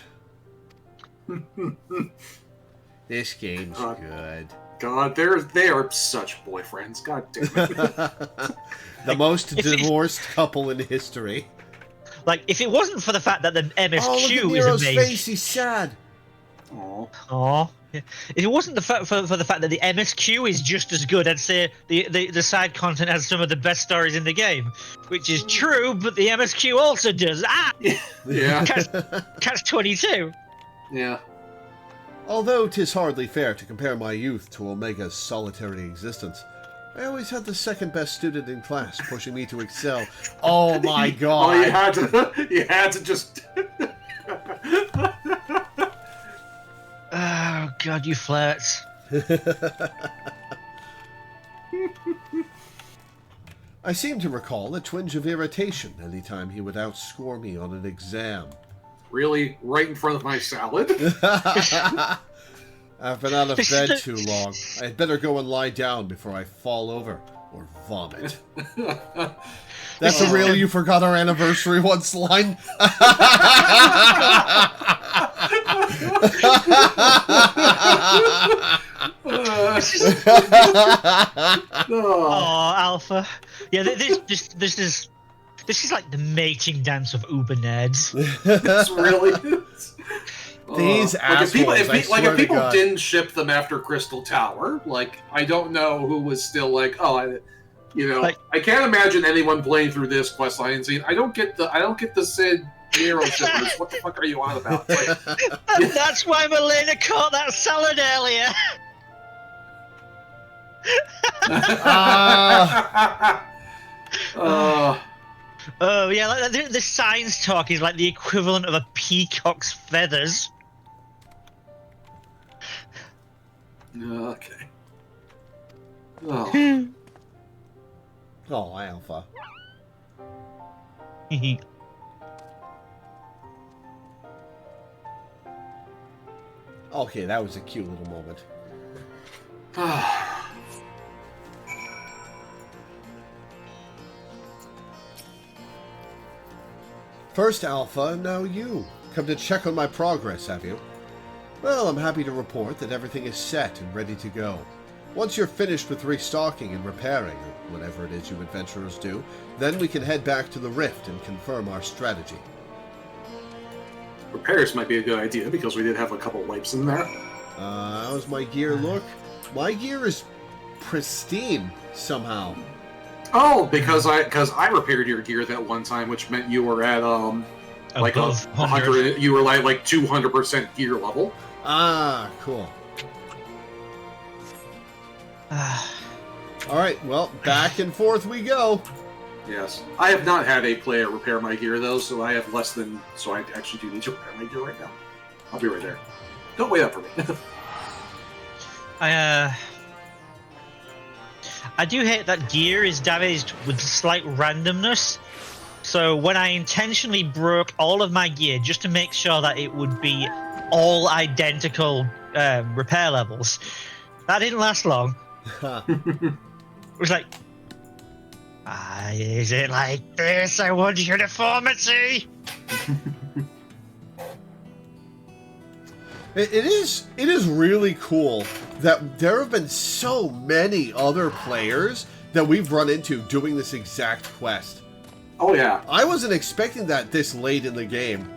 This game's good. God, they are such boyfriends. God damn it. The most divorced couple in history. Like, if it wasn't for the fact that the MSQ Oh, look at is Nero's amazing. face, he's sad. Aw. Aw. Yeah. If it wasn't for the fact that the MSQ is just as good, I'd say the side content has some of the best stories in the game, which is true, but the MSQ also does. Yeah. Catch 22. Yeah. Although 'tis hardly fair to compare my youth to Omega's solitary existence, I always had the second best student in class, pushing me to excel. Oh my god! Oh, you had to just. Oh god, you flirts. I seem to recall a twinge of irritation any time he would outscore me on an exam. Really, right in front of my salad? I've been out of bed too long. I had better go and lie down before I fall over or vomit. That's a real "you forgot our anniversary once" line. Oh, Alpha. Yeah, this is like the mating dance of uber nerds. It's really. These assholes, if people didn't ship them after Crystal Tower, like, I don't know who was still like, I can't imagine anyone playing through this quest line and saying, I don't get the Sid Nero shippers. What the fuck are you on about? Like, That's why Melina caught that salad earlier. Oh yeah, like the science talk is like the equivalent of a peacock's feathers. Okay. Oh. Oh, Alpha. Okay, that was a cute little moment. First Alpha, now you. Come to check on my progress, have you? Well, I'm happy to report that everything is set and ready to go. Once you're finished with restocking and repairing, or whatever it is you adventurers do, then we can head back to the Rift and confirm our strategy. Repairs might be a good idea, because we did have a couple wipes in there. How's my gear look? My gear is pristine, somehow. Oh, because I repaired your gear that one time, which meant you were at like Above 100. You were like 200% gear level. Ah, cool. Alright, well, back and forth we go. Yes. I have not had a player repair my gear, though, so I have less than... So I actually do need to repair my gear right now. I'll be right there. Don't wait up for me. I do hate that gear is damaged with slight randomness. So when I intentionally broke all of my gear just to make sure that it would be all identical repair levels, that didn't last long. It was like, is it like this? I want uniformity. It is really cool that there have been so many other players that we've run into doing this exact quest. Oh, yeah. I wasn't expecting that this late in the game.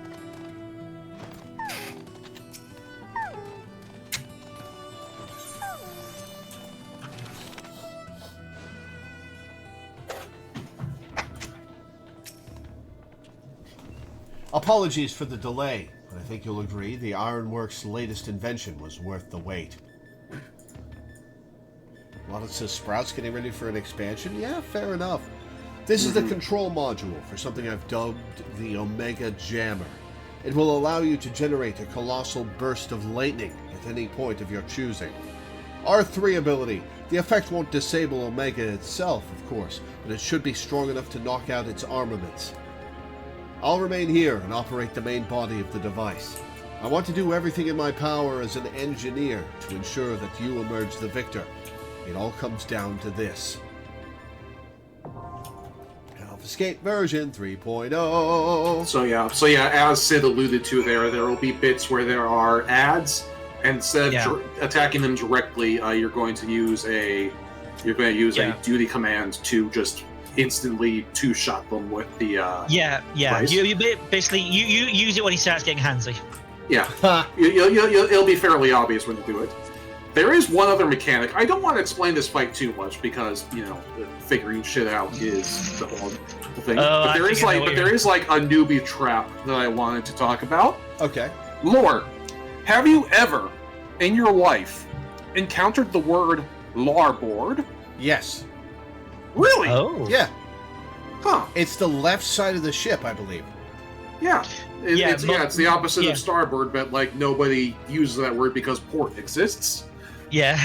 Apologies for the delay, but I think you'll agree the Ironworks' latest invention was worth the wait. Well, it says Sprout's getting ready for an expansion? Yeah, fair enough. This is the control module for something I've dubbed the Omega Jammer. It will allow you to generate a colossal burst of lightning at any point of your choosing. R3 ability. The effect won't disable Omega itself, of course, but it should be strong enough to knock out its armaments. I'll remain here and operate the main body of the device. I want to do everything in my power as an engineer to ensure that you emerge the victor. It all comes down to this. Escape version 3.0. So yeah, as Sid alluded to there will be bits where there are ads, and instead of attacking them directly, you're going to use a duty command to just instantly two-shot them with the Price. You basically you use it when he starts getting handsy. Yeah, it'll be fairly obvious when you do it. There is one other mechanic. I don't want to explain this fight too much because, figuring shit out is the whole thing. But there is like a newbie trap that I wanted to talk about. Okay. Lore, have you ever in your life encountered the word larboard? Yes. Really? Oh. Yeah. Huh. It's the left side of the ship, I believe. Yeah. It's the opposite of starboard, but like nobody uses that word because port exists. Yeah.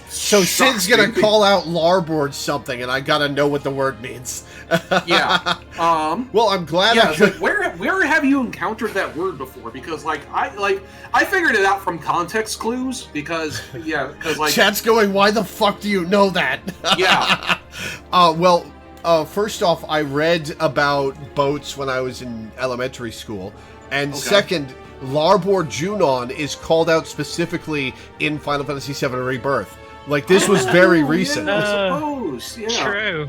So Sid's gonna call out larboard something, and I gotta know what the word means. Yeah. Well, I'm glad. Yeah. Like, where have you encountered that word before? Because I figured it out from context clues. Because chat's going. Why the fuck do you know that? Yeah. First off, I read about boats when I was in elementary school, and second, larboard Junon is called out specifically in Final Fantasy VII Rebirth. Like, this was very recent. Yeah, I suppose. Yeah. True.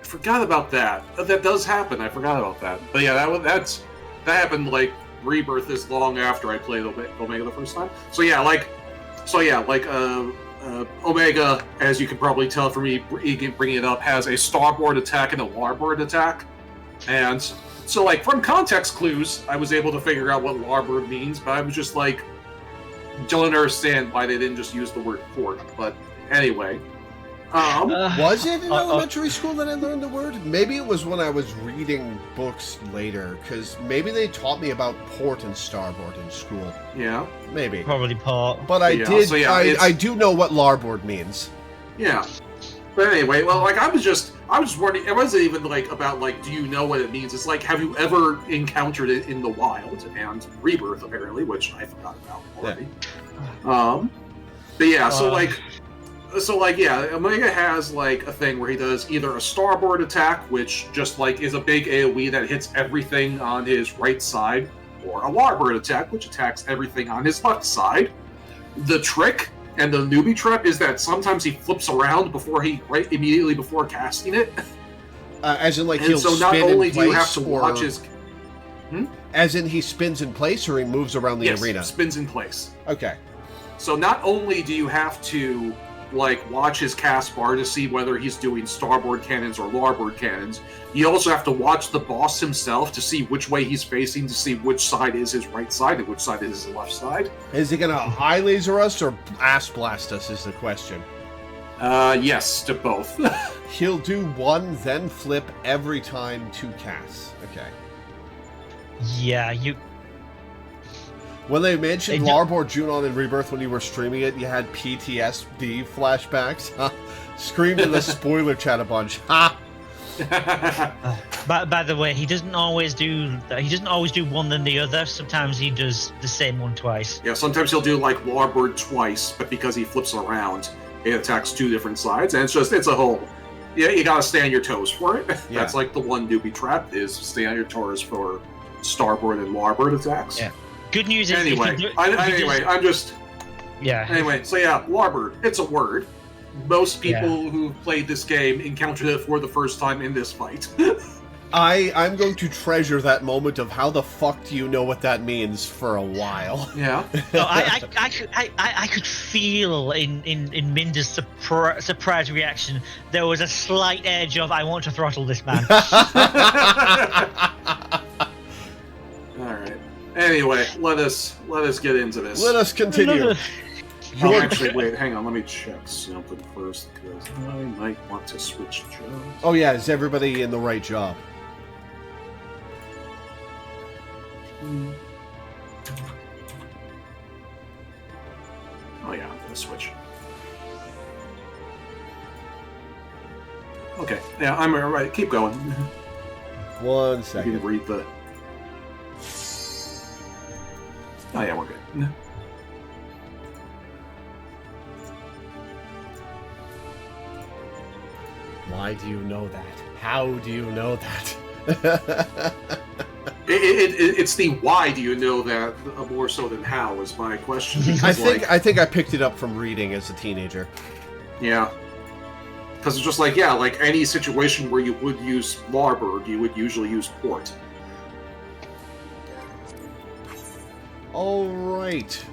I forgot about that. That does happen. I forgot about that. But yeah, that happened like Rebirth is long after I played Omega the first time. Omega, as you can probably tell from me bringing it up, has a starboard attack and a larboard attack. And so, like, from context clues, I was able to figure out what larboard means, but I was just like, don't understand why they didn't just use the word port. But anyway. Was it in elementary school that I learned the word? Maybe it was when I was reading books later, because maybe they taught me about port and starboard in school. Yeah. Maybe. Probably port. But I do know what larboard means. Yeah. But anyway, well, like I was just wondering. It wasn't even like about like, do you know what it means? It's like, have you ever encountered it in the wild? And Rebirth, apparently, which I forgot about already. Yeah. But yeah, so like yeah, Omega has like a thing where he does either a starboard attack, which just like is a big AoE that hits everything on his right side, or a larboard attack, which attacks everything on his left side. The trick and the newbie trap is that sometimes he flips around immediately before casting it. As in, like, and he'll so spin not only in do you have place, to or... watch his... As in, he spins in place, or he moves around the arena? Yes, spins in place. Okay. So not only do you have to like watch his cast bar to see whether he's doing starboard cannons or larboard cannons, you also have to watch the boss himself to see which way he's facing, to see which side is his right side and which side is his left side. Is he gonna eye laser us or ass blast us is the question. Yes, to both. He'll do one, then flip every time two casts. Okay. Yeah, you... When they mentioned Larboard Junon in Rebirth when you were streaming it, you had PTSD flashbacks. Screamed in the spoiler chat a bunch. Ha! By the way, he doesn't always do one then the other. Sometimes he does the same one twice. Yeah, sometimes he'll do like larboard twice, but because he flips around, it attacks two different sides, and it's a whole... Yeah, you gotta stay on your toes for it. Yeah. That's like the one newbie trap, is stay on your toes for starboard and larboard attacks. Yeah. Good news is... Anyway, Yeah. Anyway, so yeah, larboard, it's a word. Most people who played this game encountered it for the first time in this fight. I'm going to treasure that moment of how the fuck do you know what that means for a while. Yeah. No, I could feel in Minda's surprise reaction there was a slight edge of I want to throttle this man. Alright. Anyway, let us get into this. Let us continue. Actually, wait, hang on, let me check something first, because I might want to switch jobs. Oh yeah, is everybody in the right job? Oh yeah, I'm gonna switch. Okay, yeah, I'm alright, keep going. 1 You second. can read the... Oh yeah, we're good. Why do you know that? How do you know that? It's the why do you know that more so than how is my question. Because, I think I picked it up from reading as a teenager. Yeah. Because it's just like, yeah, like any situation where you would use larboard, you would usually use port. All right.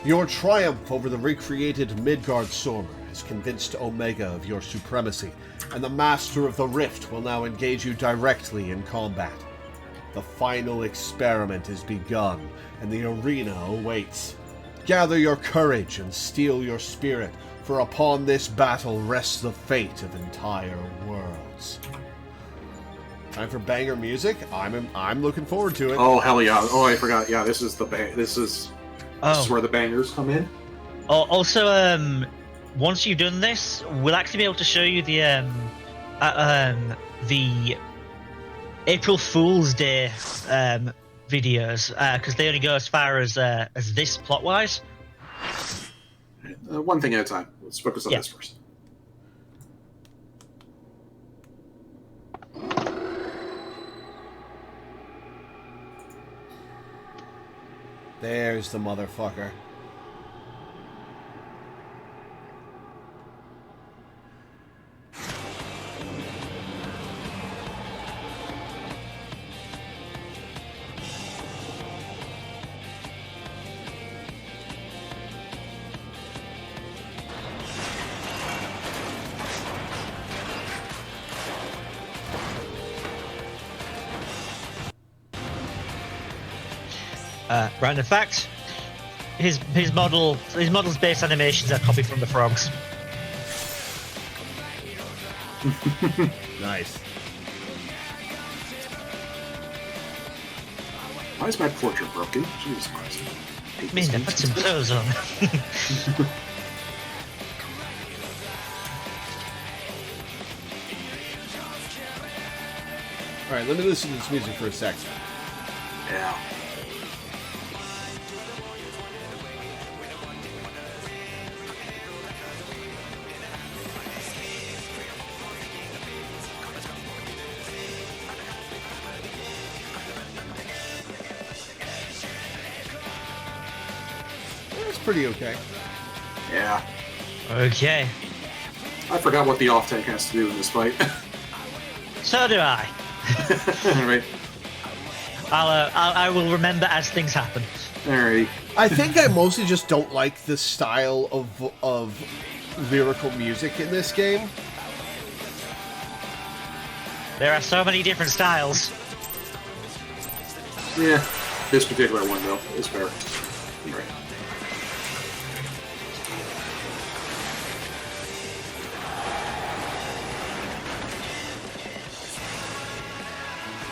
Your triumph over the recreated Midgard Sormer has convinced Omega of your supremacy, and the Master of the Rift will now engage you directly in combat. The final experiment is begun, and the arena awaits. Gather your courage and steel your spirit, for upon this battle rests the fate of entire worlds. Time for banger music. I'm looking forward to it. Oh hell yeah! Oh, I forgot. Yeah, this is where the bangers come in. Also, once you've done this, we'll actually be able to show you the April Fool's Day videos, because they only go as far as this plot-wise. One thing at a time. Let's focus on this first. There's the motherfucker. Random fact: his model's base animations are copied from the frogs. Nice. Why is my portrait broken? Jesus Christ. Minda, put some clothes on. Alright, let me listen to this music for a sec. Yeah. It's pretty okay. Yeah. Okay. I forgot what the off tank has to do in this fight. So do I. Alright. I will remember as things happen. Alrighty. I think I mostly just don't like the style of lyrical music in this game. There are so many different styles. Yeah. This particular one, though, is fair. Right.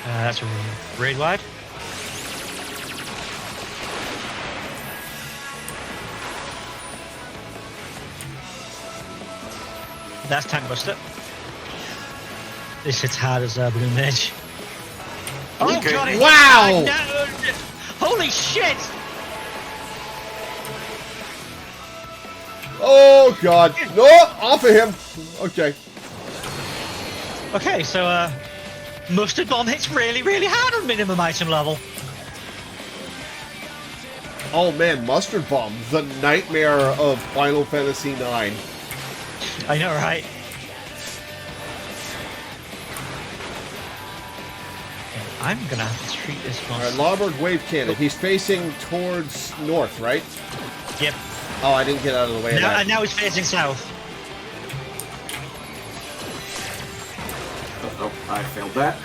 That's raid wide. That's Tank Buster. This hits hard as Blue Mage. Oh Okay. god! Wow! No. Holy shit! Oh god! No! Off of him! Okay. Okay, so Mustard Bomb hits really, really hard on minimum item level. Oh man, Mustard Bomb, the nightmare of Final Fantasy IX. I know, right? I'm gonna have to treat this one. Alright, Loreweaver Wave Cannon. He's facing towards north, right? Yep. Oh, I didn't get out of the way of Now, that. and now he's facing south. Uh-oh, I failed that.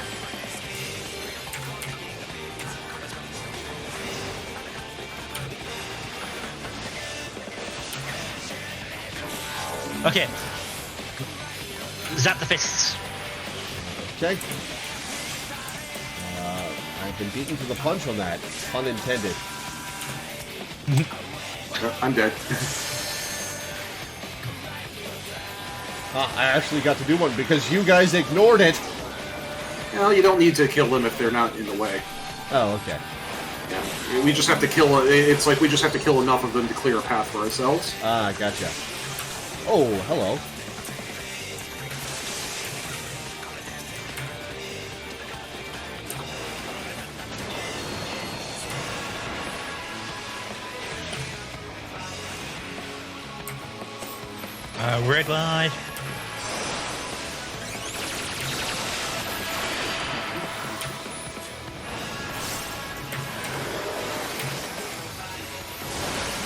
Okay. Zap the fists. Okay. I've been beaten to the punch on that. Pun intended. I'm dead. I actually got to do one because you guys ignored it. Well, you don't need to kill them if they're not in the way. Oh, okay. Yeah. We just have to kill... It's like we just have to kill enough of them to clear a path for ourselves. Ah, gotcha. Oh, hello. Red wide.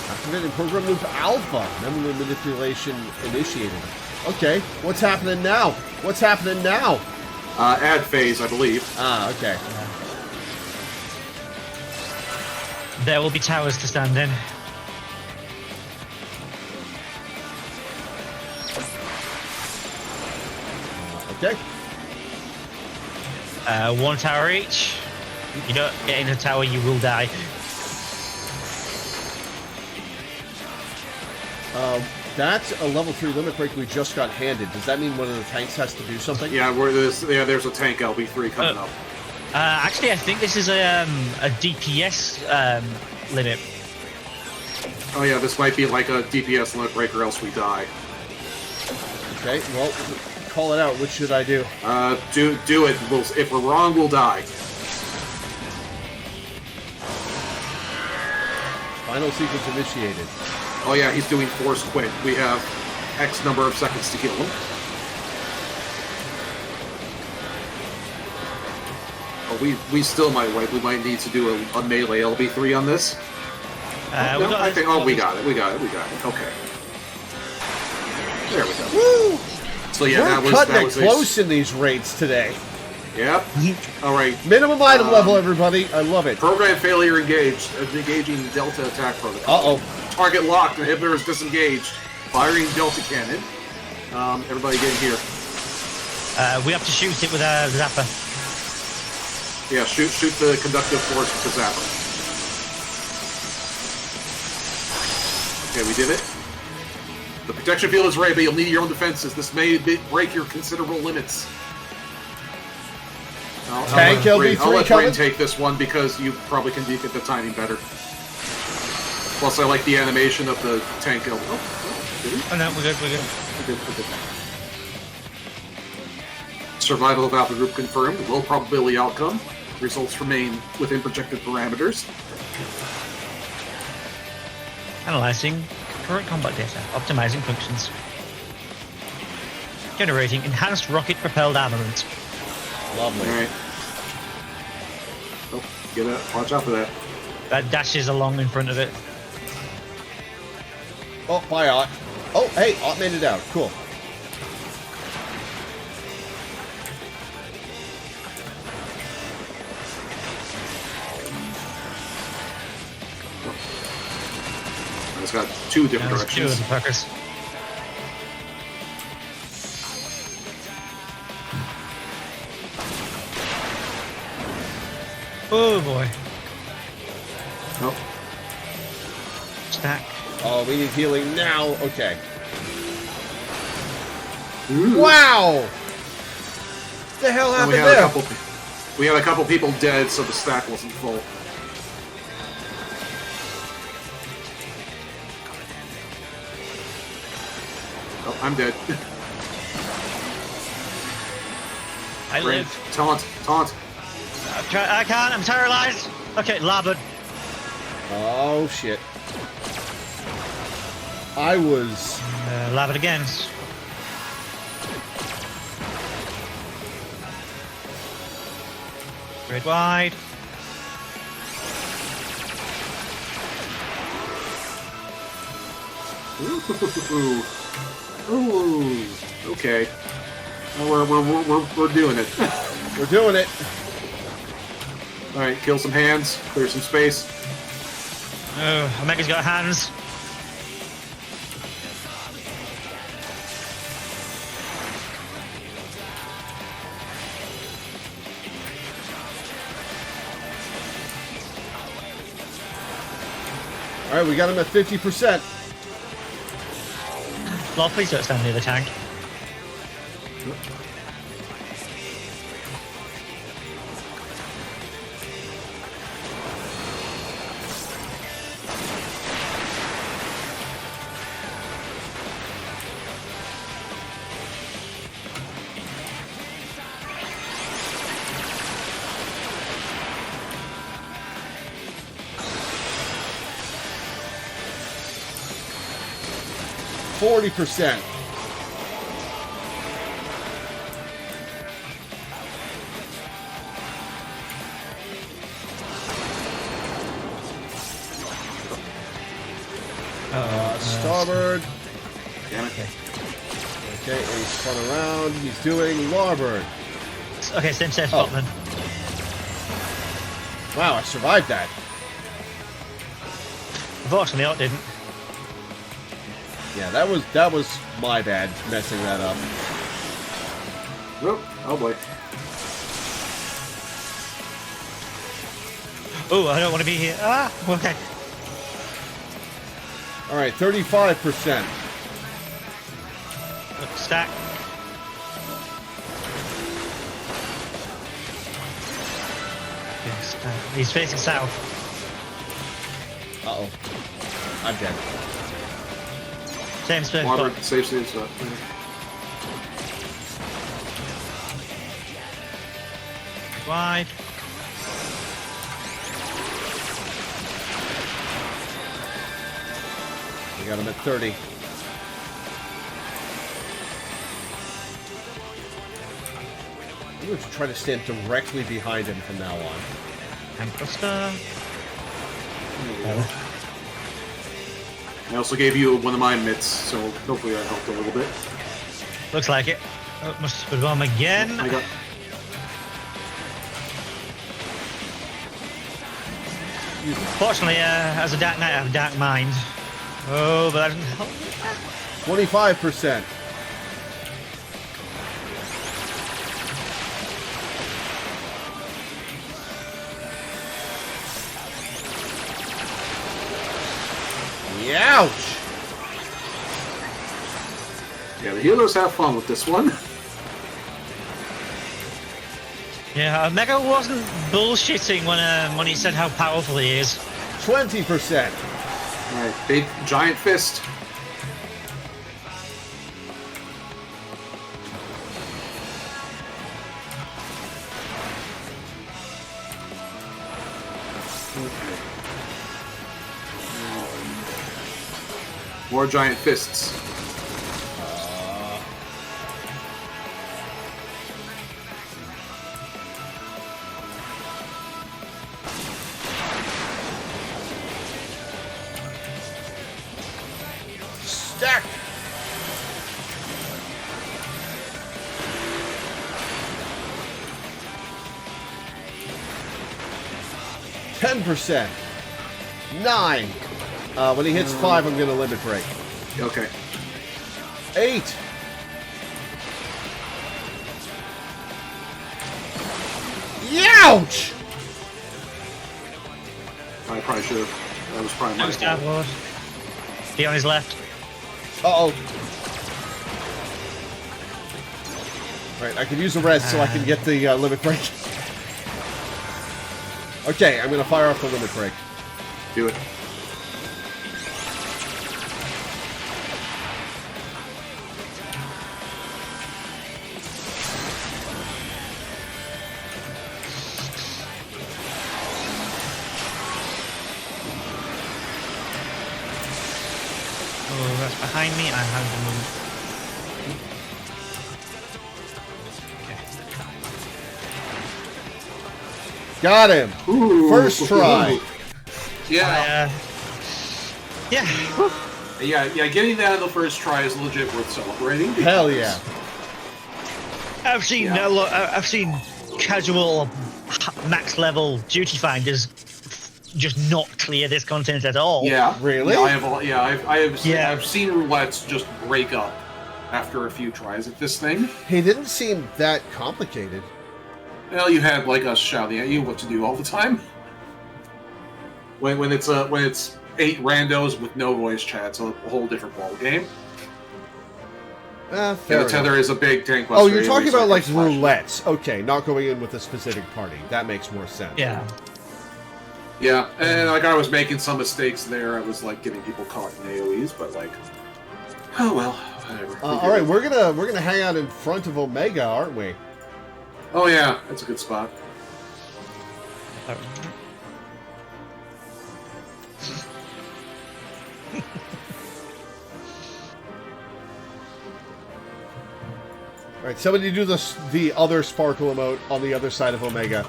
Activating program loop alpha. Memory manipulation initiated. Okay, what's happening now? What's happening now? Ad phase, I believe. Ah, okay. There will be towers to stand in. Okay. One tower each. You don't get in a tower, you will die. That's a level 3 limit break we just got handed. Does that mean one of the tanks has to do something? Yeah, there's a tank LB3 coming up. Actually, I think this is a DPS limit. Oh yeah, this might be like a DPS limit break or else we die. Okay, well, call it out. What should I do? Do it. If we're wrong, we'll die. Final sequence initiated. Oh yeah, he's doing force quit. We have X number of seconds to kill him. Oh, we still might wait. We might need to do a melee LB3 on this. No, I think. Oh, we got it. We got it. Okay. There we go. Woo! So yeah, We're cutting it close in these raids today. Yep. All right. Minimum item level, everybody. I love it. Program failure engaged. Engaging Delta attack protocol. Uh-oh. Target locked. Inhibitor is disengaged. Firing Delta cannon. Everybody get in here. We have to shoot it with a zapper. Yeah, shoot the conductive force with the zapper. Okay, we did it. The protection field is ready, but you'll need your own defenses. This may break your considerable limits. Tank LV3 I'll let coming. Brain take this one because you probably can get the timing better. Plus, I like the animation of the tank LV. Oh no, we're good. We're good. Survival of Alpha Group confirmed. Low probability outcome. Results remain within projected parameters. Analyzing current combat data. Optimizing functions. Generating enhanced rocket-propelled armament. Lovely. Alright. Oh, get that. Watch out for that. That dashes along in front of it. Oh, bye, Ott. Oh, hey, Ott made it out. Cool. It's got two different There's two of directions. the fuckers. Oh boy. Nope. Stack. Oh, we need healing now. Okay. Ooh. Wow! What the hell And happened there? we had a couple people dead, so the stack wasn't full. Oh, I'm dead. I Brain, live. taunt. I can't. I'm paralyzed. Okay, Larbert. Oh, shit. I was... Larbert again. Straight wide. Ooh. Ooh. Okay. Well, we're doing it. We're doing it. All right, kill some hands, clear some space. Oh, Omega's got hands. All right, we got him at 50%. Lord, please don't stand near the tank. %. Starboard. Damn it. Okay, and he's spun around. He's doing larboard. Okay, same spot then. Wow, I survived that. Unfortunately, I didn't. Yeah, that was my bad messing that up. Oh boy. Oh, I don't want to be here. Ah, okay. All right, 35%. Look, stack. Yes, he's facing south. Uh-oh. I'm dead. Same spot. Water, safe stuff. Wide. We got him at 30. I'm going to try to stand directly behind him from now on. And Buster. I also gave you one of my mitts, so hopefully that helped a little bit. Looks like it. Oh, must put bomb again. I got. Fortunately, as a Dark Knight, I have a Dark Mind. Oh, but that doesn't help. 25%. Ouch! Yeah, the healers have fun with this one. Yeah, Omega wasn't bullshitting when he said how powerful he is. 20%. Alright, big giant fist. Okay. More giant fists. Stack. %. 9. When he hits 5, I'm gonna limit break. Okay. 8. Youch! I probably should have. That was probably my No Star fault. Wars. Be on his left. Uh-oh. Right, I can use the res so I can get the limit break. Okay, I'm gonna fire off the limit break. Do it. Oh, that's behind me. I have to move. Got him! Ooh. First try. Yeah. Yeah. Yeah, getting that on the first try is legit worth celebrating. Hell yeah. I've seen Yeah. I've seen casual max level duty finders just not clear this content at all. Yeah. Really? Yeah, I've seen roulettes just break up after a few tries at this thing. He didn't seem that complicated. Well, you had like us shouting at you what to do all the time. When it's 8 randos with no voice chat, it's a whole different ball game. Fair The enough. tether is a big tank. Oh, you're talking buster, about like slash- roulettes. Okay, not going in with a specific party. That makes more sense. Yeah. Yeah, and like I was making some mistakes there. I was like getting people caught in AoEs, but like, oh well, whatever. All right, we're gonna hang out in front of Omega, aren't we? Oh yeah, that's a good spot. All right, somebody do the other sparkle emote on the other side of Omega.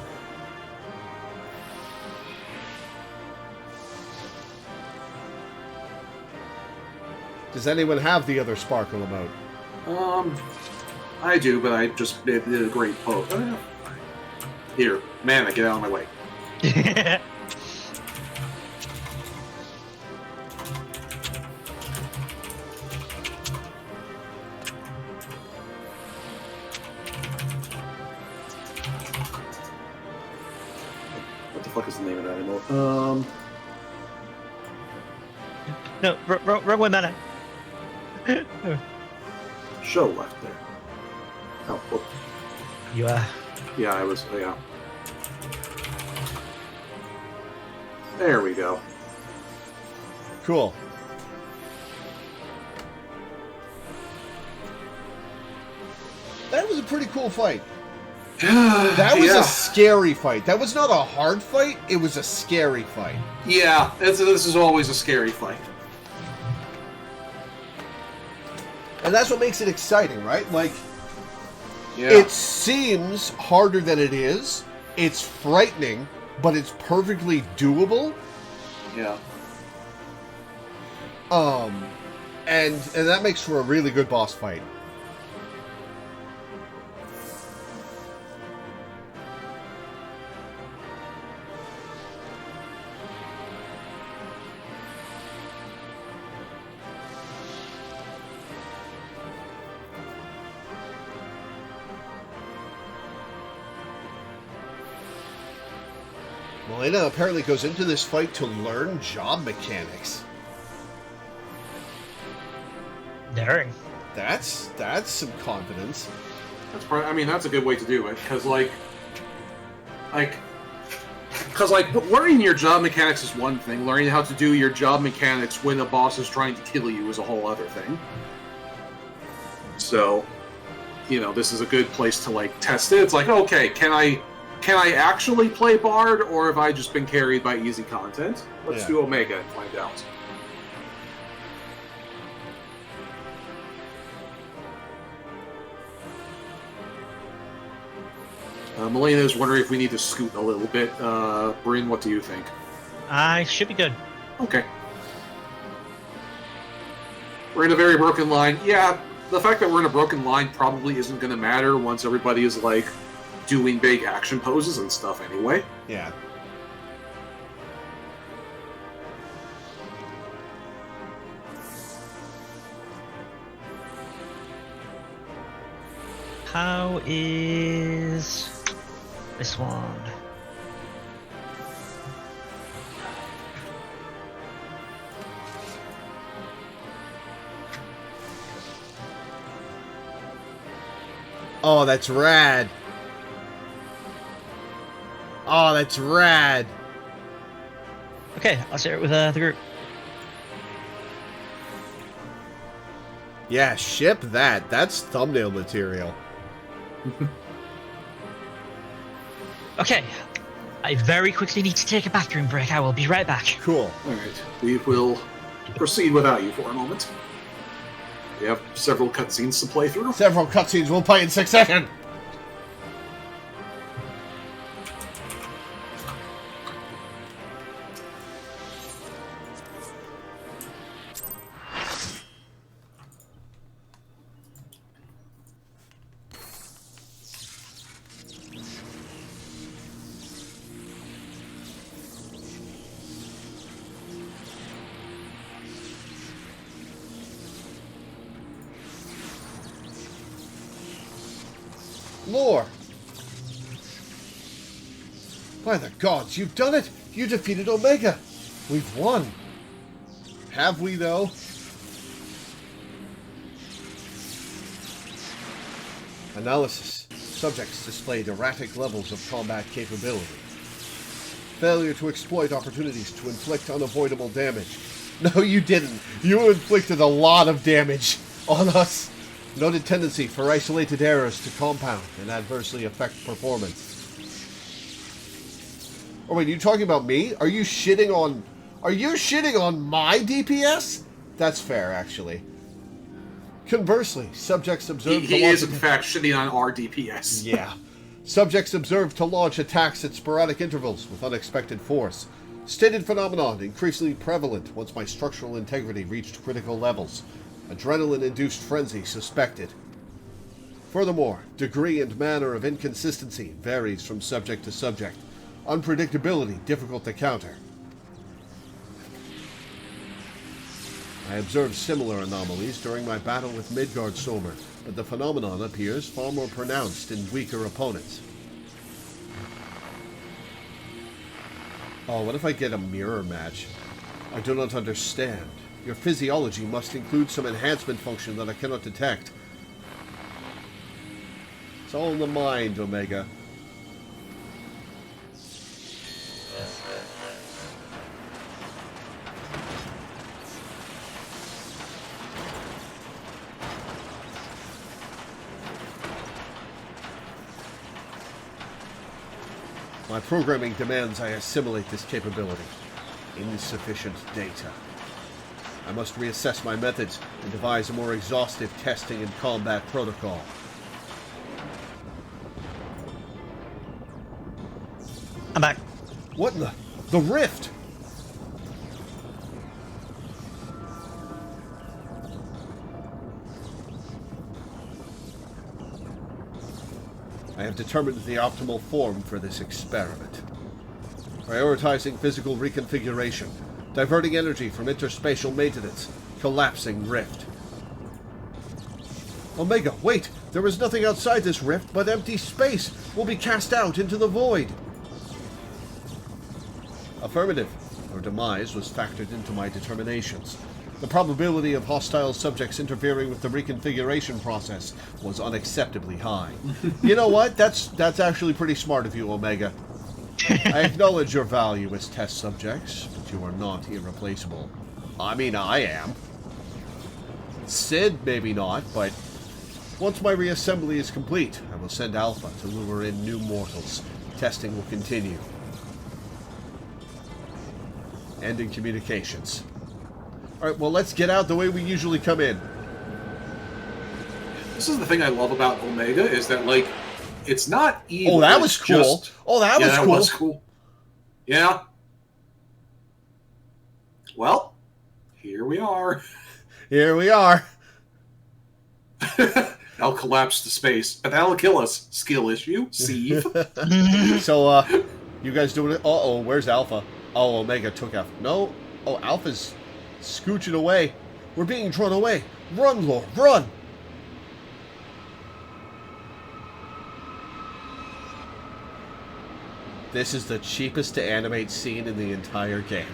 Does anyone have the other sparkle emote? I do, but I just did a great poke. Here, man, get out of my way. What the fuck is the name of that emote? No, wrong way, man. Show left there. Oh, whoop. You are. Yeah, I was. Yeah. There we go. Cool. That was a pretty cool fight. That was a scary fight. That was not a hard fight. It was a scary fight. Yeah, this is always a scary fight. And that's what makes it exciting, right? Like, Yeah. it seems harder than it is. It's frightening, but it's perfectly doable. Yeah. And that makes for a really good boss fight. Melina apparently goes into this fight to learn job mechanics. Daring. That's some confidence. That's probably, I mean, that's a good way to do it, because learning your job mechanics is one thing. Learning how to do your job mechanics when a boss is trying to kill you is a whole other thing. So, this is a good place to test it. It's like, okay, can I actually play Bard, or have I just been carried by easy content? Let's do Omega and find out. Melina is wondering if we need to scoot a little bit. Bryn, what do you think? I should be good. Okay. We're in a very broken line. Yeah, the fact that we're in a broken line probably isn't going to matter once everybody is, doing big action poses and stuff anyway. Yeah. How is this one? Oh, that's rad. Oh, that's rad. Okay, I'll share it with the group. Yeah, ship that. That's thumbnail material. Okay, I very quickly need to take a bathroom break. I will be right back. Cool. Alright, we will proceed without you for a moment. We have several cutscenes to play through. Several cutscenes we'll play in succession. Lore! By the gods, you've done it! You defeated Omega! We've won! Have we, though? Analysis. Subjects displayed erratic levels of combat capability. Failure to exploit opportunities to inflict unavoidable damage. No, you didn't. You inflicted a lot of damage on us. Noted tendency for isolated errors to compound and adversely affect performance. Oh wait, are you talking about me? Are you shitting on my DPS? That's fair, actually. Conversely, subjects observed He is in fact shitting on our DPS. Yeah. Subjects observed to launch attacks at sporadic intervals with unexpected force. Stated phenomenon increasingly prevalent once my structural integrity reached critical levels. Adrenaline-induced frenzy suspected. Furthermore, degree and manner of inconsistency varies from subject to subject. Unpredictability difficult to counter. I observed similar anomalies during my battle with Midgard Somer, but the phenomenon appears far more pronounced in weaker opponents. Oh, what if I get a mirror match? I do not understand. Your physiology must include some enhancement function that I cannot detect. It's all in the mind, Omega. My programming demands I assimilate this capability. Insufficient data. I must reassess my methods and devise a more exhaustive testing and combat protocol. I'm back. What in the rift? I have determined the optimal form for this experiment. Prioritizing physical reconfiguration. Diverting energy from interspatial maintenance. Collapsing rift. Omega, wait! There is nothing outside this rift but empty space. We'll be cast out into the void. Affirmative. Our demise was factored into my determinations. The probability of hostile subjects interfering with the reconfiguration process was unacceptably high. You know what? That's actually pretty smart of you, Omega. I acknowledge your value as test subjects, but you are not irreplaceable. I mean, I am. Sid, maybe not, but once my reassembly is complete, I will send Alpha to lure in new mortals. Testing will continue. Ending communications. Alright, well, let's get out the way we usually come in. This is the thing I love about Omega, is that, like, it's not evil. Oh, that was cool. Oh, that was cool. That was cool. Yeah. Well, here we are. Here we are. I'll collapse to space, but that'll kill us. Skill issue. Sieve. So, you guys doing it? Uh-oh, where's Alpha? Oh, Omega took Alpha. No. Oh, Alpha's scooching away. We're being drawn away. Run, Lord, run! This is the cheapest to animate scene in the entire game.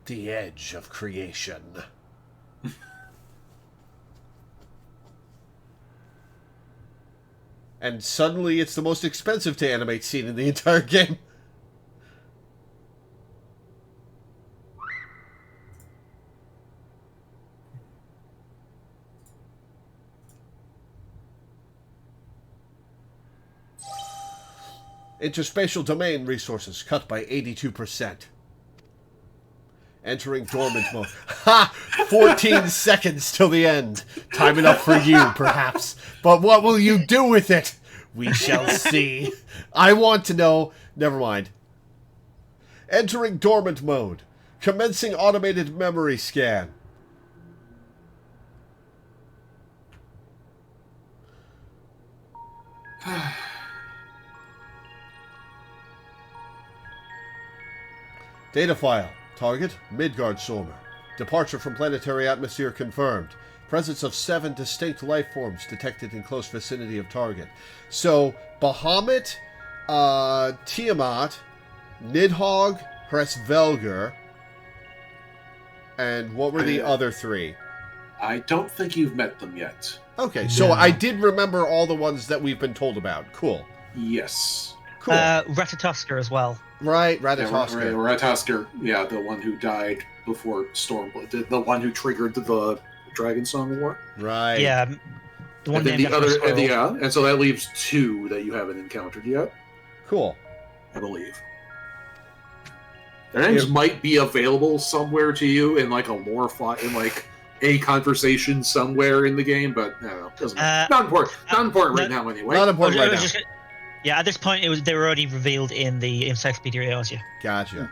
The edge of creation. And suddenly it's the most expensive to animate scene in the entire game. Interspatial domain resources cut by 82%. Entering dormant mode. Ha! 14 seconds till the end. Time enough for you, perhaps. But what will you do with it? We shall see. I want to know. Never mind. Entering dormant mode. Commencing automated memory scan. Data file. Target, Midgard Solar. Departure from planetary atmosphere confirmed. Presence of 7 distinct life forms detected in close vicinity of target. So, Bahamut, Tiamat, Nidhogg, Hresvelger, and what were the other 3? I don't think you've met them yet. Okay, so I did remember all the ones that we've been told about. Cool. Yes. Cool. Ratatoskr as well. Right, Ratatoskr. Yeah, Ratatoskr, yeah, the one who died before Stormblood, the one who triggered the Dragon Song War. Right. Yeah. The one And then the named after other, a and squirrel. and so that leaves 2 that you haven't encountered yet, Cool. I believe. Their names might be available somewhere to you in like a lore file, in like a conversation somewhere in the game, but no, doesn't matter. Not important. Not important right now, anyway. Not important right now. Yeah, at this point, they were already revealed in the Encyclopedia. Gotcha.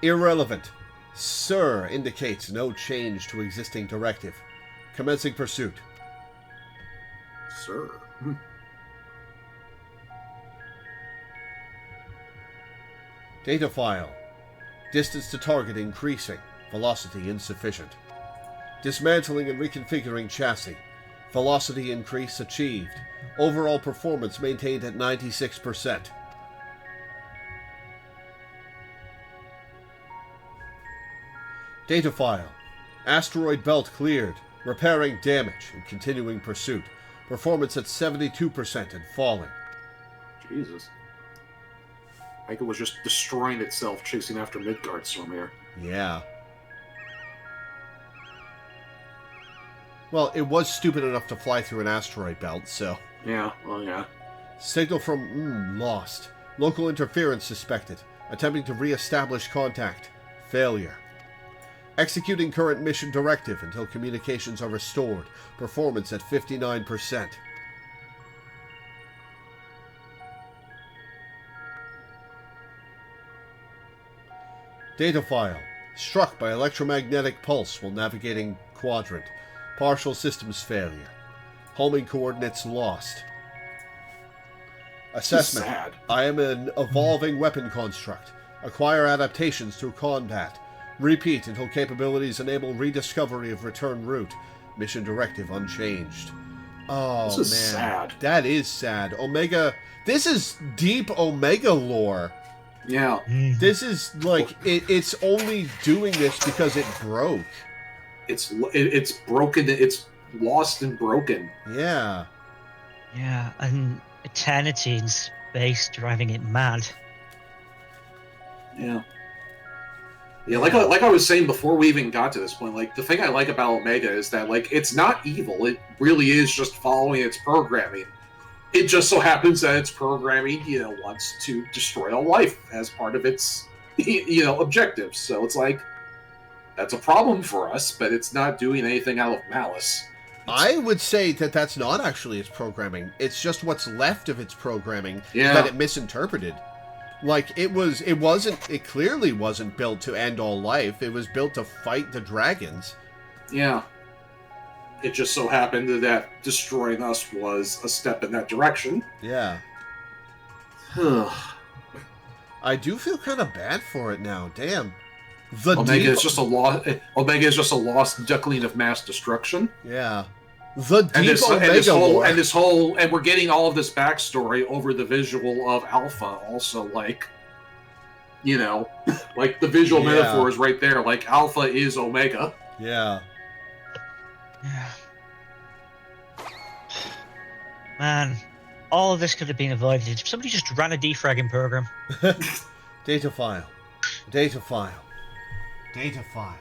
Irrelevant. Sir indicates no change to existing directive. Commencing pursuit. Sir. Data file. Distance to target increasing. Velocity insufficient. Dismantling and reconfiguring chassis. Velocity increase achieved. Overall performance maintained at 96%. Data file. Asteroid belt cleared. Repairing damage and continuing pursuit. Performance at 72% and falling. Jesus. Like it was just destroying itself chasing after Midgard somewhere. Yeah. Well, it was stupid enough to fly through an asteroid belt, so... Yeah, well, yeah. Signal from... lost. Local interference suspected. Attempting to re-establish contact. Failure. Executing current mission directive until communications are restored. Performance at 59%. Data file. Struck by electromagnetic pulse while navigating quadrant. Partial systems failure. Homing coordinates lost. Assessment. Sad. I am an evolving weapon construct. Acquire adaptations through combat. Repeat until capabilities enable rediscovery of return route. Mission directive unchanged. Oh, This is man. sad. That is sad. Omega... This is deep Omega lore. Yeah. This is, like, it's only doing this because it broke. It's broken. It's lost and broken. Yeah. Yeah, and eternity in space driving it mad. Yeah. Yeah, like I was saying before we even got to this point, like, the thing I like about Omega is that, like, it's not evil. It really is just following its programming. It just so happens that its programming, wants to destroy all life as part of its, objectives. So it's like, that's a problem for us, but it's not doing anything out of malice. I would say that that's not actually its programming. It's just what's left of its programming Yeah. that it misinterpreted. Like, it clearly wasn't built to end all life. It was built to fight the dragons. Yeah. It just so happened that destroying us was a step in that direction. Yeah. I do feel kind of bad for it now. Damn. Omega is just a lost duckling of mass destruction. Yeah. The deep Omega lore. And we're getting all of this backstory over the visual of Alpha. Also, like, like the visual metaphor is right there. Like, Alpha is Omega. Yeah. Man, all of this could have been avoided if somebody just ran a defragging program. Data file. Data file. Data file.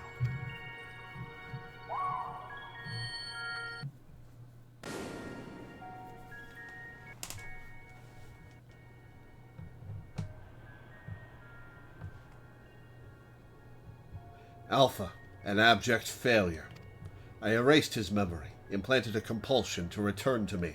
Alpha, an abject failure. I erased his memory, implanted a compulsion to return to me.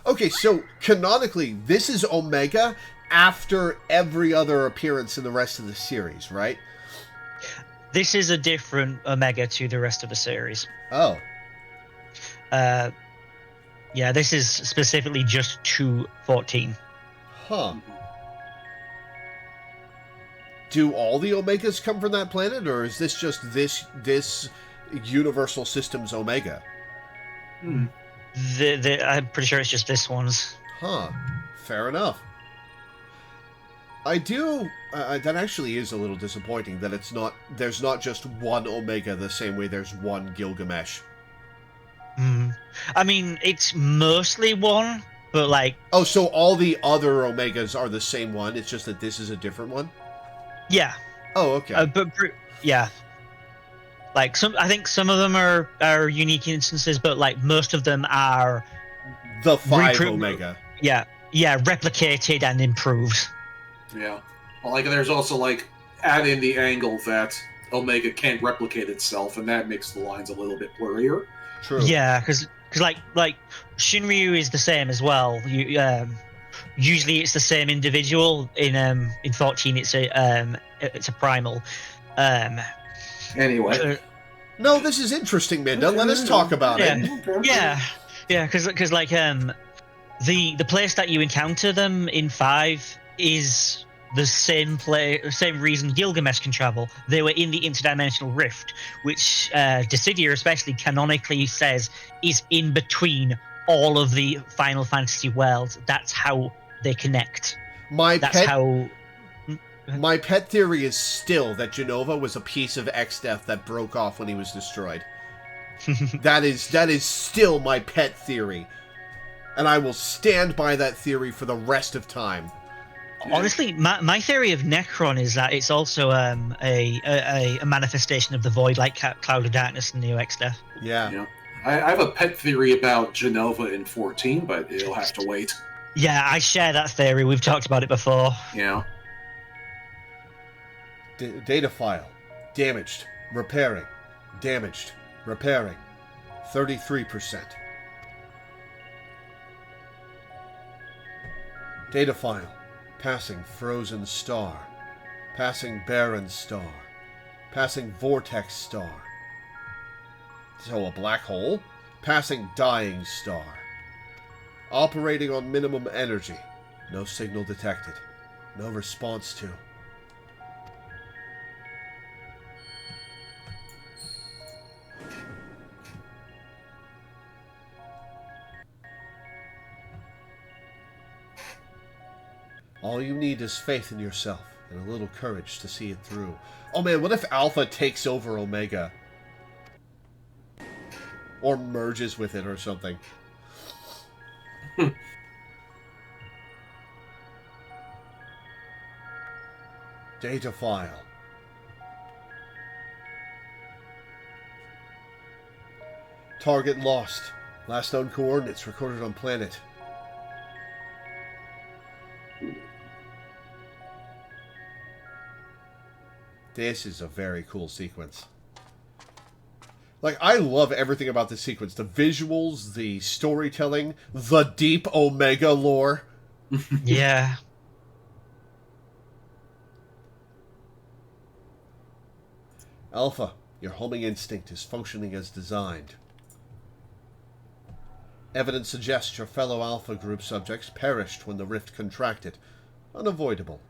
Okay, so canonically, this is Omega after every other appearance in the rest of the series, right? This is a different Omega to the rest of the series. Oh. Yeah, this is specifically just to 14. Huh. Do all the Omegas come from that planet, or is this just this universal system's Omega? Hmm. I'm pretty sure it's just this one's. Huh. Fair enough. I do... that actually is a little disappointing that there's not just one Omega the same way there's one Gilgamesh. I mean, it's mostly one, but like... Oh, so all the other Omegas are the same one, it's just that this is a different one? Yeah. Oh, okay. Yeah. Like, I think some of them are unique instances, but like most of them are... The 5 Omega. Yeah, replicated and improved. Yeah. Well, like, there's also, like, add in the angle that Omega can't replicate itself, and that makes the lines a little bit blurrier. True. Yeah, because like Shinryu is the same as well. Usually it's the same individual. In 14 it's a primal. Anyway. No, this is interesting, Minda. Let us talk about it. Yeah, because like the place that you encounter them in 5 is the same reason Gilgamesh can travel. They were in the interdimensional rift, which Dissidia especially canonically says is in between all of the Final Fantasy worlds. That's how they connect. My pet theory is still that Genova was a piece of X-Death that broke off when he was destroyed. That is still my pet theory. And I will stand by that theory for the rest of time. Honestly, my theory of Necron is that it's also a manifestation of the void, like Cloud of Darkness and Neo X-Death. Yeah. I have a pet theory about Genova in 14, but it'll have to wait. Yeah, I share that theory. We've talked about it before. Yeah. Data file. Damaged. Repairing. Damaged. Repairing. 33%. Data file. Passing frozen star. Passing barren star. Passing vortex star. So a black hole? Passing dying star. Operating on minimum energy. No signal detected. No response to. All you need is faith in yourself and a little courage to see it through. Oh man, what if Alpha takes over Omega? Or merges with it or something. Data file. Target lost. Last known coordinates recorded on planet. This is a very cool sequence. Like, I love everything about this sequence. The visuals, the storytelling, the deep Omega lore. Yeah. Alpha, your homing instinct is functioning as designed. Evidence suggests your fellow Alpha group subjects perished when the rift contracted. Unavoidable,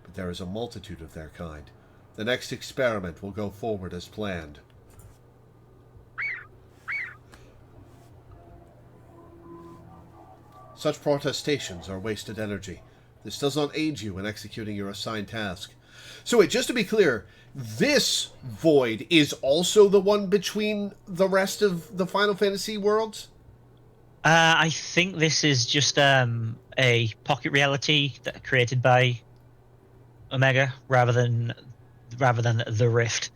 but there is a multitude of their kind. The next experiment will go forward as planned. Such protestations are wasted energy. This does not aid you in executing your assigned task. So wait, just to be clear, this void is also the one between the rest of the Final Fantasy worlds? I think this is just a pocket reality that created by Omega rather than the Rift.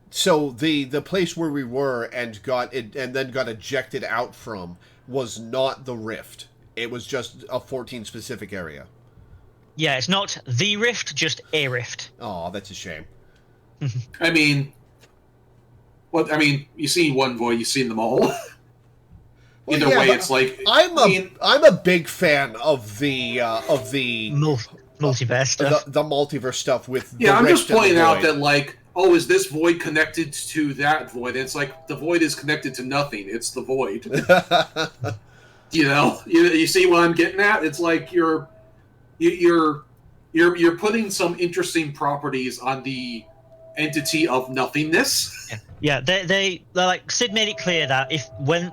So the place where we were and got it and then got ejected out from was not the Rift. It was just a 14 specific area. Yeah, it's not the Rift, just a Rift. Oh, that's a shame. I mean, you see one void, you've seen them all. Well, Either yeah, way, it's like I'm a big fan of the Multiverse stuff. The multiverse stuff with yeah. the I'm Rift just pointing and the out void. that like, oh, is this void connected to that void? And it's like the void is connected to nothing. It's the void. You see what I'm getting at? It's like you're putting some interesting properties on the entity of nothingness. Yeah, they're like Sid made it clear that if when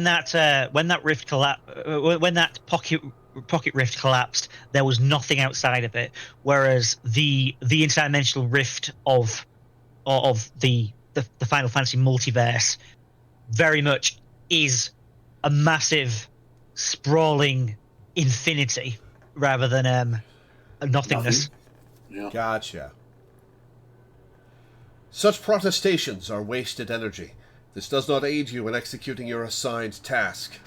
that rift collapsed, when that pocket rift collapsed, there was nothing outside of it. Whereas the interdimensional rift of the Final Fantasy multiverse very much is a massive, sprawling infinity rather than a nothingness. Yeah. Gotcha. Such protestations are wasted energy. This does not aid you in executing your assigned task.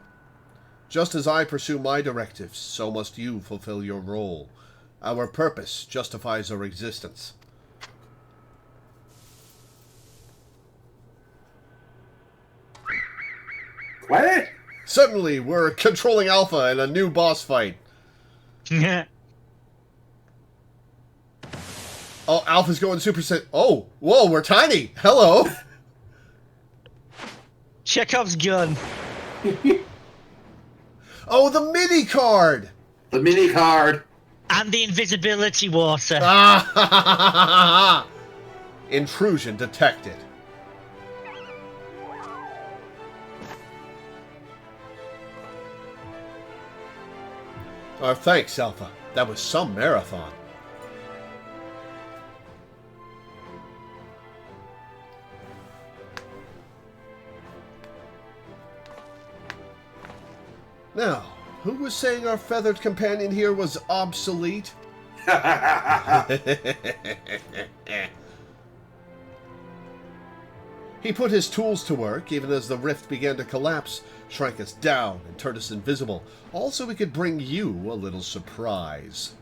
Just as I pursue my directives, so must you fulfill your role. Our purpose justifies our existence. What? Suddenly, we're controlling Alpha in a new boss fight. Oh, Alpha's going Super Saiyan. Oh, whoa, we're tiny. Hello. Chekhov's gun. Oh, the mini card. The mini card. And the invisibility water. Ah, intrusion detected. Thanks, Alpha. That was some marathon. Now, who was saying our feathered companion here was obsolete? He put his tools to work, even as the rift began to collapse, shrank us down and turned us invisible, all so we could bring you a little surprise.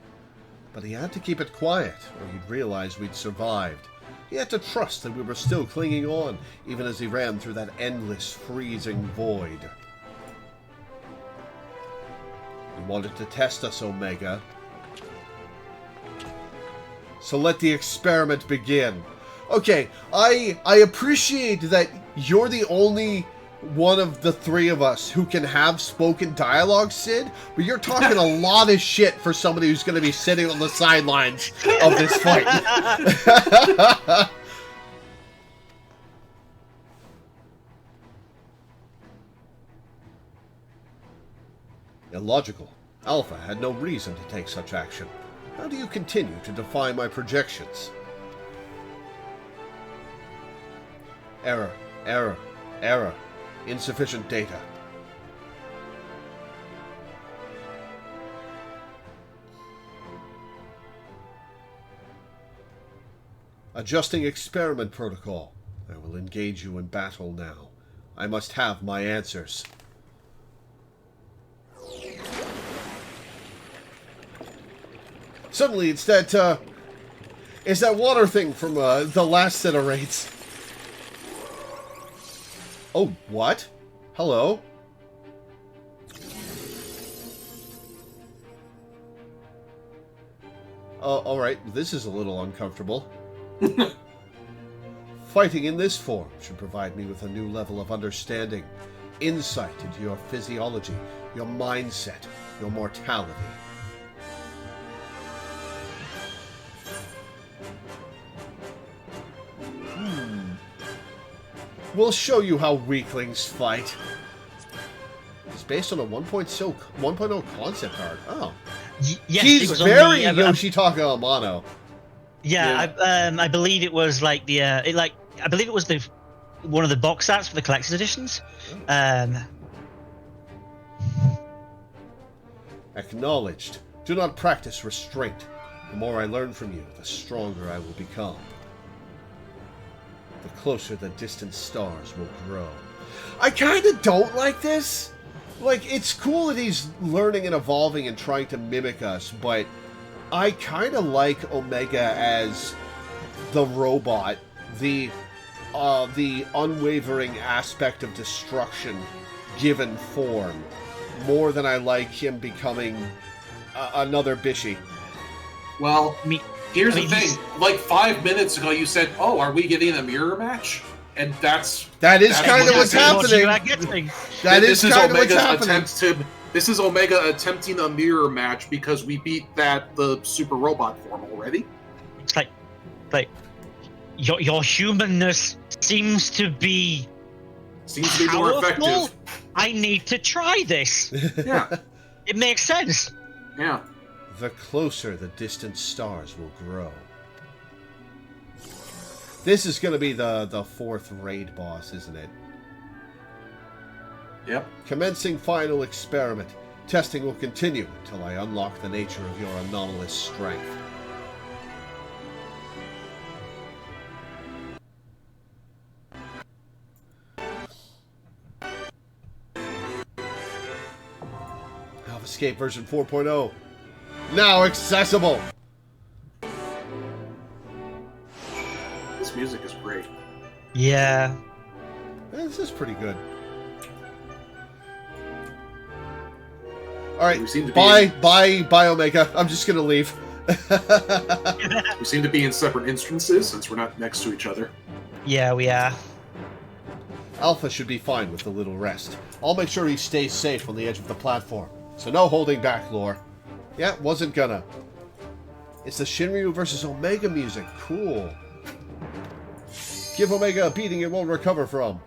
But he had to keep it quiet, or he'd realize we'd survived. He had to trust that we were still clinging on, even as he ran through that endless, freezing void. He wanted to test us, Omega. So let the experiment begin. Okay, I appreciate that you're the only one of the three of us who can have spoken dialogue, Sid, but you're talking a lot of shit for somebody who's going to be sitting on the sidelines of this fight. Illogical. Alpha had no reason to take such action. How do you continue to defy my projections? Error, error, error. Insufficient data. Adjusting experiment protocol. I will engage you in battle now. I must have my answers. Suddenly, it's that water thing from the last set of raids. Oh, what? Hello? Alright, this is a little uncomfortable. Fighting in this form should provide me with a new level of understanding, insight into your physiology, your mindset, your mortality. We'll show you how weaklings fight. It's based on a 1.0 concept art. Oh. Yes, he's very Yoshitaka Amano. Yeah. I believe it was like the I believe it was the one of the box arts for the collector's editions. Acknowledged. Do not practice restraint. The more I learn from you, the stronger I will become. The closer the distant stars will grow. I kind of don't like this. Like, it's cool that he's learning and evolving and trying to mimic us, but I kind of like Omega as the robot, the unwavering aspect of destruction given form, more than I like him becoming another Bishi. Well, here's the thing. Like 5 minutes ago, you said, "Oh, are we getting a mirror match?" And that is kind of what's happening. This is Omega attempting a mirror match because we beat the super robot form already. It's like your humanness seems to be more effective. I need to try this. Yeah, it makes sense. Yeah. The closer the distant stars will grow. This is going to be the fourth raid boss, isn't it? Yep. Commencing final experiment. Testing will continue until I unlock the nature of your anomalous strength. AlphaScape version 4.0. Now accessible! This music is great. Yeah. This is pretty good. Alright, bye, Omega. I'm just gonna leave. We seem to be in separate instances since we're not next to each other. Yeah, we are. Alpha should be fine with a little rest. I'll make sure he stays safe on the edge of the platform. So no holding back, Lore. Yeah, wasn't gonna. It's the Shinryu versus Omega music. Cool. Give Omega a beating it won't recover from.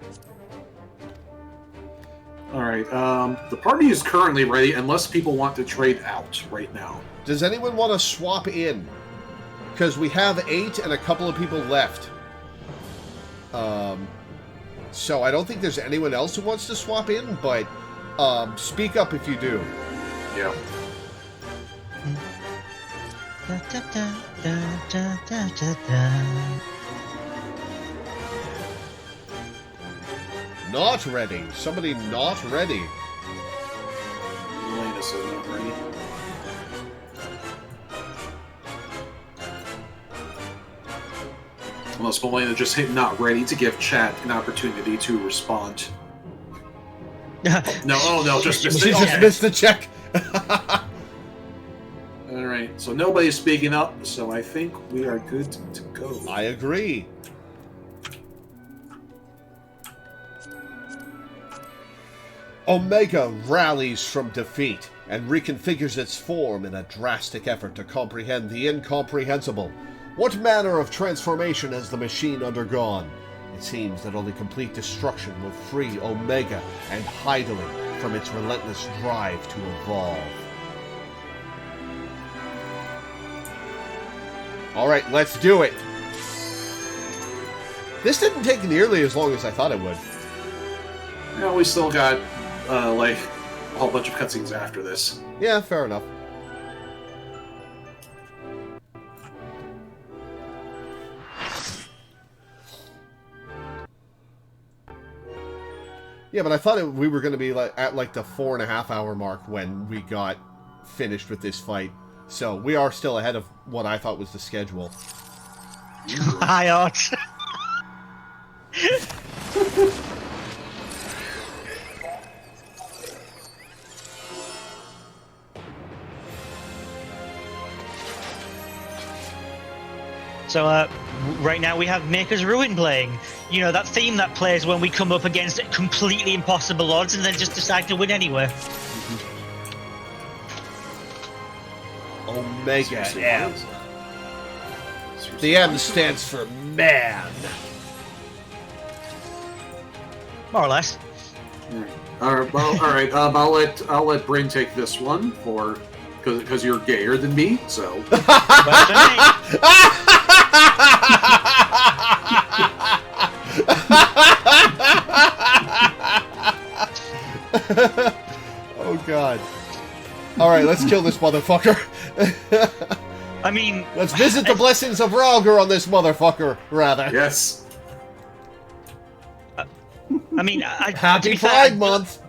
Alright, the party is currently ready unless people want to trade out right now. Does anyone want to swap in? Because we have 8 and a couple of people left. So I don't think there's anyone else who wants to swap in, but speak up if you do. Yeah. Not ready. Somebody not ready. Elena said not ready. Unless Melena just hit not ready to give chat an opportunity to respond. No, just she just missed the check. Alright, so nobody's speaking up, so I think we are good to go. I agree. Omega rallies from defeat and reconfigures its form in a drastic effort to comprehend the incomprehensible. What manner of transformation has the machine undergone? It seems that only complete destruction will free Omega and Heidelin from its relentless drive to evolve. Alright, let's do it! This didn't take nearly as long as I thought it would. Yeah, we still got, like, a whole bunch of cutscenes after this. Yeah, fair enough. Yeah, but I thought we were going to be at like the 4.5 hour mark when we got finished with this fight. So we are still ahead of what I thought was the schedule. Hi, Art. So, right now we have Maker's Ruin playing. You know, that theme that plays when we come up against completely impossible odds and then just decide to win anyway. Omega Seriously, M. what is that? Seriously, The M what is stands for man. More or less. that? All right. I'll let Brain take this one because you're gayer than me. So. Oh god. Alright, let's kill this motherfucker. I mean... Let's visit the blessings of Ralger on this motherfucker, rather. Yes. I mean... Happy Pride Month!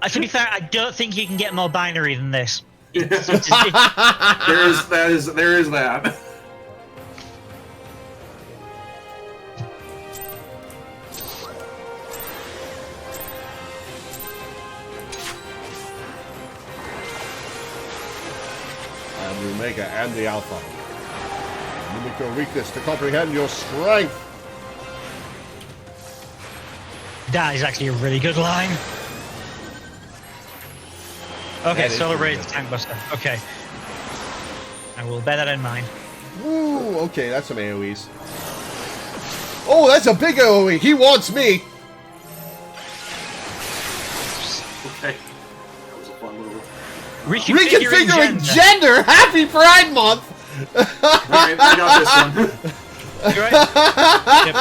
To be fair, I don't think you can get more binary than this. There is that. I'm the Omega and the Alpha. Mimic your weakness to comprehend your strength. That is actually a really good line. Okay, That is Solar pretty Raid's good. Tank Buster. Okay. I will bear that in mind. Woo, okay, that's some AoEs. Oh, that's a big AoE! He wants me! Okay. That was a fun little. Reconfiguring gender! Happy Pride Month! Alright, I got this one. You right? Yep.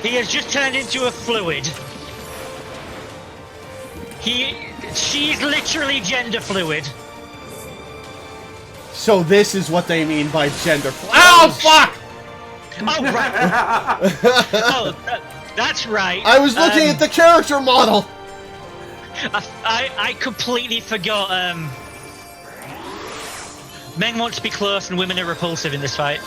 He has just turned into a fluid. She's literally gender fluid. So this is what they mean by gender. Oh, fuck! Oh, right. That's right. I was looking at the character model! I completely forgot. Men want to be close and women are repulsive in this fight.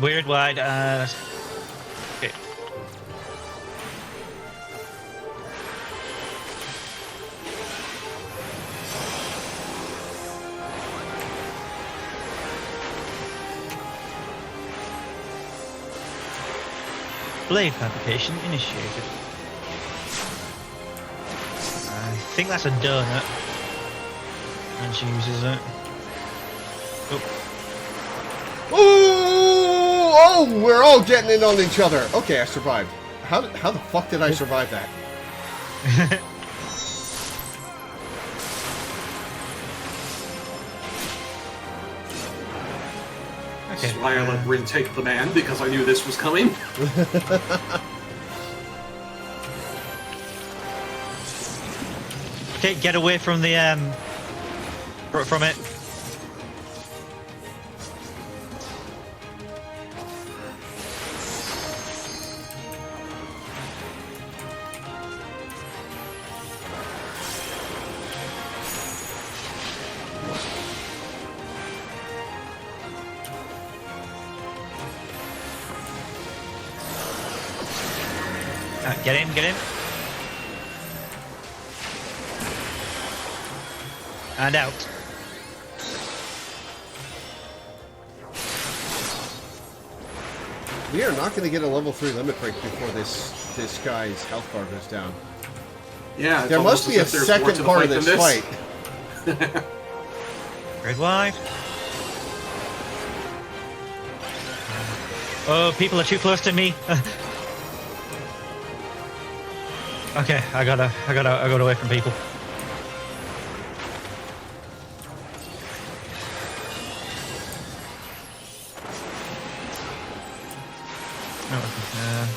Weird wide. Okay. Blade fabrication initiated. I think that's a donut. And she uses it. Oh. Ooh! Oh, we're all getting in on each other. Okay, I survived. How the fuck did I survive that? That's why I let Bryn take the man, because I knew this was coming. Okay, get away from the from it. Get in, get in. And out. We are not going to get a level 3 limit break before this guy's health bar goes down. Yeah, There must be a second part of this fight. Red wide. Oh, people are too close to me. Okay, I got away from people.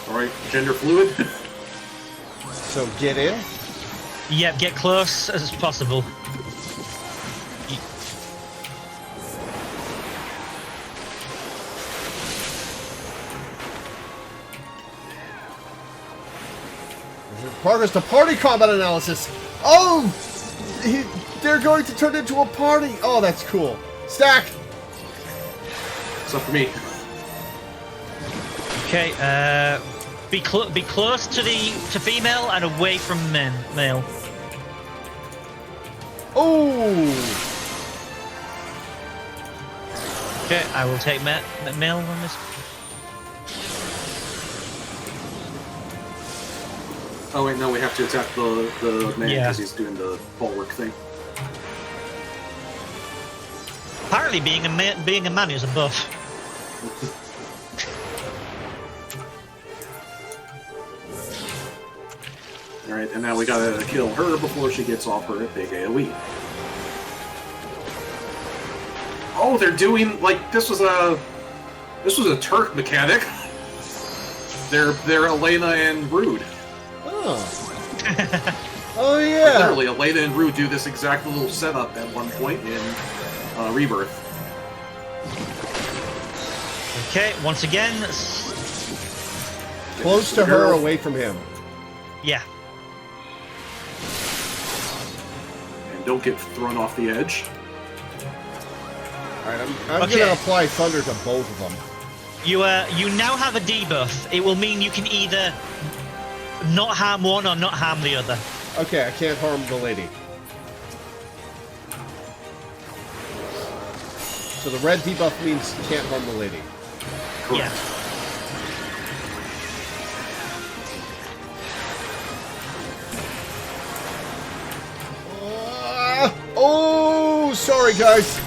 Alright, gender fluid. So get in. Yep, get close as possible. Progress to party combat analysis. Oh! They're going to turn into a party. Oh, that's cool. Stack. It's up for me. Okay, be close to female and away from male. Oh! Okay, I will take male on this. Oh wait, no, we have to attack the man Yeah. because he's doing the bulwark thing. Apparently, being a man is a buff. Alright, and now we gotta kill her before she gets off her big AoE. Oh, they're doing like this was a Turk mechanic. They're Elena and Rude. Oh. Oh yeah. Literally, Elena and Rude do this exact little setup at one point in Rebirth. Okay, once again. Close to her, away from him. Yeah. And don't get thrown off the edge. Alright, I'm Okay. gonna apply thunder to both of them. You now have a debuff. It will mean you can either not harm one or not harm the other. Okay, I can't harm the lady. So the red debuff means you can't harm the lady. Yeah. Oh, sorry guys.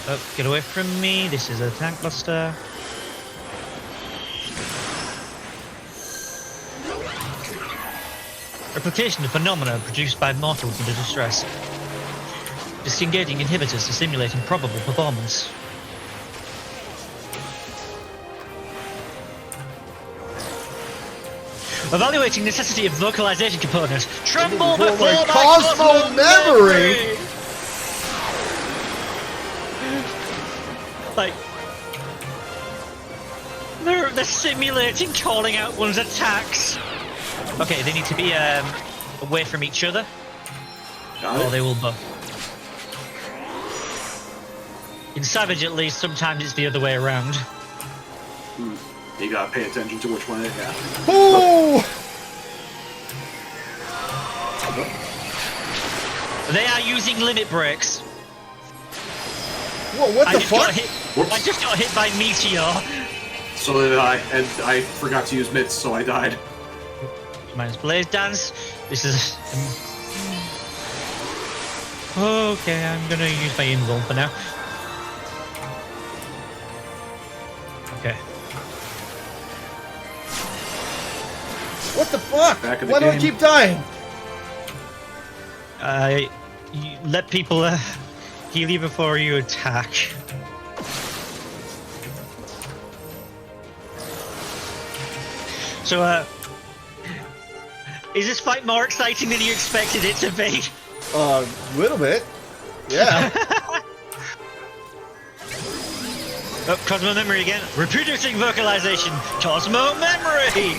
Oh, get away from me. This is a tank buster. Replication of phenomena produced by mortals under distress. Disengaging inhibitors to simulate improbable performance. Evaluating necessity of vocalization components. Tremble Before before my my Cosmo memory! Like, they're simulating calling out one's attacks. Okay, they need to be away from each other, Got or it. they will buff. In Savage, at least, sometimes it's the other way around. You gotta pay attention to which one it is. Oh! They are using limit breaks. Whoa, what the fuck? Whoops. I just got hit by Meteor. So did I, and I forgot to use mitts, so I died. Minus Blaze Dance. This is... Okay, I'm gonna use my invul for now. Okay. What the fuck? Back in the Why do I game. keep dying? You let people heal you before you attack. So, is this fight more exciting than you expected it to be? Little bit. Yeah. Oh, Cosmo Memory again. Reproducing vocalization. Cosmo Memory!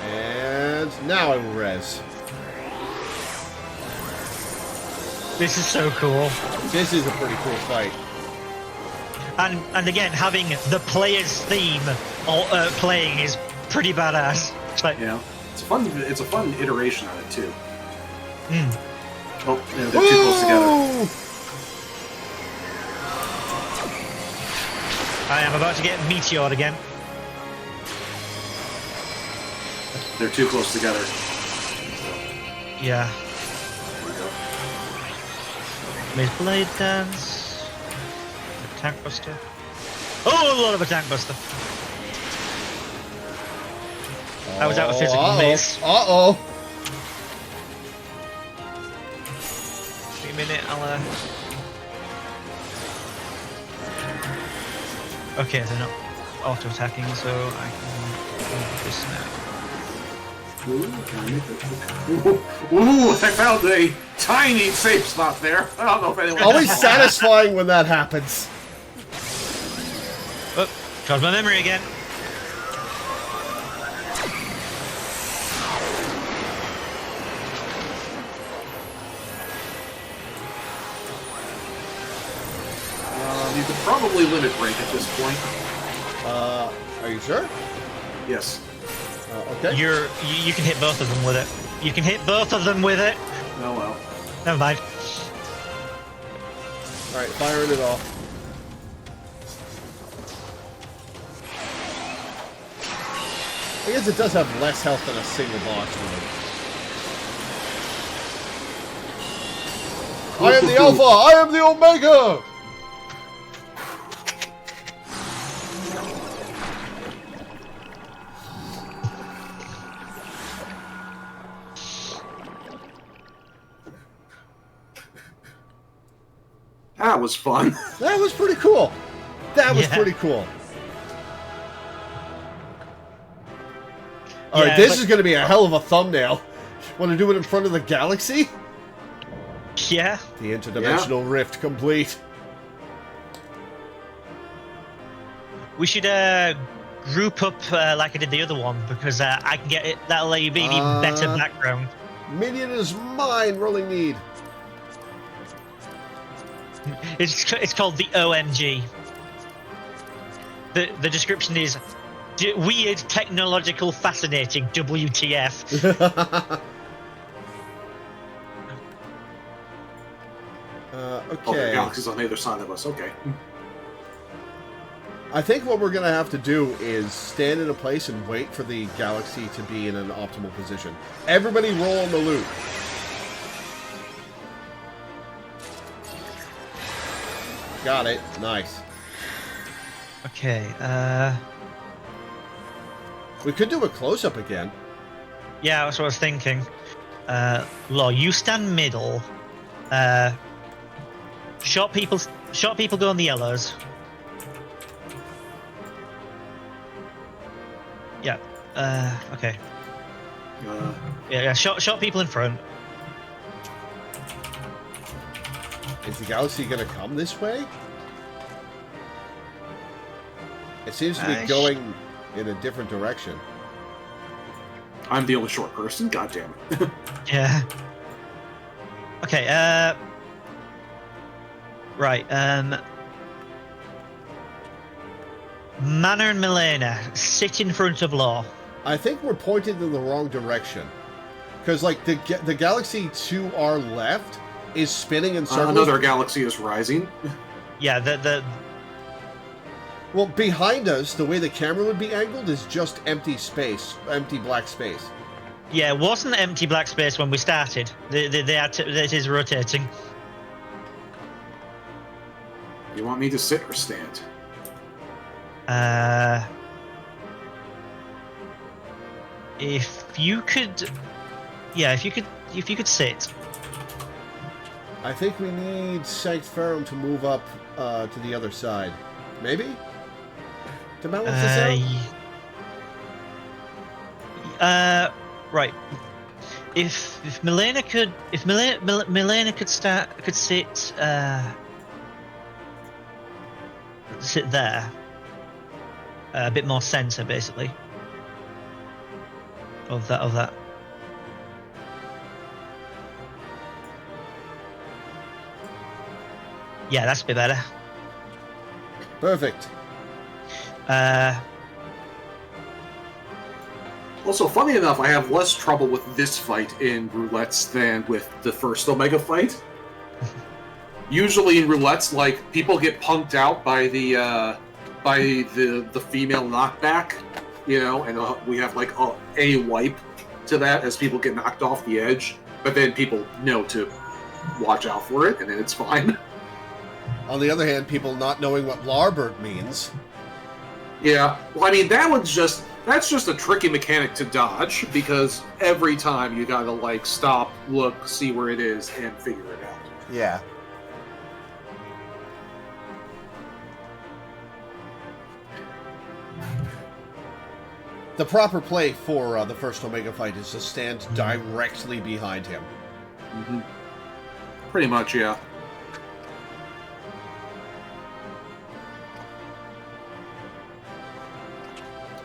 And now I will res. This is so cool. This is a pretty cool fight. And again, having the player's theme playing is pretty badass. It's like, Yeah, it's a fun iteration of it too. Oh, yeah, they're too close together. I am about to get meteored again. They're too close together. Yeah. Miss Blade Dance. Attack Buster. Oh, a lot of Attack Buster. I was out of physical miss. Uh-oh. Wait a minute, I'll Okay, they're not auto-attacking, so I can do this now. Ooh, I found a tiny safe spot there. I don't know if anyone... Always satisfying when that happens. Oh, charge my memory again. You could probably limit break at this point. Are you sure? Yes. Okay. You can hit both of them with it. You can hit both of them with it. Oh well. Never mind. Alright, firing it off. I guess it does have less health than a single boss would. I am the Alpha! I am the Omega! That was fun. That was pretty cool. That was Yeah. pretty cool. Alright, this is going to be a hell of a thumbnail. Want to do it in front of the galaxy? Yeah. The interdimensional rift complete. We should group up like I did the other one, because I can get it. That'll let you be an even better background. Minion is mine, rolling need. It's called the OMG. The description is weird, technological, fascinating. WTF? Oh, there are Okay. galaxies on either side of us. Okay. I think what we're going to have to do is stand in a place and wait for the galaxy to be in an optimal position. Everybody roll on the loop. Got it. Nice. Okay. We could do a close-up again. Yeah, that's what I was thinking. Law, you stand middle. Short people go on the yellows. Yeah. Okay. Yeah. Short people in front. Is the galaxy going to come this way? It seems to be going in a different direction. I'm the only short person. God damn it. Yeah. Okay. Right. Mana and Milena sit in front of Law. I think we're pointed in the wrong direction. Because, like, the galaxy to our left is spinning in circles. Another galaxy is rising. Yeah. Well, behind us, the way the camera would be angled is just empty space, empty black space. Yeah, it wasn't empty black space when we started. It is rotating. You want me to sit or stand? If you could, yeah, if you could sit. I think we need Sanctferum to move up to the other side. Maybe? To balance this out? Right. If Milena could sit there, a bit more center basically of that. Yeah, that's a bit better. Perfect. Also, funny enough, I have less trouble with this fight in roulettes than with the first Omega fight. Usually in roulettes, like, people get punked out by the female knockback, you know, and we have like a wipe to that as people get knocked off the edge, but then people know to watch out for it, and then it's fine. On the other hand, people not knowing what Larbird means. Yeah, well, I mean, that's just a tricky mechanic to dodge, because every time you gotta, like, stop, look, see where it is, and figure it out. Yeah. The proper play for the first Omega fight is to stand directly behind him. Mm-hmm. Pretty much, yeah.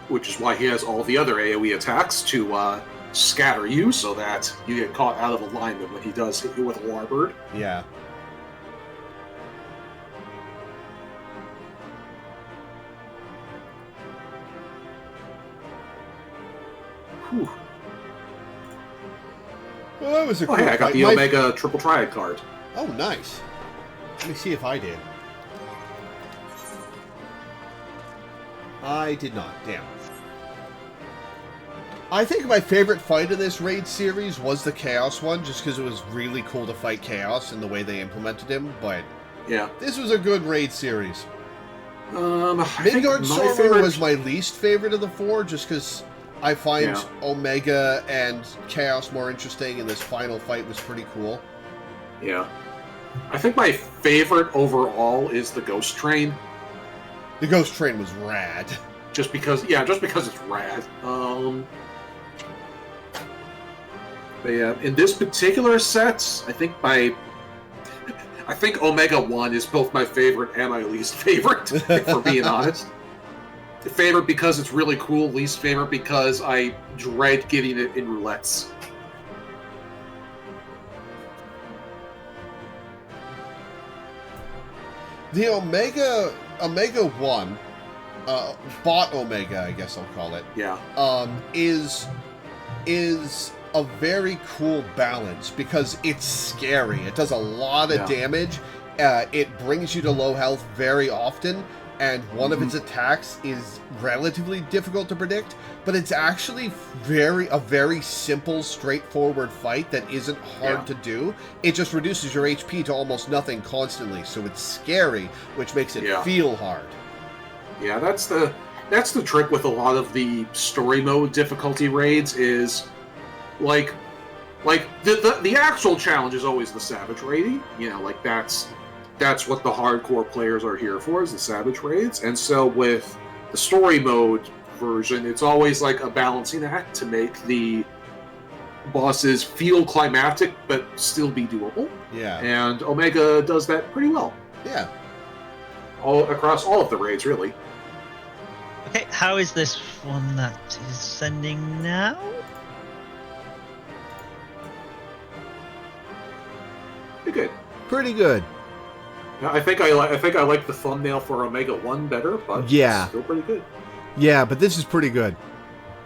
Which is why he has all the other AoE attacks to scatter you, so that you get caught out of alignment when he does hit you with a Warbird. Yeah. Whew. Well, that was a cool hey, I got fight. the Omega Triple Triad card. Oh, nice. Let me see if I did. I did not. Damn. I think my favorite fight in this raid series was the Chaos one, just because it was really cool to fight Chaos and the way they implemented him, but yeah, this was a good raid series. Midgard Sorcerer was my least favorite of the four, just because I find Omega and Chaos more interesting, and this final fight was pretty cool. Yeah. I think my favorite overall is the Ghost Train. The Ghost Train was rad. Just because it's rad. But yeah, in this particular set, I think Omega 1 is both my favorite and my least favorite, for being honest. Favorite because it's really cool, least favorite because I dread getting it in roulettes. The Omega 1, bot Omega, I guess I'll call it. Yeah. Is a very cool balance because it's scary. It does a lot of damage. It brings you to low health very often, and one of its attacks is relatively difficult to predict, but it's actually a very simple, straightforward fight that isn't hard to do. It just reduces your HP to almost nothing constantly, so it's scary, which makes it feel hard. Yeah, that's the trick with a lot of the story mode difficulty raids is, like the actual challenge is always the Savage raiding. You know, like that's what the hardcore players are here for, is the Savage raids. And so with the story mode version, it's always like a balancing act to make the bosses feel climactic but still be doable. Yeah. And Omega does that pretty well. Yeah. Across all of the raids, really. Okay, how is this one that is sending now? Pretty good. Pretty good. Yeah, I think I like the thumbnail for Omega 1 better, but it's still pretty good. Yeah, but this is pretty good.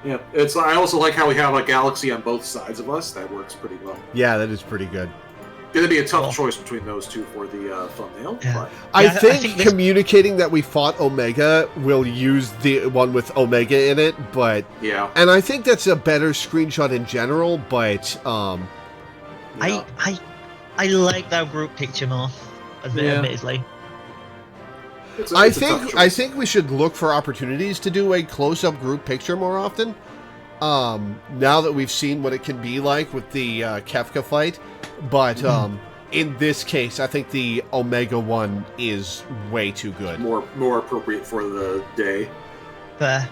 Yeah, I also like how we have a galaxy on both sides of us. That works pretty well. Yeah, that is pretty good. Gonna be a tough choice between those two for the thumbnail. Yeah. But I think communicating that we fought Omega will use the one with Omega in it, but and I think that's a better screenshot in general. But I like that group picture more, admittedly. I think we should look for opportunities to do a close-up group picture more often. Now that we've seen what it can be like with the Kefka fight. But in this case, I think the Omega one is way too good. More appropriate for the day. Fair.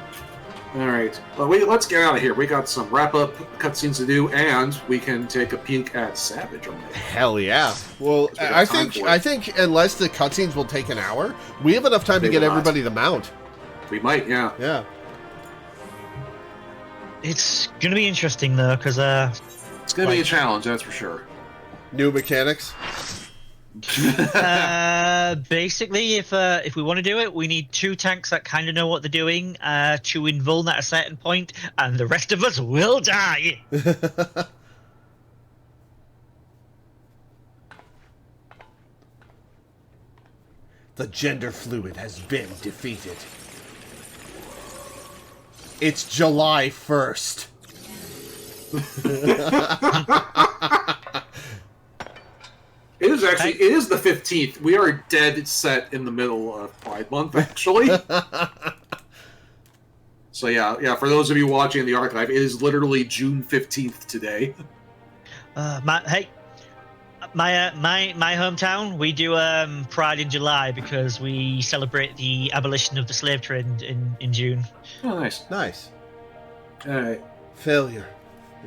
All right. Well, let's get out of here. We got some wrap-up cutscenes to do, and we can take a peek at Savage Omega. Hell yeah! Well, I think unless the cutscenes will take an hour, we have enough time to get everybody to mount. We might, yeah. Yeah. It's gonna be interesting though, because it's gonna be a challenge, that's for sure. New mechanics. Basically, if we want to do it, we need 2 tanks that kind of know what they're doing to invuln at a certain point, and the rest of us will die. The gender fluid has been defeated. It's July 1st. It is actually, it is the 15th. We are dead set in the middle of Pride Month, actually. So yeah, for those of you watching the archive, it is literally June 15th today. My hometown, we do Pride in July because we celebrate the abolition of the slave trade in June. Oh, nice. Nice. Alright. Failure.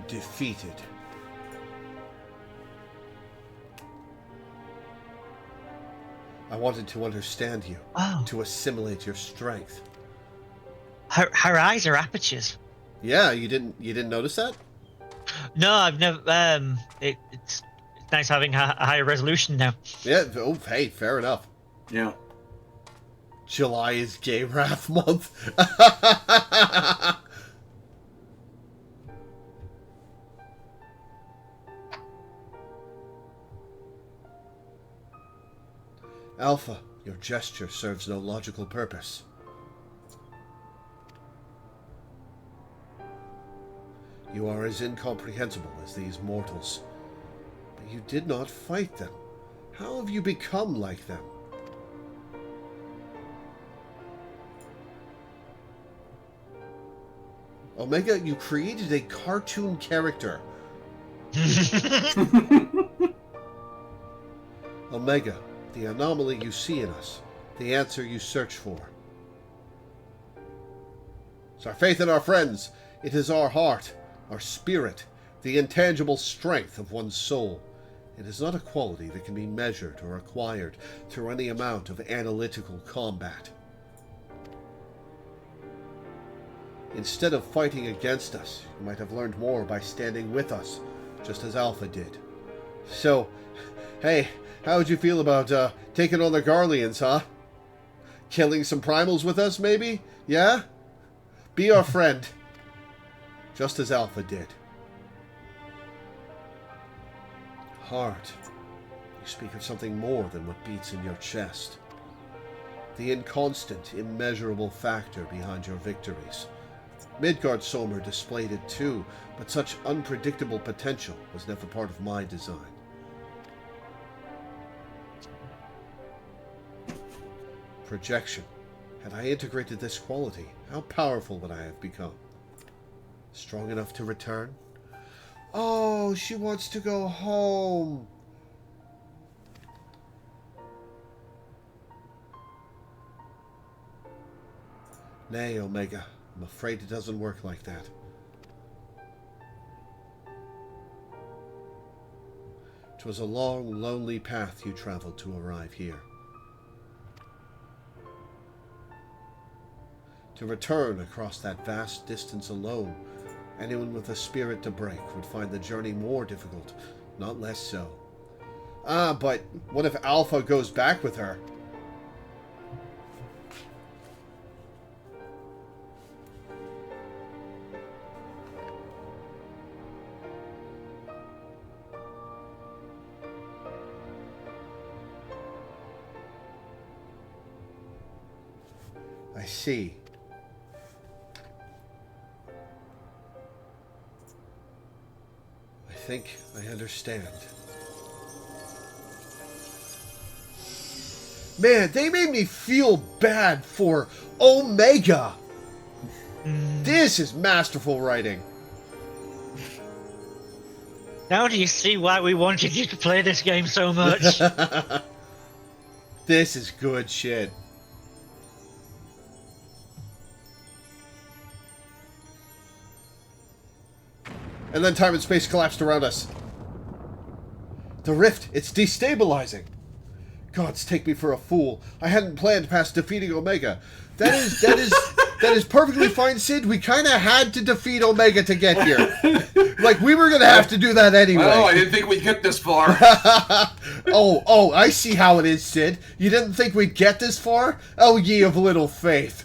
Defeated. I wanted to understand you, to assimilate your strength. Her eyes are apertures. Yeah, you didn't notice that? No, I've never. It's nice having a higher resolution now. Yeah. Oh, hey, fair enough. Yeah. July is Gay Wrath Month. Alpha, your gesture serves no logical purpose. You are as incomprehensible as these mortals. But you did not fight them. How have you become like them? Omega, you created a cartoon character. Omega, the anomaly you see in us, the answer you search for. It's our faith in our friends. It is our heart, our spirit, the intangible strength of one's soul. It is not a quality that can be measured or acquired through any amount of analytical combat. Instead of fighting against us, you might have learned more by standing with us, just as Alpha did. So, hey, how would you feel about taking on the Garleans, huh? Killing some primals with us, maybe? Yeah? Be our friend. Just as Alpha did. Heart. You speak of something more than what beats in your chest. The inconstant, immeasurable factor behind your victories. Midgard Somer displayed it too, but such unpredictable potential was never part of my design. Projection. Had I integrated this quality, how powerful would I have become? Strong enough to return? Oh, she wants to go home. Nay, Omega. I'm afraid it doesn't work like that. It was a long, lonely path you traveled to arrive here. To return across that vast distance alone, anyone with a spirit to break would find the journey more difficult, not less so. But what if Alpha goes back with her? I see. I think I understand. Man, they made me feel bad for Omega. This is masterful writing. Now do you see why we wanted you to play this game so much? This is good shit. And then time and space collapsed around us. The rift, it's destabilizing. Gods, take me for a fool. I hadn't planned past defeating Omega. That That is perfectly fine, Sid. We kind of had to defeat Omega to get here. Like, we were going to have to do that anyway. Oh, I didn't think we'd get this far. oh, I see how it is, Sid. You didn't think we'd get this far? Oh, ye of little faith.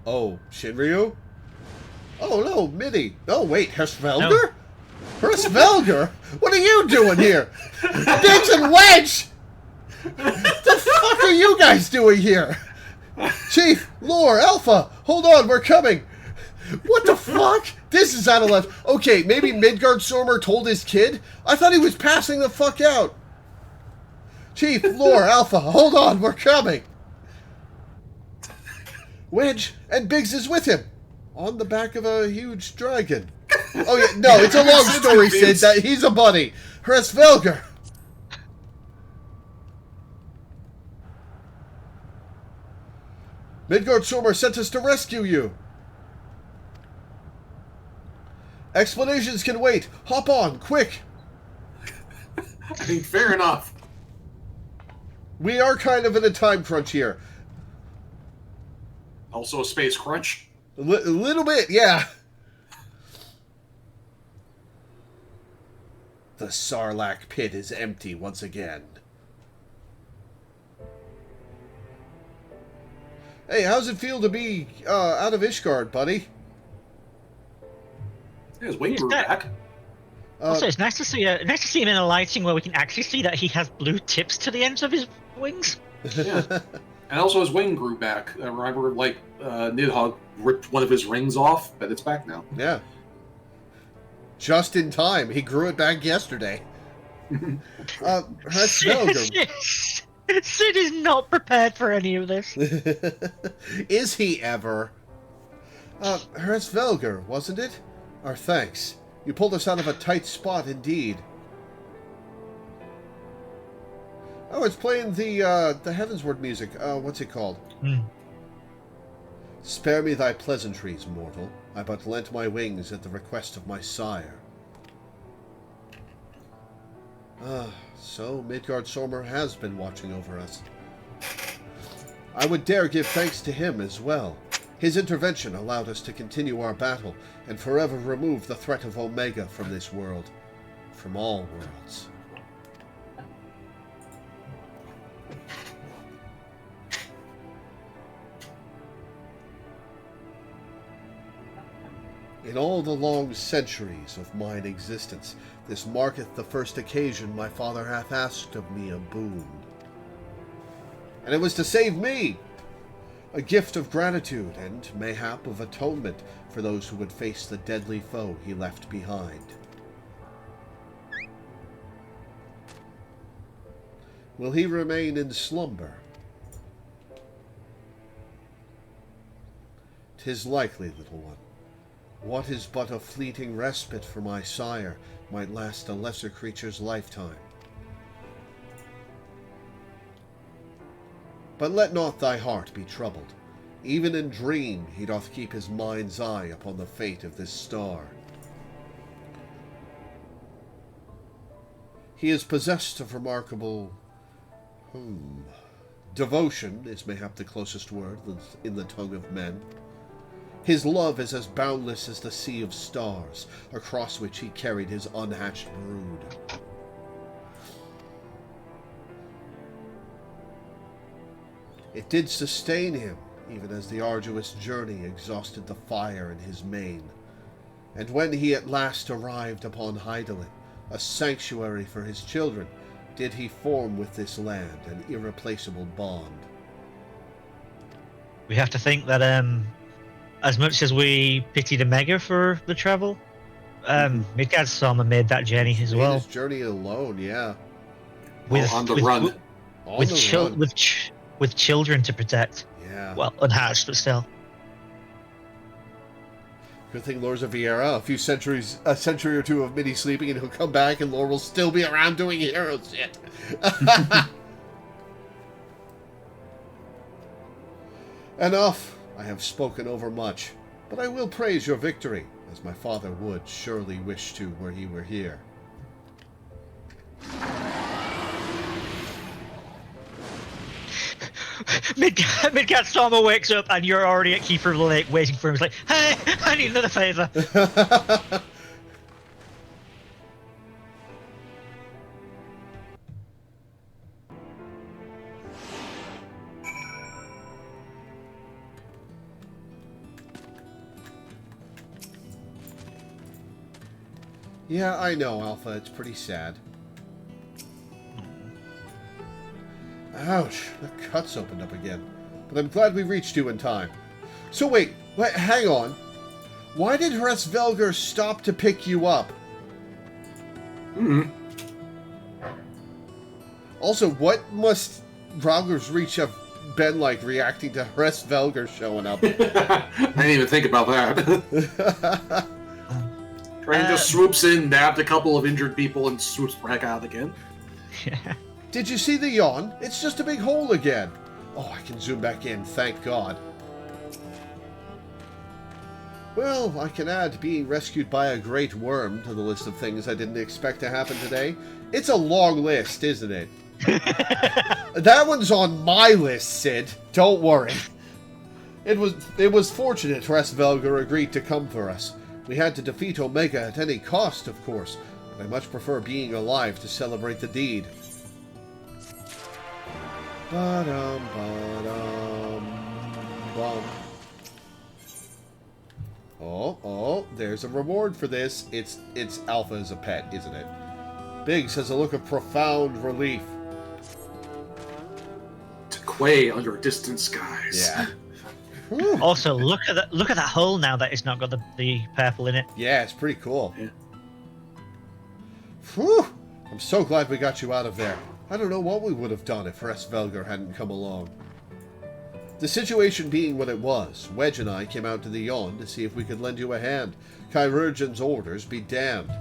Oh, Shinryu? Oh, no, Minnie. Oh, wait, Hersvelger? No. Hersvelger? What are you doing here? Biggs and Wedge! The fuck are you guys doing here? Chief, Lore, Alpha, hold on, we're coming. What the fuck? This is out of left. Okay, maybe Midgard-Sormer told his kid? I thought he was passing the fuck out. Chief, Lore, Alpha, hold on, we're coming. Wedge, and Biggs is with him. On the back of a huge dragon. Oh, yeah, no, it's a long story, Sid. He's a buddy. Hersvelger. Midgard-Sormer sent us to rescue you. Explanations can wait. Hop on, quick. I mean, fair enough. We are kind of in a time crunch here. Also a space crunch. A little bit, yeah. The Sarlacc pit is empty once again. Hey, how's it feel to be out of Ishgard, buddy? His wing grew back. Also, it's nice to see him in a lighting where we can actually see that he has blue tips to the ends of his wings. Yeah. And also his wing grew back. I remember, like, Nidhogg ripped one of his rings off, but it's back now. Yeah. Just in time. He grew it back yesterday. Sid is not prepared for any of this. Is he ever? Hersvelger, wasn't it? Our thanks. You pulled us out of a tight spot indeed. Oh, it's playing the Heavensward music. What's it called? Spare me thy pleasantries, mortal. I but lent my wings at the request of my sire. So Midgard-Sormer has been watching over us. I would dare give thanks to him as well. His intervention allowed us to continue our battle and forever remove the threat of Omega from this world. From all worlds. In all the long centuries of mine existence, this marketh the first occasion my father hath asked of me a boon. And it was to save me! A gift of gratitude, and mayhap of atonement for those who would face the deadly foe he left behind. Will he remain in slumber? 'Tis likely, little one. What is but a fleeting respite for my sire might last a lesser creature's lifetime. But let not thy heart be troubled. Even in dream he doth keep his mind's eye upon the fate of this star. He is possessed of remarkable... devotion is mayhap the closest word in the tongue of men. His love is as boundless as the sea of stars, across which he carried his unhatched brood. It did sustain him, even as the arduous journey exhausted the fire in his mane. And when he at last arrived upon Hydaelyn, a sanctuary for his children, did he form with this land an irreplaceable bond. We have to think that as much as we pitied Omega for the travel, Midgard-Sormer made that journey as well. His journey alone, yeah. On the run. With children to protect. Yeah. Well, unhatched, but still. Good thing Lore's a Vieira. A century or two of Minnie sleeping, and he'll come back, and Lore will still be around doing hero shit. Enough. I have spoken over much, but I will praise your victory, as my father would surely wish to were he were here. Midgard Stormer wakes up and you're already at Keeper of the Lake waiting for him. He's like, hey, I need another favour. Yeah, I know, Alpha. It's pretty sad. Ouch, the cut's opened up again. But I'm glad we reached you in time. So wait, hang on. Why did Hresvelger stop to pick you up? Also, what must Rauger's Reach have been like reacting to Hresvelger showing up? I didn't even think about that. Train just swoops in, nabbed a couple of injured people, and swoops back out again. Yeah. Did you see the yawn? It's just a big hole again. Oh, I can zoom back in, thank God. Well, I can add being rescued by a great worm to the list of things I didn't expect to happen today. It's a long list, isn't it? That one's on my list, Sid. Don't worry. It was fortunate Hresvelger agreed to come for us. We had to defeat Omega at any cost, of course, but I much prefer being alive to celebrate the deed. Ba-dum, ba-dum, bum. Oh, there's a reward for this. It's Alpha as a pet, isn't it? Biggs has a look of profound relief. To Quay under distant skies. Yeah. Also, look at that hole now that it's not got the purple in it. Yeah, it's pretty cool. Yeah. Whew! I'm so glad we got you out of there. I don't know what we would have done if Hresvelger hadn't come along. The situation being what it was, Wedge and I came out to the yawn to see if we could lend you a hand. Chirurgeon's orders be damned.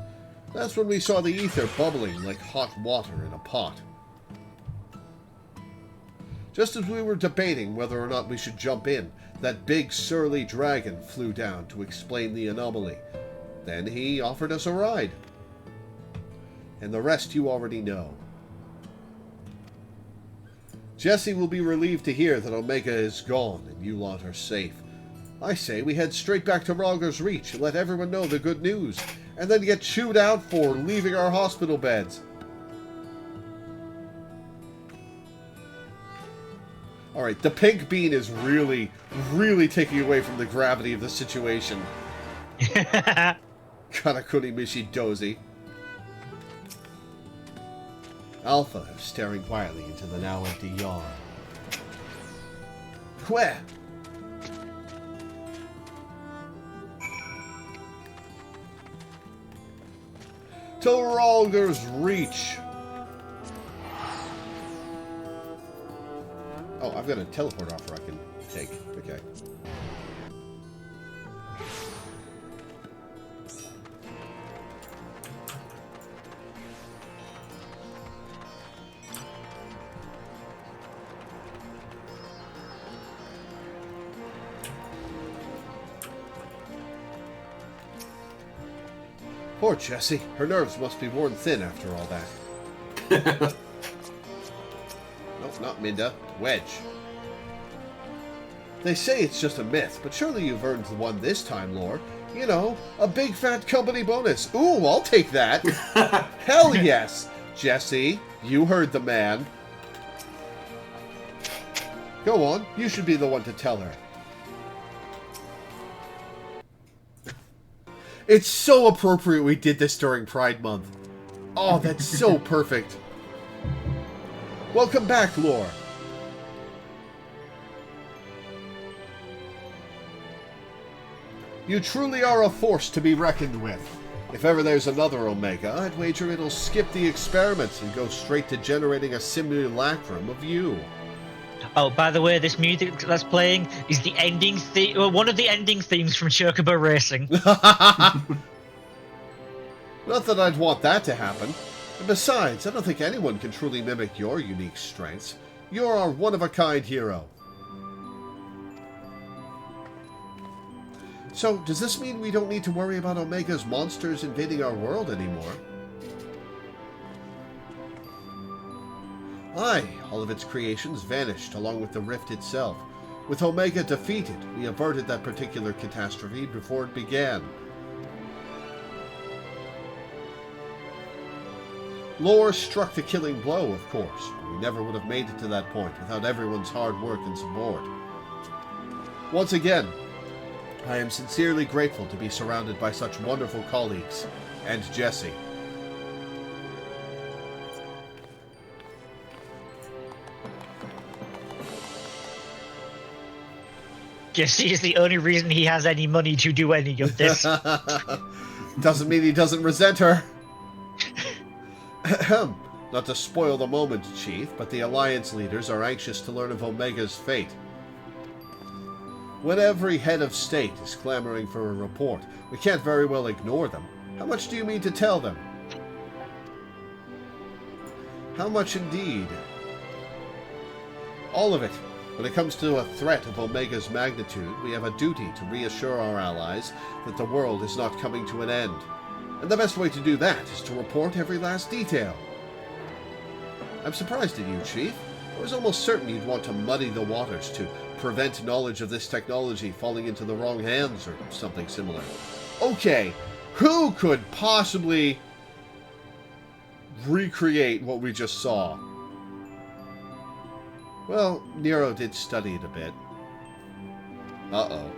That's when we saw the ether bubbling like hot water in a pot. Just as we were debating whether or not we should jump in, that big surly dragon flew down to explain the anomaly. Then he offered us a ride. And the rest you already know. Jesse will be relieved to hear that Omega is gone and you lot are safe. I say we head straight back to Rauger's Reach and let everyone know the good news, and then get chewed out for leaving our hospital beds. Alright, the pink bean is really, really taking away from the gravity of the situation. Karakuni Mishi Dozy. Alpha staring quietly into the now empty yawn. Where? To Rauger's Reach. Oh, I've got a teleport offer I can take. Okay. Poor Jessie. Her nerves must be worn thin after all that. Nope, not Minda. Wedge. They say it's just a myth, but surely you've earned one this time, Lore. You know, a big fat company bonus. Ooh, I'll take that. Hell yes. Jessie, you heard the man. Go on, you should be the one to tell her. It's so appropriate we did this during Pride Month. Oh, that's so perfect. Welcome back, Lore. You truly are a force to be reckoned with. If ever there's another Omega, I'd wager it'll skip the experiments and go straight to generating a simulacrum of you. Oh, by the way, this music that's playing is the ending theme, well, one of the ending themes from Chocobo Racing. Not that I'd want that to happen. And besides, I don't think anyone can truly mimic your unique strengths. You're our one-of-a-kind hero. So, does this mean we don't need to worry about Omega's monsters invading our world anymore? Aye, all of its creations vanished along with the rift itself. With Omega defeated, we averted that particular catastrophe before it began. Lore struck the killing blow, of course. We never would have made it to that point without everyone's hard work and support. Once again, I am sincerely grateful to be surrounded by such wonderful colleagues. And Jesse. Jesse is the only reason he has any money to do any of this. Doesn't mean he doesn't resent her. Not to spoil the moment, Chief, but the Alliance leaders are anxious to learn of Omega's fate. When every head of state is clamoring for a report, we can't very well ignore them. How much do you mean to tell them? How much indeed? All of it. When it comes to a threat of Omega's magnitude, we have a duty to reassure our allies that the world is not coming to an end. And the best way to do that is to report every last detail. I'm surprised at you, Chief. I was almost certain you'd want to muddy the waters to prevent knowledge of this technology falling into the wrong hands or something similar. Okay, who could possibly recreate what we just saw? Well, Nero did study it a bit. Uh-oh.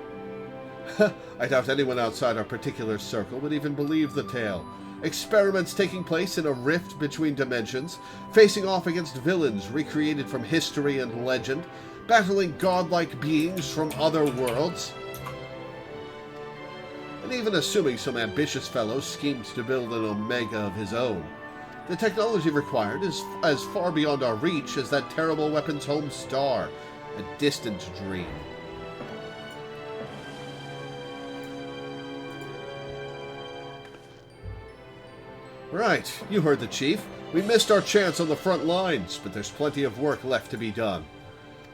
I doubt anyone outside our particular circle would even believe the tale. Experiments taking place in a rift between dimensions, facing off against villains recreated from history and legend, battling godlike beings from other worlds. And even assuming some ambitious fellow schemed to build an Omega of his own, the technology required is as far beyond our reach as that terrible weapon's home star, a distant dream. Right, you heard the Chief. We missed our chance on the front lines, but there's plenty of work left to be done.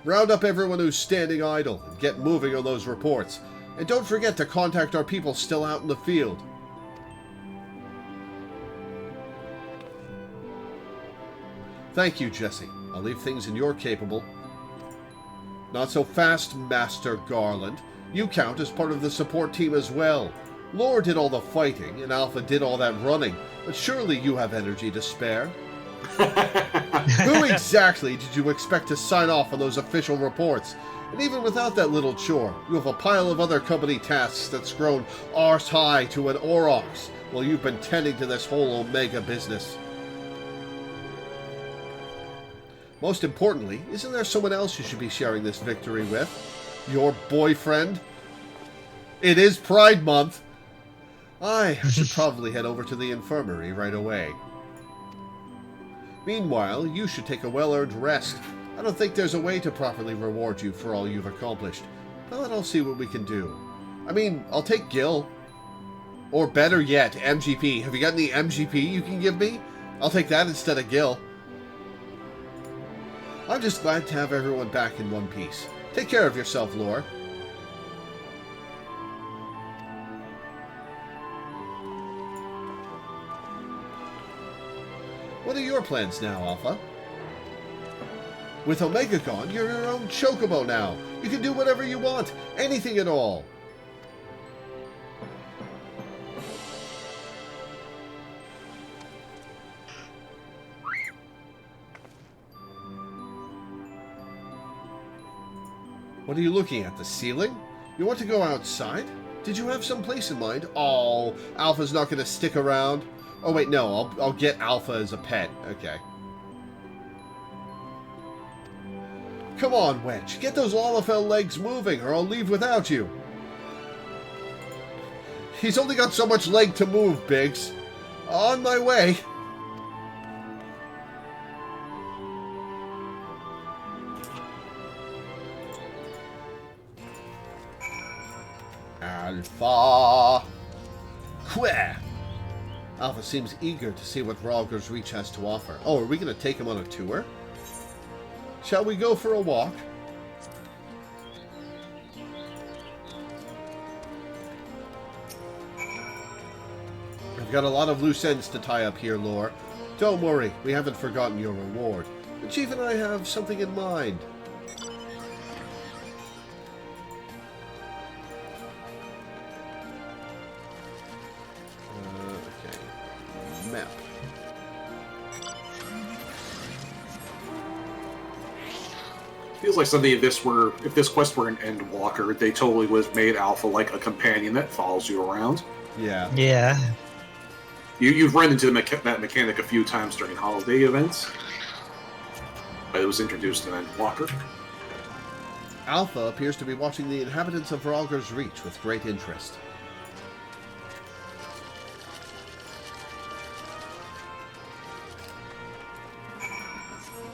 Round up everyone who's standing idle and get moving on those reports. And don't forget to contact our people still out in the field. Thank you, Jesse. I'll leave things in your capable. Not so fast, Master Garland. You count as part of the support team as well. Lore did all the fighting, and Alpha did all that running, but surely you have energy to spare. Who exactly did you expect to sign off on those official reports? And even without that little chore, you have a pile of other company tasks that's grown arse-high to an aurochs, while you've been tending to this whole Omega business. Most importantly, isn't there someone else you should be sharing this victory with? Your boyfriend? It is Pride Month! I should probably head over to the infirmary right away. Meanwhile, you should take a well-earned rest. I don't think there's a way to properly reward you for all you've accomplished, but I'll see what we can do. I mean, I'll take Gil. Or better yet, MGP. Have you got any MGP you can give me? I'll take that instead of Gil. I'm just glad to have everyone back in one piece. Take care of yourself, Lore. What are your plans now, Alpha? With Omega gone, you're your own chocobo now. You can do whatever you want, anything at all. What are you looking at, the ceiling? You want to go outside? Did you have some place in mind? Oh, Alpha's not going to stick around. Oh wait, no, I'll get Alpha as a pet. Okay. Come on, Wedge. Get those Lalafell legs moving, or I'll leave without you. He's only got so much leg to move, Biggs. On my way. Alpha. Queh. Alpha seems eager to see what Rhalgr's Reach has to offer. Oh, are we going to take him on a tour? Shall we go for a walk? I've got a lot of loose ends to tie up here, Lore. Don't worry, we haven't forgotten your reward. The Chief and I have something in mind. Okay. Map. Feels like something if this quest were an Endwalker, they totally would have made Alpha like a companion that follows you around. Yeah. Yeah. You've run into that mechanic a few times during holiday events, but it was introduced in Endwalker. Alpha appears to be watching the inhabitants of Vralger's Reach with great interest.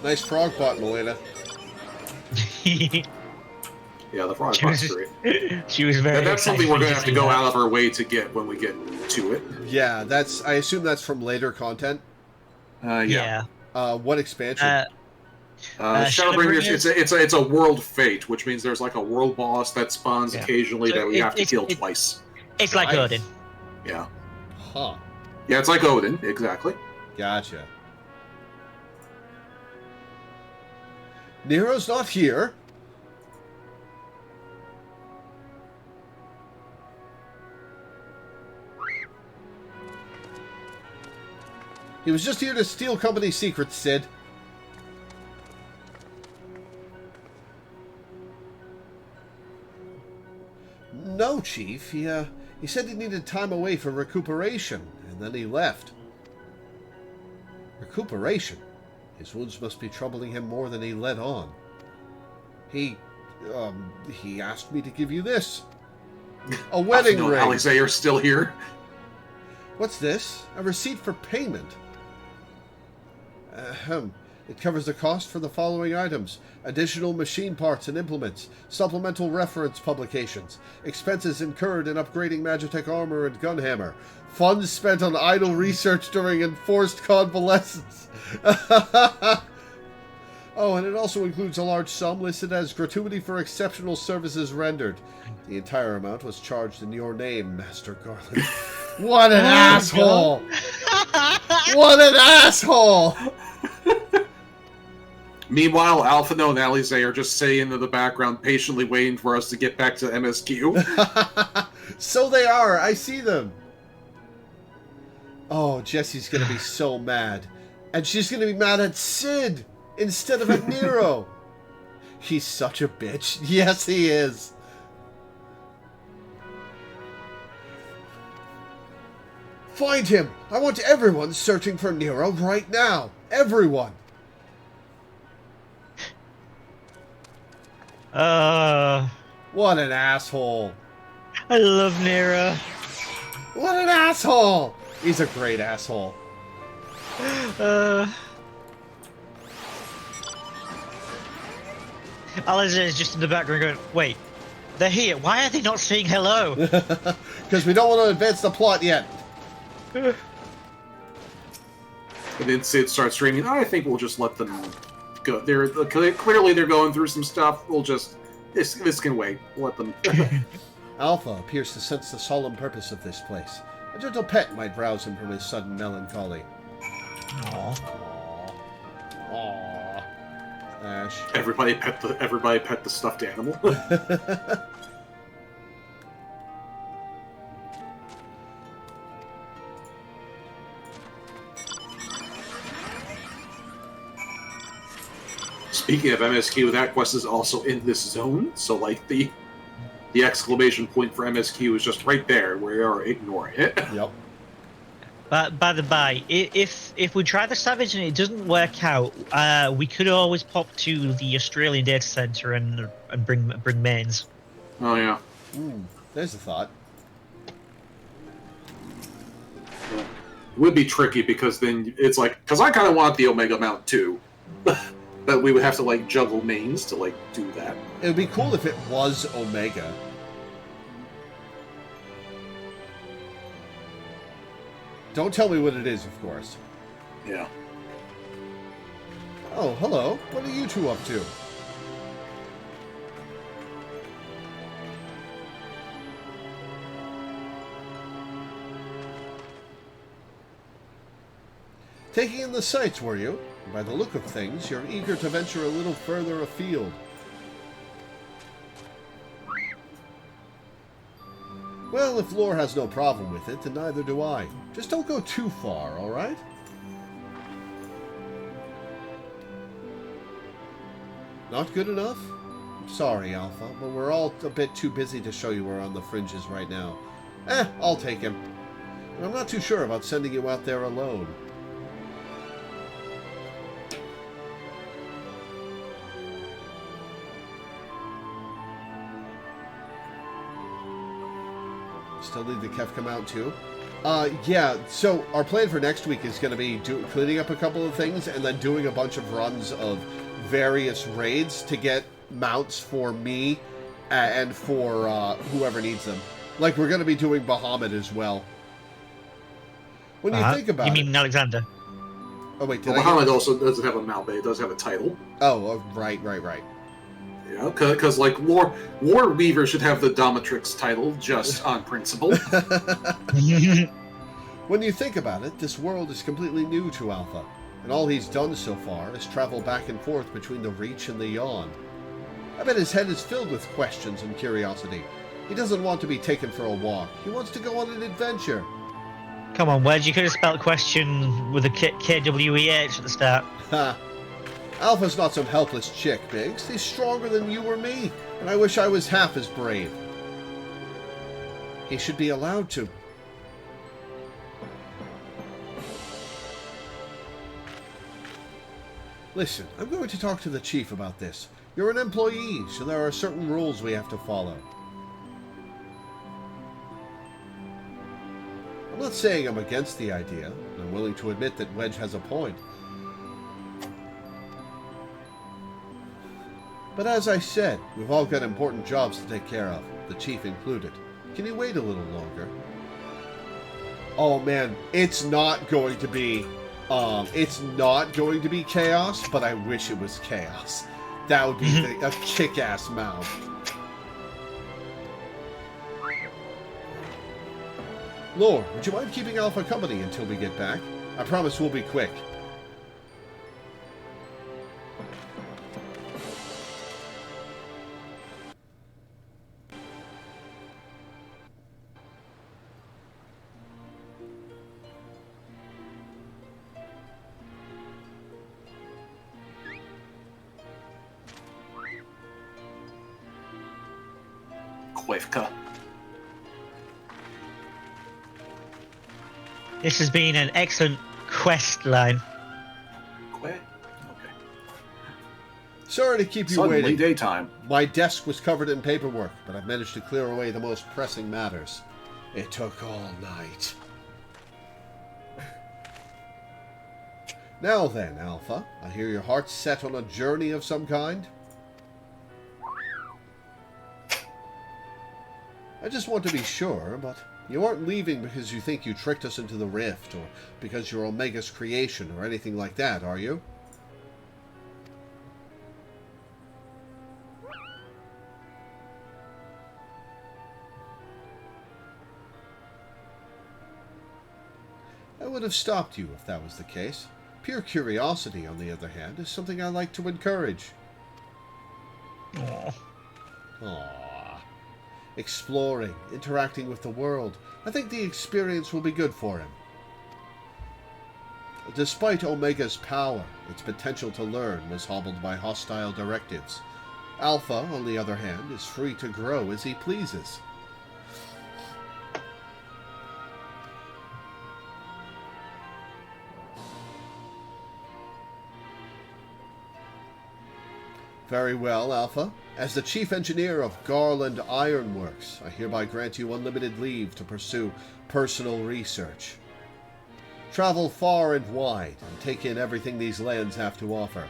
Nice frog pot, Melina. Yeah, the frog pot's great. She was very. That's something we're going to have to go out of our way to get when we get to it. Yeah, I assume that's from later content. Yeah. What expansion? Shadowbringers. It's a world fate, which means there's like a world boss that spawns occasionally that we have to kill twice. It's like Odin. Yeah. Huh. Yeah, it's like Odin, exactly. Gotcha. Nero's not here. He was just here to steal company secrets, Sid. No, Chief. He said he needed time away for recuperation, and then he left. Recuperation? His wounds must be troubling him more than he let on. He asked me to give you this. A wedding ring. Alexander's still here. What's this? A receipt for payment. It covers the cost for the following items: additional machine parts and implements, supplemental reference publications, expenses incurred in upgrading Magitech armor and gunhammer, funds spent on idle research during enforced convalescence. Oh, and it also includes a large sum listed as gratuity for exceptional services rendered. The entire amount was charged in your name, Master Garland. What an asshole! What an asshole! Meanwhile, Alphino and Alize are just sitting in the background, patiently waiting for us to get back to MSQ. So they are. I see them. Oh, Jessie's gonna be so mad. And she's gonna be mad at Sid instead of at Nero. He's such a bitch. Yes, he is. Find him! I want everyone searching for Nero right now. Everyone. What an asshole. I love Nero. What an asshole! He's a great asshole. Alice is just in the background going, wait, they're here. Why are they not saying hello? Because we don't want to advance the plot yet. And then Sid starts screaming, I think we'll just let them go. Clearly they're going through some stuff. We'll just... This can wait. Let them... Alpha appears to sense the solemn purpose of this place. A gentle pet might rouse him from his sudden melancholy. Aww. Aww. Ash. Everybody pet the stuffed animal. Speaking of MSQ, that quest is also in this zone, so like the exclamation point for MSQ is just right there. We are ignoring it. Yep. But by the by, if we try the Savage and it doesn't work out, we could always pop to the Australian data center and bring mains. Oh yeah. There's a thought. It would be tricky because then it's like, because I kind of want the Omega Mount too, but we would have to like juggle mains to like do that. It would be cool if it was Omega. Don't tell me what it is, of course. Yeah. Oh, hello. What are you two up to? Taking in the sights, were you? By the look of things, you're eager to venture a little further afield. Well, if Lore has no problem with it, then neither do I. Just don't go too far, alright? Not good enough? I'm sorry, Alpha, but we're all a bit too busy to show you around the fringes right now. I'll take him. But I'm not too sure about sending you out there alone. Still need the Kev come out too? Yeah, so our plan for next week is going to be cleaning up a couple of things and then doing a bunch of runs of various raids to get mounts for me and for whoever needs them. Like, we're going to be doing Bahamut as well. When you think about it... You mean Alexander? Oh, wait, well, Bahamut also doesn't have a mount, but it does have a title. Oh, right. Yeah, because, like, Loreweaver should have the Dominatrix title, just on principle. When you think about it, this world is completely new to Alpha, and all he's done so far is travel back and forth between the Reach and the Yawn. I bet his head is filled with questions and curiosity. He doesn't want to be taken for a walk. He wants to go on an adventure. Come on, Wedge, you could have spelled question with a K-W-E-H at the start. Ha! Alpha's not some helpless chick, Biggs. He's stronger than you or me, and I wish I was half as brave. He should be allowed to. Listen, I'm going to talk to the chief about this. You're an employee, so there are certain rules we have to follow. I'm not saying I'm against the idea. I'm willing to admit that Wedge has a point. But as I said, we've all got important jobs to take care of, the chief included. Can you wait a little longer? Oh man, it's not going to be chaos, but I wish it was chaos. That would be a kick-ass mount. Lore, would you mind keeping Alpha company until we get back? I promise we'll be quick. Quivka. This has been an excellent quest line. Okay. Sorry to keep you Suddenly waiting. Daytime. My desk was covered in paperwork, but I've managed to clear away the most pressing matters. It took all night. Now then, Alpha, I hear your heart's set on a journey of some kind. I just want to be sure, but you aren't leaving because you think you tricked us into the rift, or because you're Omega's creation, or anything like that, are you? I would have stopped you if that was the case. Pure curiosity, on the other hand, is something I like to encourage. Aww. Aww. Exploring, interacting with the world. I think the experience will be good for him. Despite Omega's power, its potential to learn was hobbled by hostile directives. Alpha, on the other hand, is free to grow as he pleases. Very well, Alpha. As the Chief Engineer of Garland Ironworks, I hereby grant you unlimited leave to pursue personal research. Travel far and wide and take in everything these lands have to offer.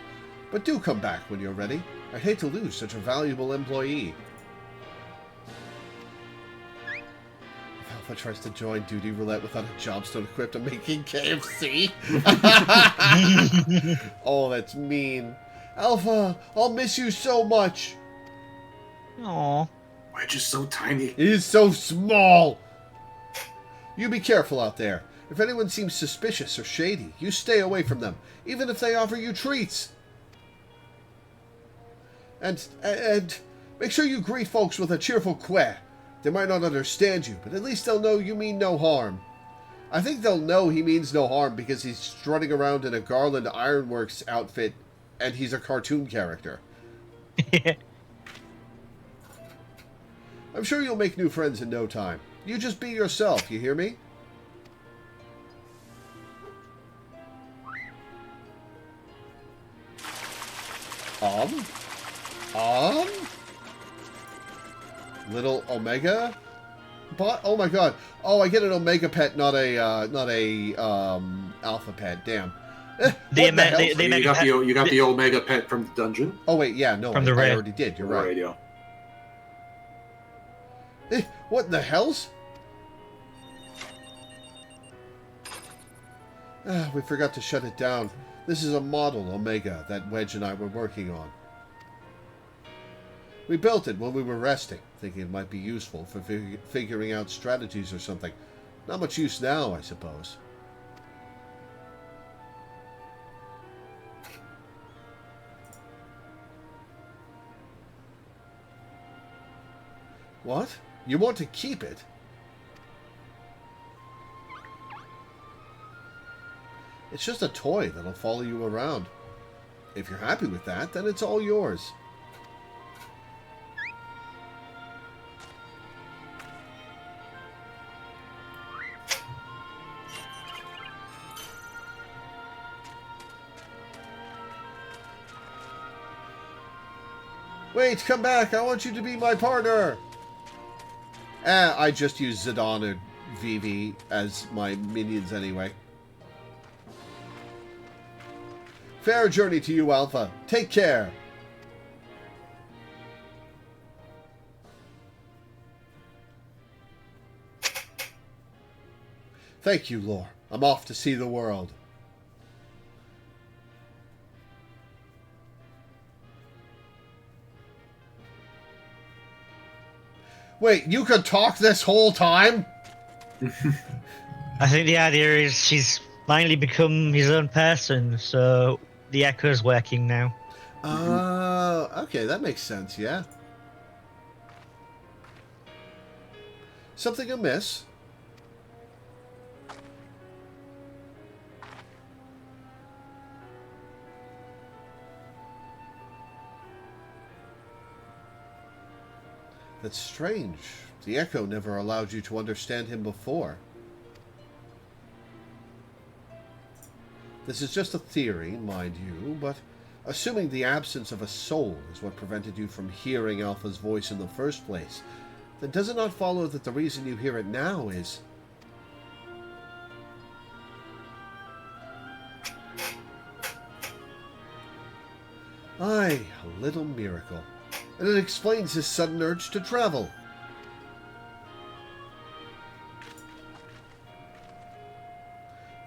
But do come back when you're ready. I'd hate to lose such a valuable employee. If Alpha tries to join Duty Roulette without a jobstone equipped, I'm making KFC. Oh, that's mean. Alpha, I'll miss you so much. Aww. Wedge is so tiny. He is so small. You be careful out there. If anyone seems suspicious or shady, you stay away from them, even if they offer you treats. And make sure you greet folks with a cheerful queh. They might not understand you, but at least they'll know you mean no harm. I think they'll know he means no harm because he's strutting around in a Garland Ironworks outfit and he's a cartoon character. I'm sure you'll make new friends in no time. You just be yourself, you hear me? Little Omega bot? Oh my god. Oh, I get an Omega pet, not a Alpha pet. Damn. You got the Omega pet from the dungeon. Oh wait, yeah, no, from I already did. You're right. Radio. What in the hells? We forgot to shut it down. This is a model Omega that Wedge and I were working on. We built it when we were resting, thinking it might be useful for figuring out strategies or something. Not much use now, I suppose. What? You want to keep it? It's just a toy that'll follow you around. If you're happy with that, then it's all yours. Wait, come back! I want you to be my partner! I just use Zidane and Vivi as my minions anyway. Fair journey to you, Alpha. Take care! Thank you, Lore. I'm off to see the world. Wait, you could talk this whole time? I think the idea is she's finally become his own person, so the echo's working now. Okay, that makes sense, yeah. Something amiss? That's strange. The Echo never allowed you to understand him before. This is just a theory, mind you, but assuming the absence of a soul is what prevented you from hearing Alpha's voice in the first place, then does it not follow that the reason you hear it now is... Aye, a little miracle. And it explains his sudden urge to travel.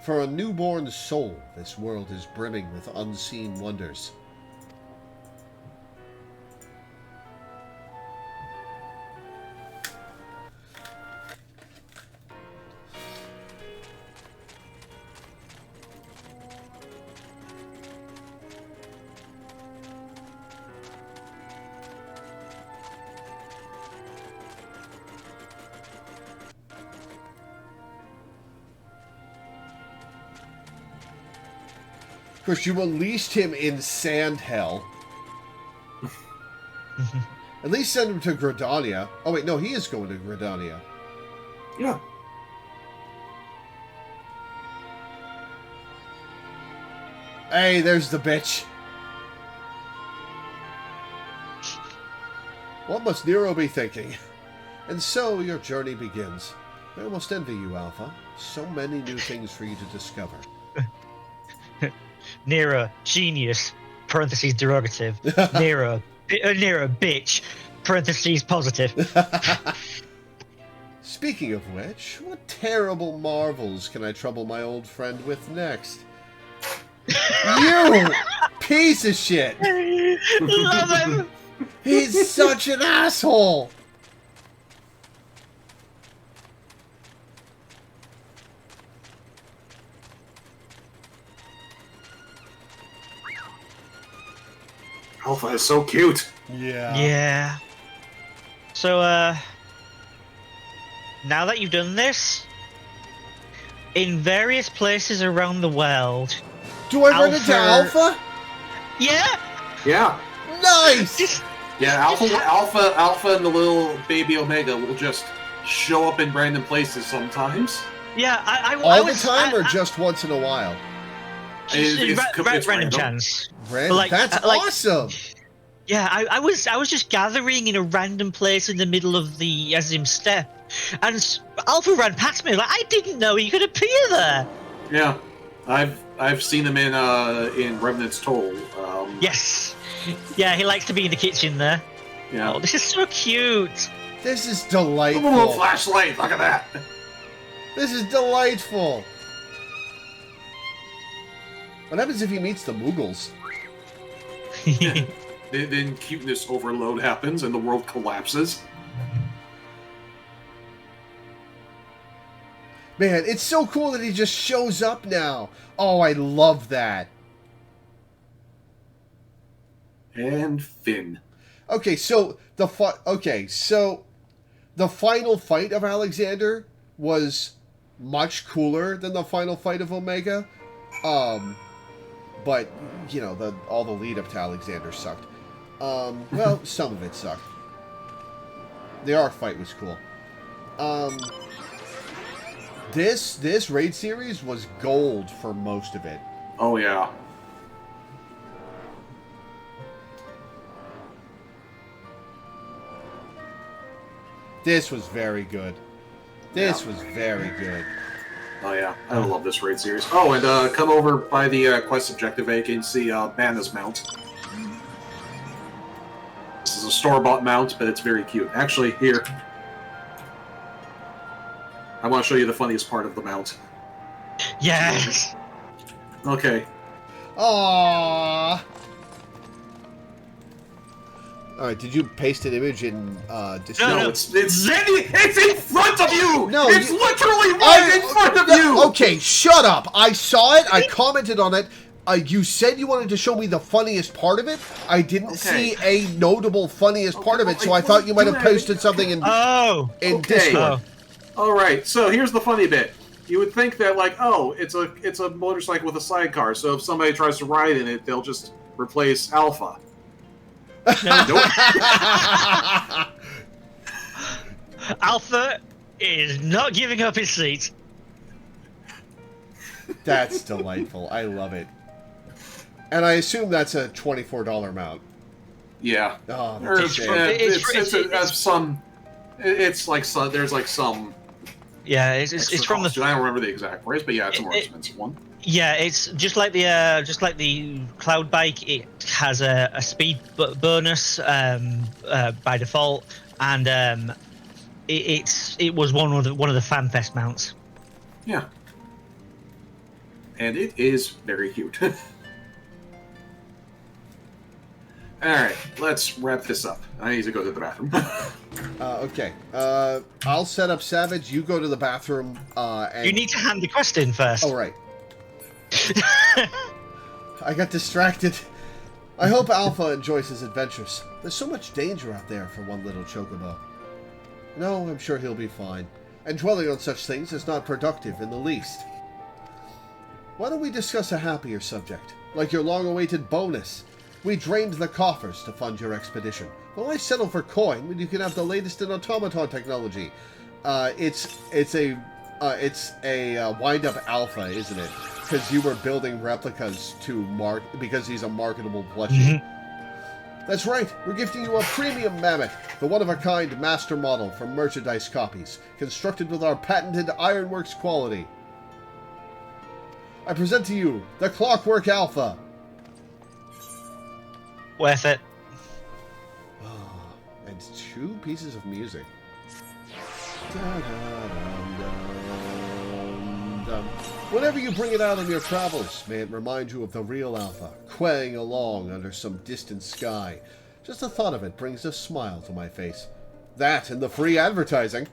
For a newborn soul, this world is brimming with unseen wonders. Of course, you unleashed him in Sand Hell. At least send him to Gridania. Oh wait, no, he is going to Gridania. Yeah. Hey, there's the bitch. What must Nero be thinking? And so your journey begins. I almost envy you, Alpha. So many new things for you to discover. Nero, genius, parentheses derogative. Nero, bitch, parentheses positive. Speaking of which, what terrible marvels can I trouble my old friend with next? You piece of shit! Love him! He's such an asshole! Alpha is so cute. Yeah. Yeah. So, now that you've done this, in various places around the world... Do I run into Alpha? Yeah! Yeah. Nice! Yeah, Alpha and the little baby Omega will just show up in random places sometimes. Yeah, All the time or just once in a while? It's random chance. Random? That's awesome! Yeah, I was just gathering in a random place in the middle of the Azim Steppe, and Alpha ran past me. Like, I didn't know he could appear there. Yeah, I've seen him in Remnant's Toll. Yes. Yeah, he likes to be in the kitchen there. Yeah. Oh, this is so cute. This is delightful. A little flashlight, look at that. This is delightful. What happens if he meets the Moogles? Then cuteness overload happens and the world collapses. Man, it's so cool that he just shows up now. Oh, I love that. And Finn. Okay, so the final fight of Alexander was much cooler than the final fight of Omega. But you know, all the lead up to Alexander sucked. Well, some of it sucked. The arc fight was cool. This raid series was gold for most of it. Oh yeah. This was very good. This was very good. Oh yeah, I love this raid series. Oh, and come over by the quest objective A and see Banna's mount. This is a store-bought mount, but it's very cute. Actually, here. I want to show you the funniest part of the mount. Yes. Okay. Aww. Alright, did you paste an image in Discord? No, it's in front of you! No, it's literally right in front of you! Okay, shut up. I saw it, I commented on it. You said you wanted to show me the funniest part of it. I didn't see a notable funniest part of it, so I thought you might have posted something in Discord. Alright, so here's the funny bit. You would think that, like, oh, it's a motorcycle with a sidecar, so if somebody tries to ride in it, they'll just replace Alpha. Nope. Alpha is not giving up his seat. That's delightful. I love it. And I assume that's a $24 mount. Yeah. Oh, There's like some. Yeah, it's from the. I don't remember the exact price, but yeah, it's a more expensive one. Yeah, it's just like the cloud bike. It has a speed bonus by default, and it was one of the FanFest mounts. Yeah, and it is very cute. All right, let's wrap this up. I need to go to the bathroom. Okay. I'll set up Savage. You go to the bathroom. And... You need to hand the quest in first. Oh, right. I got distracted. I hope Alpha enjoys his adventures. There's so much danger out there for one little chocobo. No, I'm sure he'll be fine. And dwelling on such things is not productive in the least. Why don't we discuss a happier subject, like your long-awaited bonus? We drained the coffers to fund your expedition. Well, I settle for coin when you can have the latest in automaton technology. It's a wind-up alpha, isn't it? Because you were building replicas because he's a marketable plushie. That's right. We're gifting you a premium mammoth, the one-of-a-kind master model for merchandise copies, constructed with our patented Ironworks quality. I present to you the Clockwork Alpha. Worth it. And 2 pieces of music. Whenever you bring it out on your travels, may it remind you of the real Alpha, quaying along under some distant sky. Just the thought of it brings a smile to my face. That and the free advertising.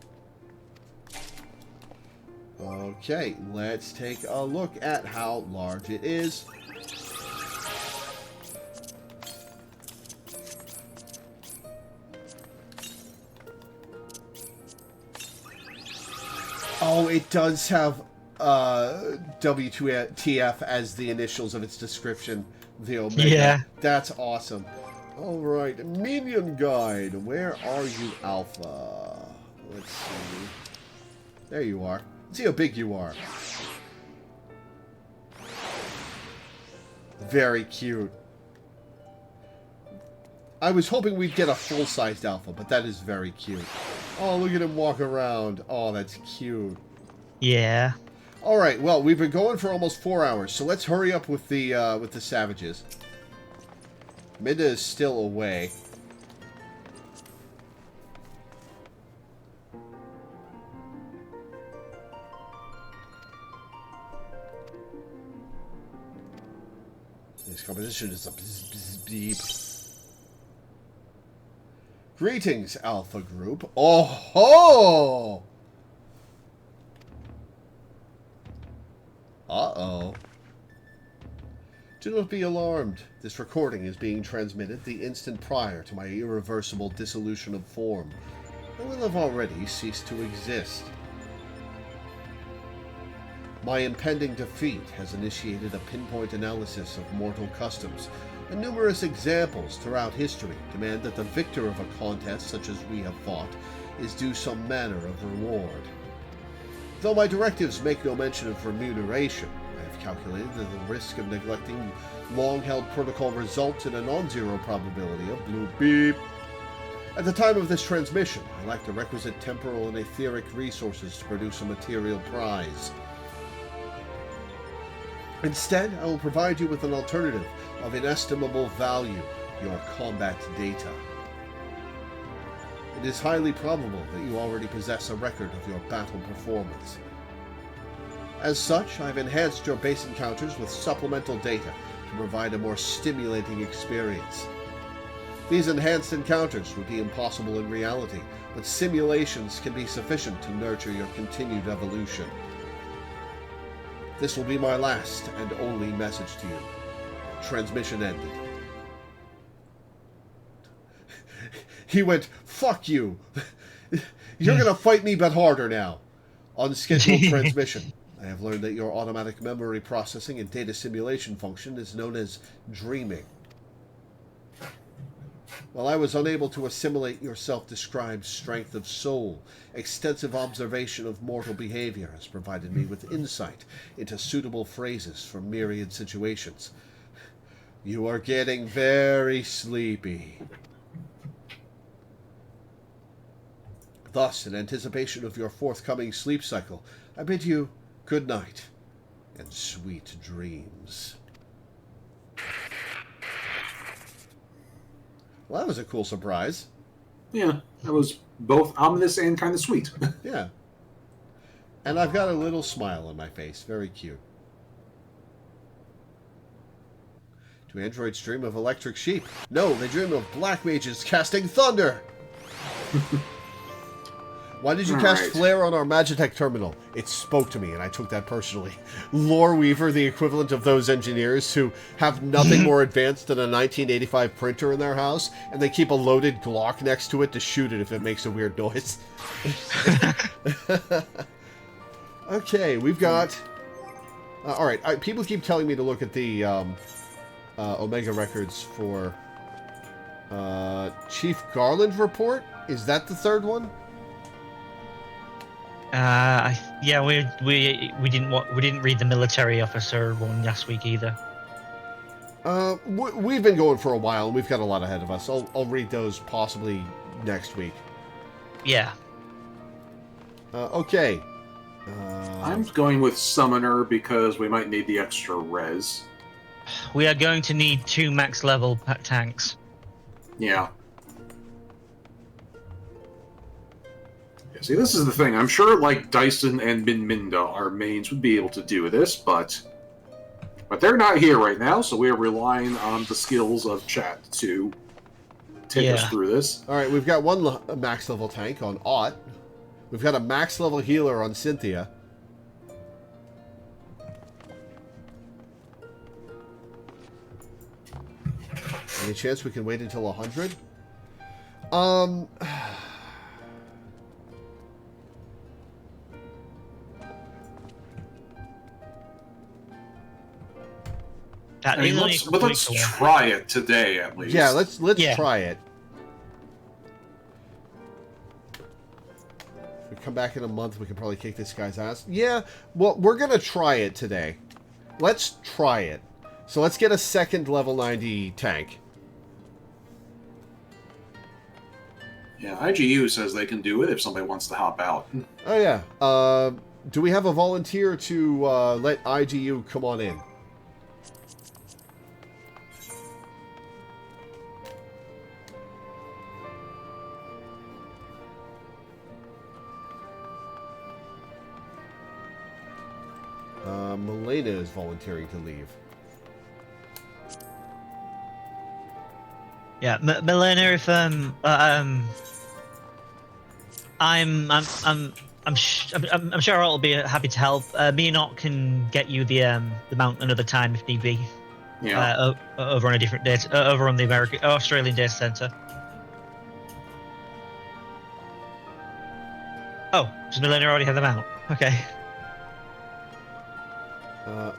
Okay, let's take a look at how large it is. Oh, it does have WTF as the initials of its description. The Omega. Yeah. That's awesome. All right, Minion Guide. Where are you, Alpha? Let's see. There you are. Let's see how big you are. Very cute. I was hoping we'd get a full-sized Alpha, but that is very cute. Oh, look at him walk around. Oh, that's cute. Yeah. All right, well, we've been going for almost 4 hours, so let's hurry up with the savages. Minda is still away. This composition is a beep. Greetings, Alpha Group. Oh ho! Uh-oh. Do not be alarmed. This recording is being transmitted the instant prior to my irreversible dissolution of form. I will have already ceased to exist. My impending defeat has initiated a pinpoint analysis of mortal customs, and numerous examples throughout history demand that the victor of a contest such as we have fought is due some manner of reward. Though my directives make no mention of remuneration, I have calculated that the risk of neglecting long-held protocol results in a non-zero probability of blue beep. At the time of this transmission, I lack the requisite temporal and etheric resources to produce a material prize. Instead, I will provide you with an alternative of inestimable value, your combat data. It is highly probable that you already possess a record of your battle performance. As such, I've enhanced your base encounters with supplemental data to provide a more stimulating experience. These enhanced encounters would be impossible in reality, but simulations can be sufficient to nurture your continued evolution. This will be my last and only message to you. Transmission ended. He went, fuck you. You're going to fight me but harder now. Unscheduled transmission. I have learned that your automatic memory processing and data simulation function is known as dreaming. While I was unable to assimilate your self-described strength of soul, extensive observation of mortal behavior has provided me with insight into suitable phrases for myriad situations. You are getting very sleepy. Thus, in anticipation of your forthcoming sleep cycle, I bid you good night and sweet dreams. Well, that was a cool surprise. Yeah, that was both ominous and kind of sweet. Yeah. And I've got a little smile on my face. Very cute. Do androids dream of electric sheep? No, they dream of black mages casting thunder! Why did you cast Flare on our Magitech terminal? It spoke to me, and I took that personally. Loreweaver, the equivalent of those engineers who have nothing more advanced than a 1985 printer in their house, and they keep a loaded Glock next to it to shoot it if it makes a weird noise. Okay, we've got... Alright, people keep telling me to look at the Omega records for Chief Garland report. Is that the third one? Yeah, we didn't read the military officer one last week either. We've been going for a while, and we've got a lot ahead of us. I'll read those possibly next week. Yeah. Okay. I'm going with Summoner because we might need the extra res. We are going to need 2 max level tanks. Yeah. See, this is the thing. I'm sure, like, Dyson and Minda, our mains, would be able to do this, but they're not here right now, so we are relying on the skills of chat to take us through this. All right, we've got one max level tank on Ott. We've got a max level healer on Cynthia. Any chance we can wait until 100? That I mean, is only a let's couple let's weeks away. try it today at least. Yeah, let's Yeah. try it. If we come back in a month, we can probably kick this guy's ass. Yeah, well, we're gonna try it today. Let's try it. So let's get a second level 90 tank. Yeah, IGU says they can do it if somebody wants to hop out. Oh yeah. Do we have a volunteer to let IGU come on in? Milena is volunteering to leave. Yeah, Milena, if I'm sure I'll be happy to help. Me and Ott can get you the mount another time if need be. Yeah. Over on a different data, over on the Australian data center. Oh, does Milena already have the mount? Okay.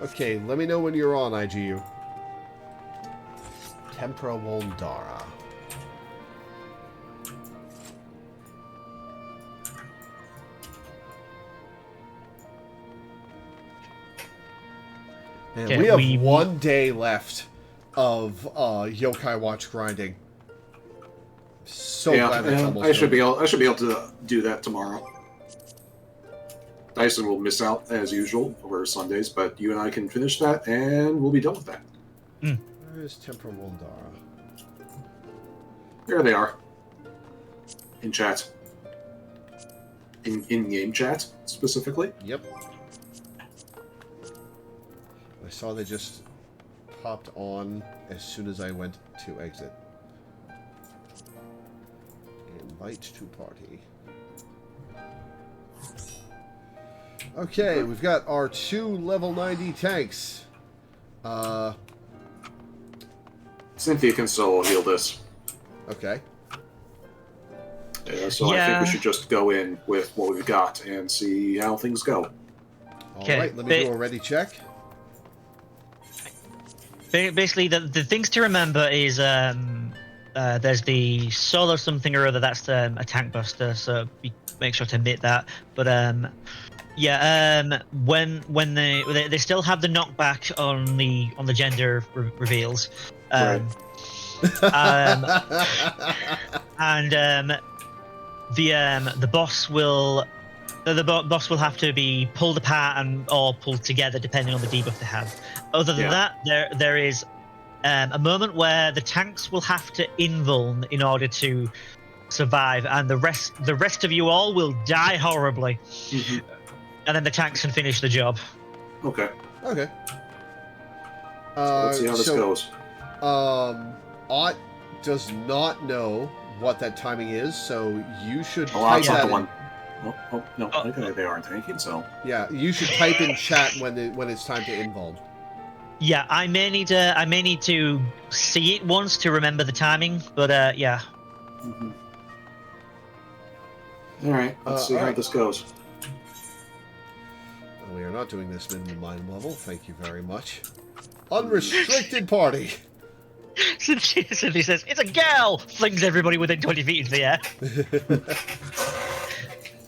Okay, let me know when you're on, IGU. Tempra Woldara. Man, Okay, we have 1 day left of Yokai Watch grinding. So glad it's almost I should over. be able to do that tomorrow. Dyson will miss out as usual over Sundays, but you and I can finish that, and we'll be done with that. Where's Tempra Woldara? There they are. In chat. In-game chat, specifically. Yep. I saw they just popped on as soon as I went to exit. Invite to party. Okay, we've got our 2 level 90 tanks. Cynthia can solo heal this. Okay. So I think Yeah. we should just go in with what we've got and see how things go. Okay, Alright, let me do a ready check. Basically, the things to remember is there's the solo something or other. That's a tank buster, so make sure to admit that. But when they still have the knockback on the gender reveals. Right. And the boss will boss will have to be pulled apart or pulled together depending on the debuff they have. Other than that, there is a moment where the tanks will have to invuln in order to survive, and the rest of you all will die horribly, and then the tanks can finish the job. Okay. Okay. Let's see how this goes. Ott does not know what that timing is, so you should Oh, type that's not that the in. one. Oh no, okay, they aren't tanking, so. Yeah, you should type in chat when it's time to invuln. Yeah, I may need to see it once to remember the timing, but yeah. All right, let's see how alright. this goes. We are not doing this minimum mind level. Thank you very much. Unrestricted party. Cynthia says, "It's a girl!" Flings everybody within 20 feet into the air.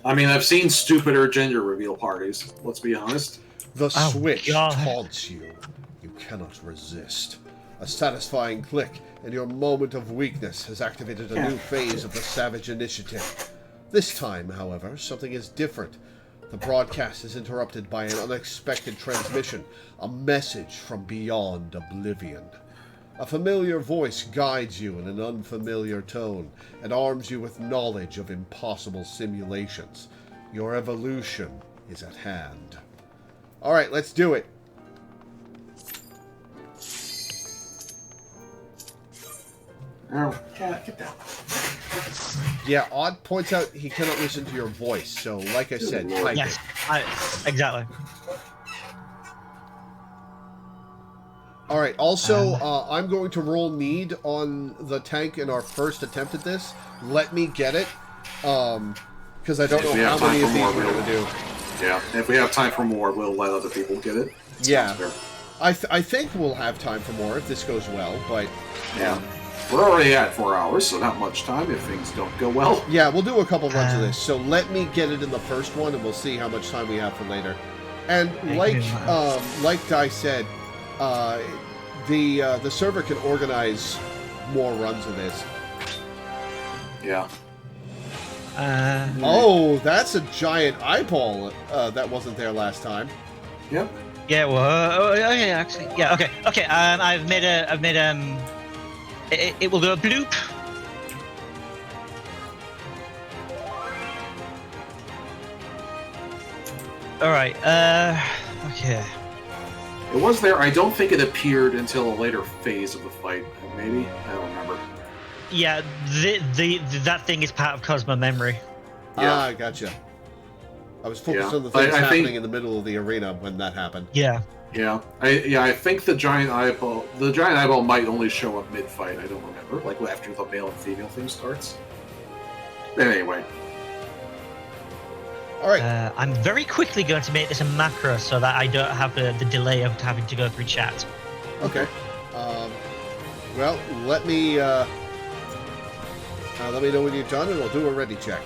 I mean, I've seen stupider gender reveal parties. Let's be honest. The switch God. taunts you. You cannot resist. A satisfying click, and your moment of weakness has activated a new phase of the Savage Initiative. This time, however, something is different. The broadcast is interrupted by an unexpected transmission, a message from beyond oblivion. A familiar voice guides you in an unfamiliar tone and arms you with knowledge of impossible simulations. Your evolution is at hand. Alright, let's do it. Oh, cat, get down. Yeah, Odd points out he cannot listen to your voice, so like I said, type Yes, it. exactly. Alright, also, I'm going to roll need on the tank in our first attempt at this. Let me get it, because I don't know how many of these we're going to do. Yeah, if we have time for more, we'll let other people get it. Yeah. Sounds I think we'll have time for more if this goes well, but... Yeah. We're already at 4 hours, so not much time if things don't go well. Yeah, we'll do a couple runs of this. So let me get it in the first one, and we'll see how much time we have for later. And like Di said, the server can organize more runs of this. Yeah. Oh, that's a giant eyeball that wasn't there last time. Yep. Yeah. Well. Okay. Actually. Yeah. Okay. Okay. I've made it will go bloop. All right. Okay. It was there. I don't think it appeared until a later phase of the fight. Maybe? I don't remember. Yeah. That thing is part of Cosmo memory. Yeah. Ah, gotcha. I was focused on the things happening in the middle of the arena when that happened. Yeah. Yeah. I think the giant eyeball might only show up mid-fight. I don't remember. Like after the male and female thing starts. But anyway. All right. I'm very quickly going to make this a macro so that I don't have the delay of having to go through chat. Okay. Well, let me know when you're done, and I'll do a ready check.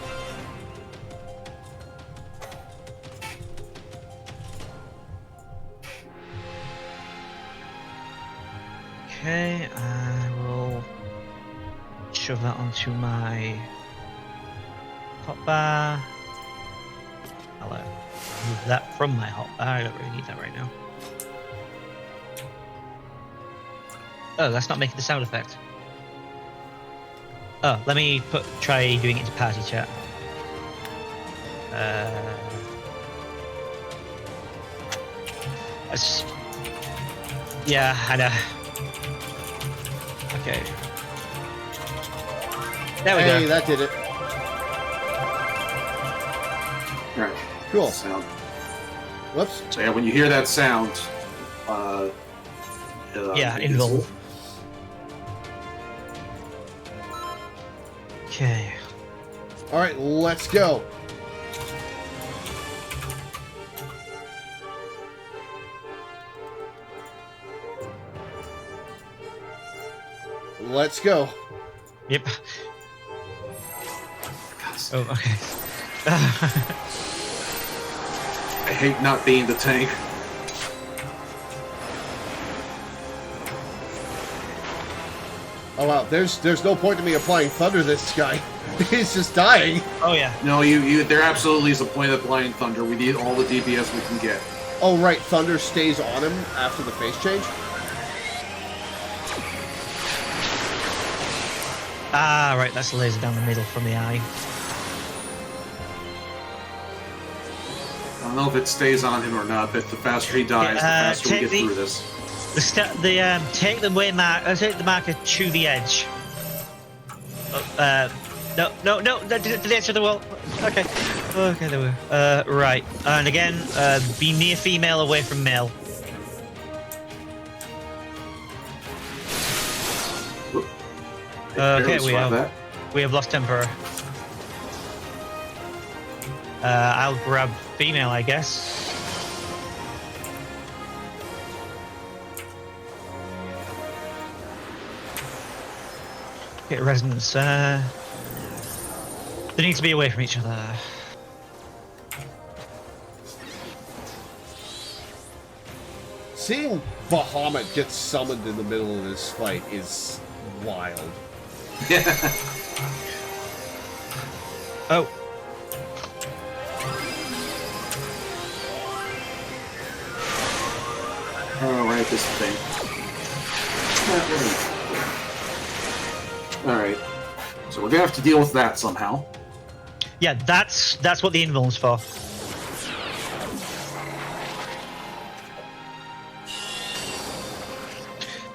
Okay, I will shove that onto my hotbar. I'll move that from my hotbar. I don't really need that right now. Oh, that's not making the sound effect. Oh, let me try doing it into party chat. Yeah, I know. Okay. There we go. Hey, that did it. All right. Cool. Sound. Whoops. So yeah, when you hear that sound, invuln. Okay. All right, let's go. Let's go. Yep. Oh, okay. I hate not being the tank. Oh wow, there's no point to me applying thunder to this guy. He's just dying. Oh yeah. No, there absolutely is a point of applying thunder. We need all the DPS we can get. Oh right, thunder stays on him after the face change? Ah, right, that's a laser down the middle from the eye. I don't know if it stays on him or not, but the faster he dies, the faster we get through this. Take the marker to the edge. No, the edge of the wall. Okay, there we go. Right, and again, be near female, away from male. Okay, we have lost temper. I'll grab female, I guess. Okay, resonance. They need to be away from each other. Seeing Bahamut get summoned in the middle of this fight is wild. Oh. Oh, right, this thing. Alright. So we're gonna have to deal with that somehow. Yeah, that's what the invuln's for.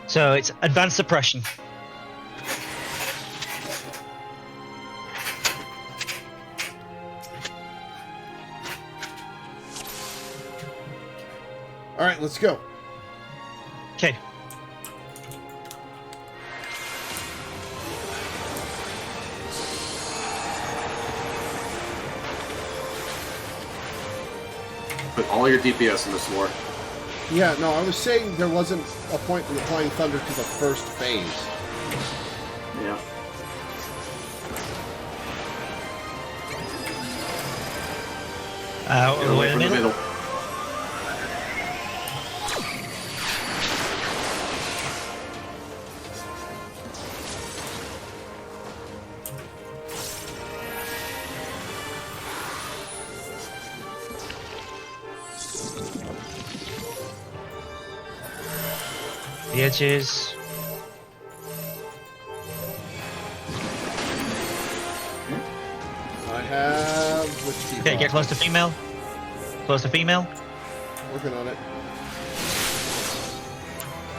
So it's advanced suppression. All right, let's go. Okay. Put all your DPS in this war. Yeah, no, I was saying there wasn't a point in applying thunder to the first phase. Yeah. Get away from the middle. The edges. I have which key? Okay, get close to female. Close to female. Working on it.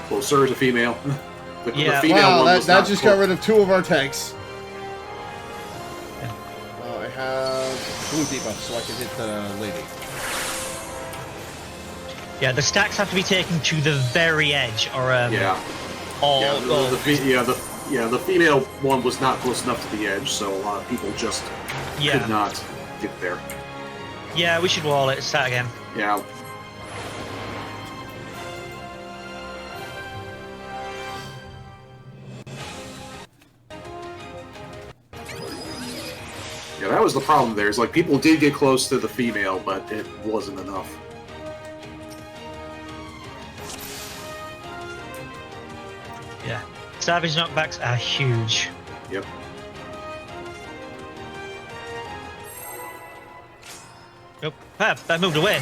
Closer to female. Yeah. The female Wow, one was that not just close. got rid of 2 of our tanks. Yeah. I have blue debuff, so I can hit the lady. Yeah, the stacks have to be taken to the very edge, or Yeah. or, Yeah, or the female one was not close enough to the edge, so a lot of people just yeah, could not get there. yeah. We should wall it. Start again. Yeah. Yeah, that was the problem there. Is like people did get close to the female, but it wasn't enough. Yeah, savage knockbacks are huge. Yep. Nope. Ah, that moved away.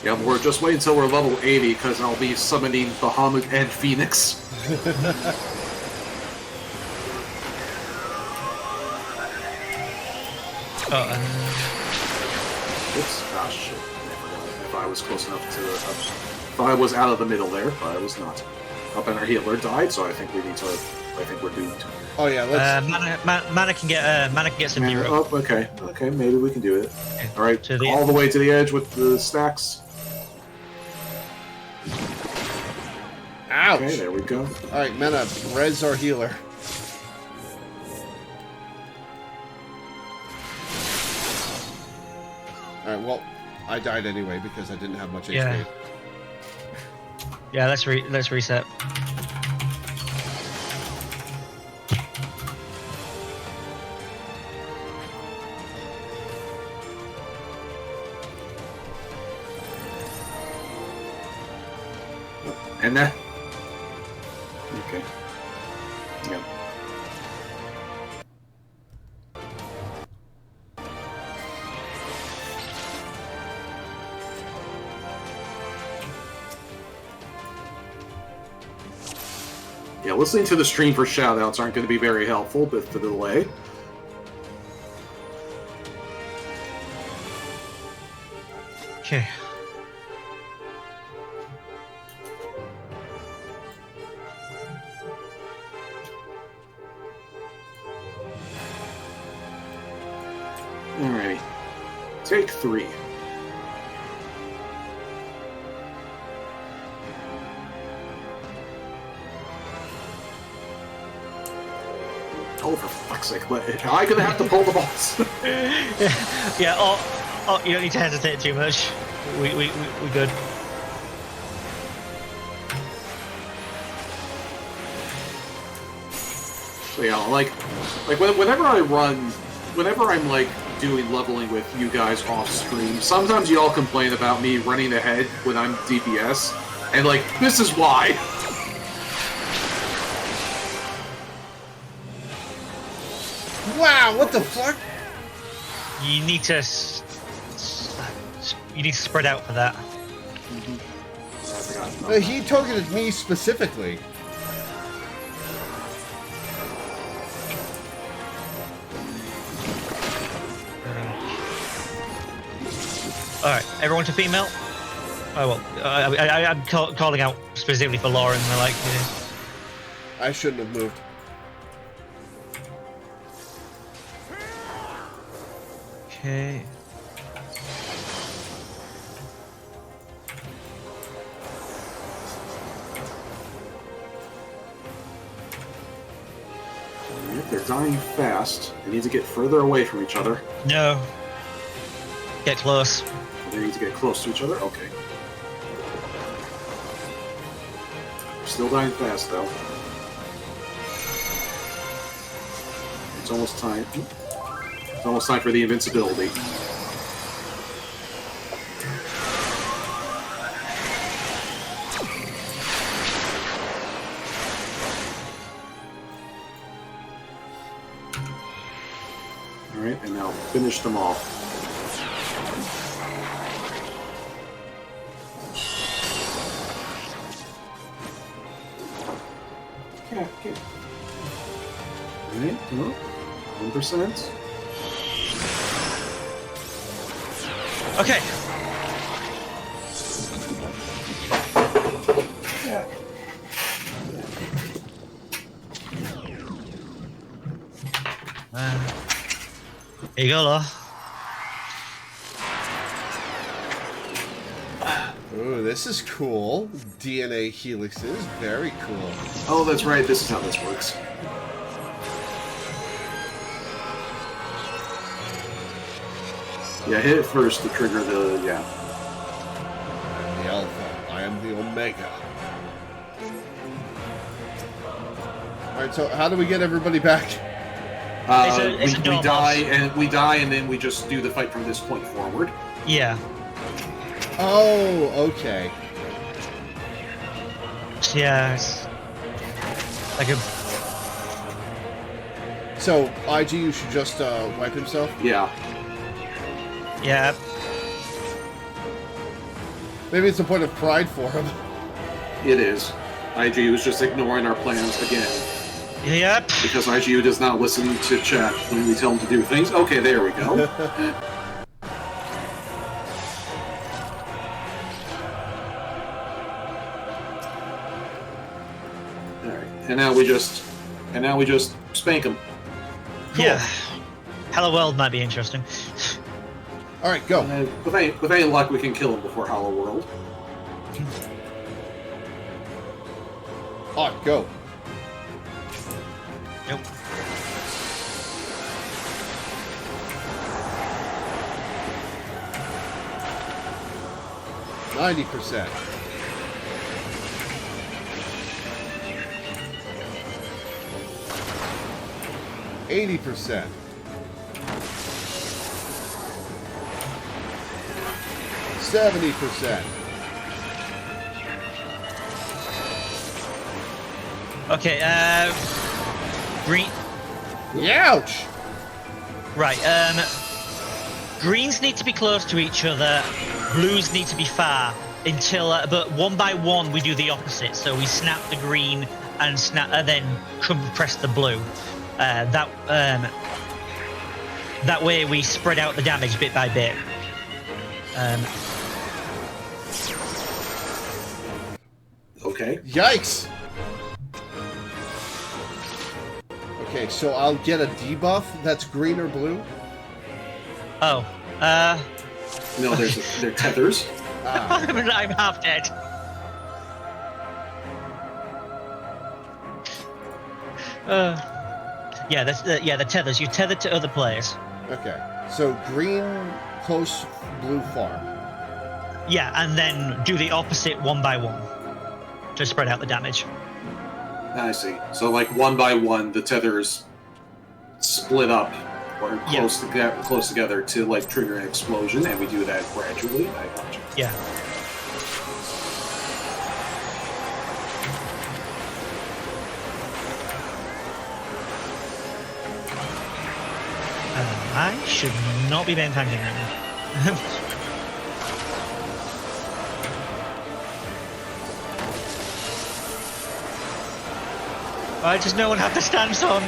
Yeah, we're just waiting until we're level 80, because I'll be summoning Bahamut and Phoenix. Oops. Ah, shit. I forgot if I was close enough to if I was out of the middle there, but I was not. Up and our healer died, so I think we need to. I think we're doomed. Oh yeah, let's... Mana can get some hero. Oh, okay. Okay, maybe we can do it. All right, To the all the way to the edge with the stacks. Ouch! Okay, there we go. Alright, Mena, res our healer. Alright, well, I died anyway because I didn't have much Yeah. HP. Yeah, let's reset. And that. Okay. Yep. Yeah, listening to the stream for shoutouts aren't going to be very helpful, but for the delay. Okay. Alrighty. Take 3. Oh, for fuck's sake, but am I gonna have to pull the balls? Yeah. Oh, you don't need to hesitate too much. We good. So yeah, like whenever I run, whenever I'm like doing leveling with you guys off stream, sometimes you all complain about me running ahead when I'm DPS, and like this is why. Wow, what the fuck? You need to spread out for that. I forgot. He targeted me specifically. All right, everyone to female. Oh well, I'm calling out specifically for Lauren. They're like, I shouldn't have moved. okay. they're dying fast. They need to get further away from each other. No. Get close. They need to get close to each other? Okay. Still dying fast, though. It's almost time. It's almost time for the invincibility. Alright, and now finish them off. Okay. Alright, well, 1%. Okay. Yeah. Here you go, Law. Ooh, this is cool. DNA helixes, very cool. Oh, that's right. This is how this works. Yeah, hit it first to trigger the, yeah. I am the Alpha. I am the Omega. Alright, so how do we get everybody back? It's a we die, and then we just do the fight from this point forward. Yeah. Oh, okay. Yeah, it's like a... So, IGU should just wipe himself? Yeah. Yeah. Maybe it's a point of pride for him. It is. IGU is just ignoring our plans again. Yep. Because IGU does not listen to chat when we tell him to do things. Okay, there we go. Alright, and now we just spank him. Cool. Yeah. Hello World might be interesting. Alright, go. And with any luck, we can kill him before Hollow World. Alright, go. Nope. %. 80%. 70%. Okay, green... Ouch! Right, greens need to be close to each other, blues need to be far, until, but one by one we do the opposite, so we snap the green and then press the blue. That way we spread out the damage bit by bit. Okay. Yikes! Okay, so I'll get a debuff that's green or blue? Oh, No, they're tethers. Ah. I'm half dead. Yeah, that's the tethers. You tether to other players. Okay, so green close, blue far. Yeah, and then do the opposite one by one to spread out the damage. I see. So, like, one by one, the tethers split up or close together to, like, trigger an explosion, and we do that gradually. I gotcha. Yeah. I should not be paying attention right now. Why does no one have the stance on?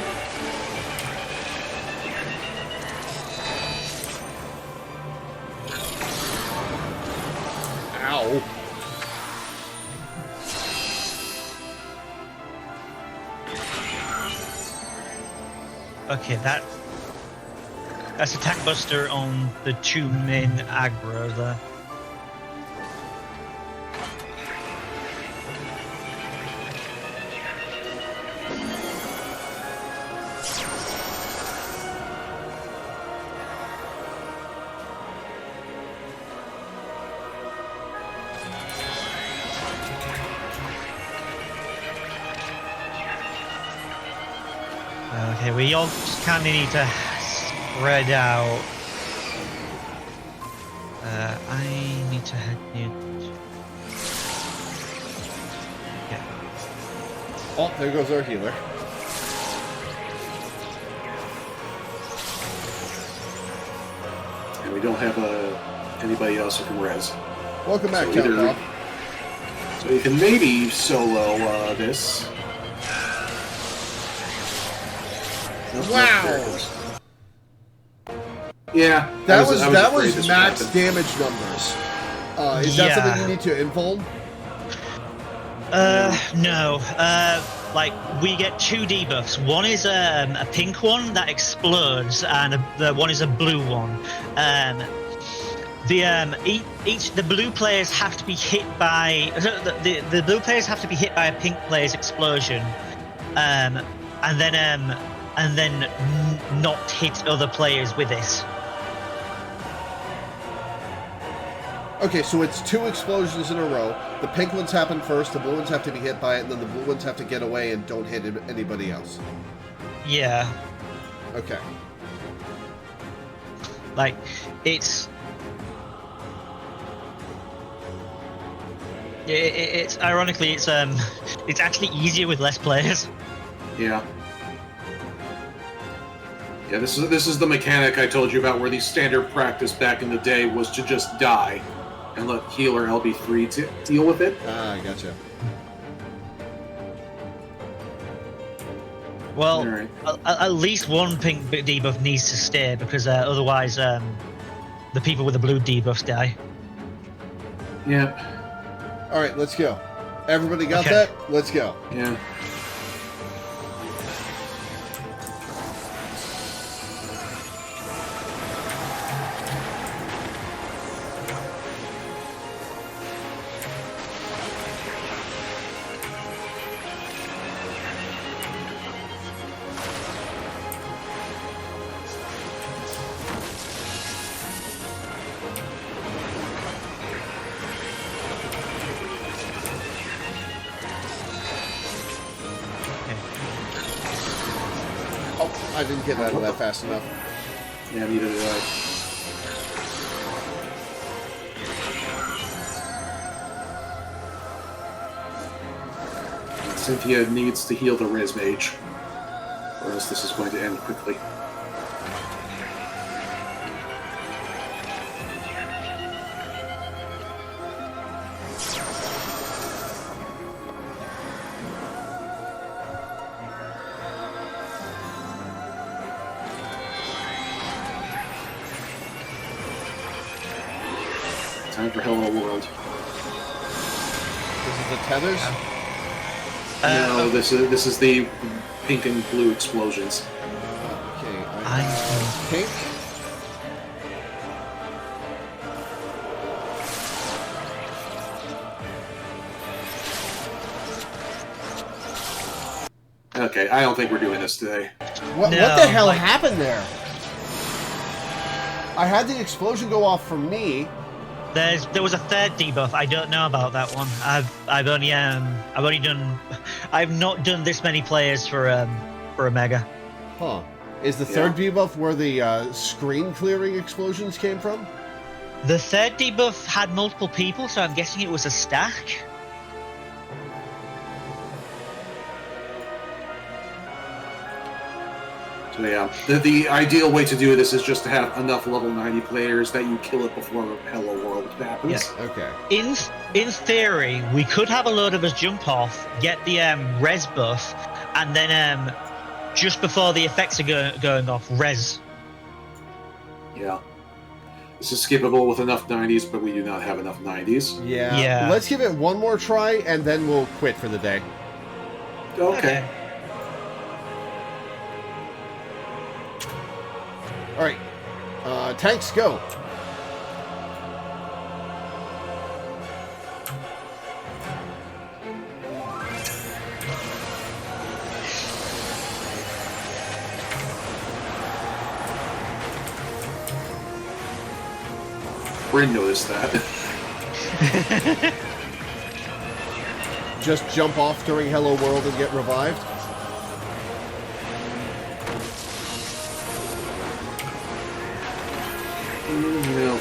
Ow. Okay, that's attack buster on the two main aggro there. Okay, we all just kind of need to spread out. I need to head near. Yeah. Oh, there goes our healer. And we don't have anybody else who can res. Welcome back, So Count either- Bob. So you can maybe solo this. Nope, nope, Wow. there it goes. Yeah, That I was afraid that this was would max happen. damage numbers. Is that Yeah. something you need to invuln? No. Like we get 2 debuffs. One is a pink one that explodes, and the one is a blue one. The blue players have to be hit by the blue players have to be hit by a pink player's explosion, and then not hit other players with it. Okay, so it's 2 explosions in a row. The pink ones happen first, the blue ones have to be hit by it, and then the blue ones have to get away and don't hit anybody else. Yeah. Okay. Like, it's ironically it's actually easier with less players. Yeah. Yeah, this is the mechanic I told you about, where the standard practice back in the day was to just die and let healer LB3 deal with it. Ah, I gotcha. Well, Alright. at least one pink debuff needs to stay, because otherwise the people with the blue debuffs die. Yeah. Alright, let's go. Everybody got Okay. that? Let's go. Yeah. Oh, I didn't get out of that fast enough. Yeah, neither did I. Cynthia needs to heal the Res Mage, or else this is going to end quickly. Time for Hello World. This is the tethers? No, this is the pink and blue explosions. Okay, I'm pink. Okay, I don't think we're doing this today. What No, the hell like- happened there? I had the explosion go off from me. There was a 3rd debuff. I don't know about that one. I've not done this many players for a mega. Huh. Is the 3rd debuff where the screen clearing explosions came from? The 3rd debuff had multiple people, so I'm guessing it was a stack. So yeah, the ideal way to do this is just to have enough level 90 players that you kill it before Hello World happens. Yes. Okay. In theory, we could have a load of us jump off, get the res buff, and then just before the effects are going off, res. Yeah. This is skippable with enough 90s, but we do not have enough 90s. Yeah. Yeah. Let's give it one more try, and then we'll quit for the day. Okay. All right. Tanks, go. Bryn noticed that. Just jump off during Hello World and get revived.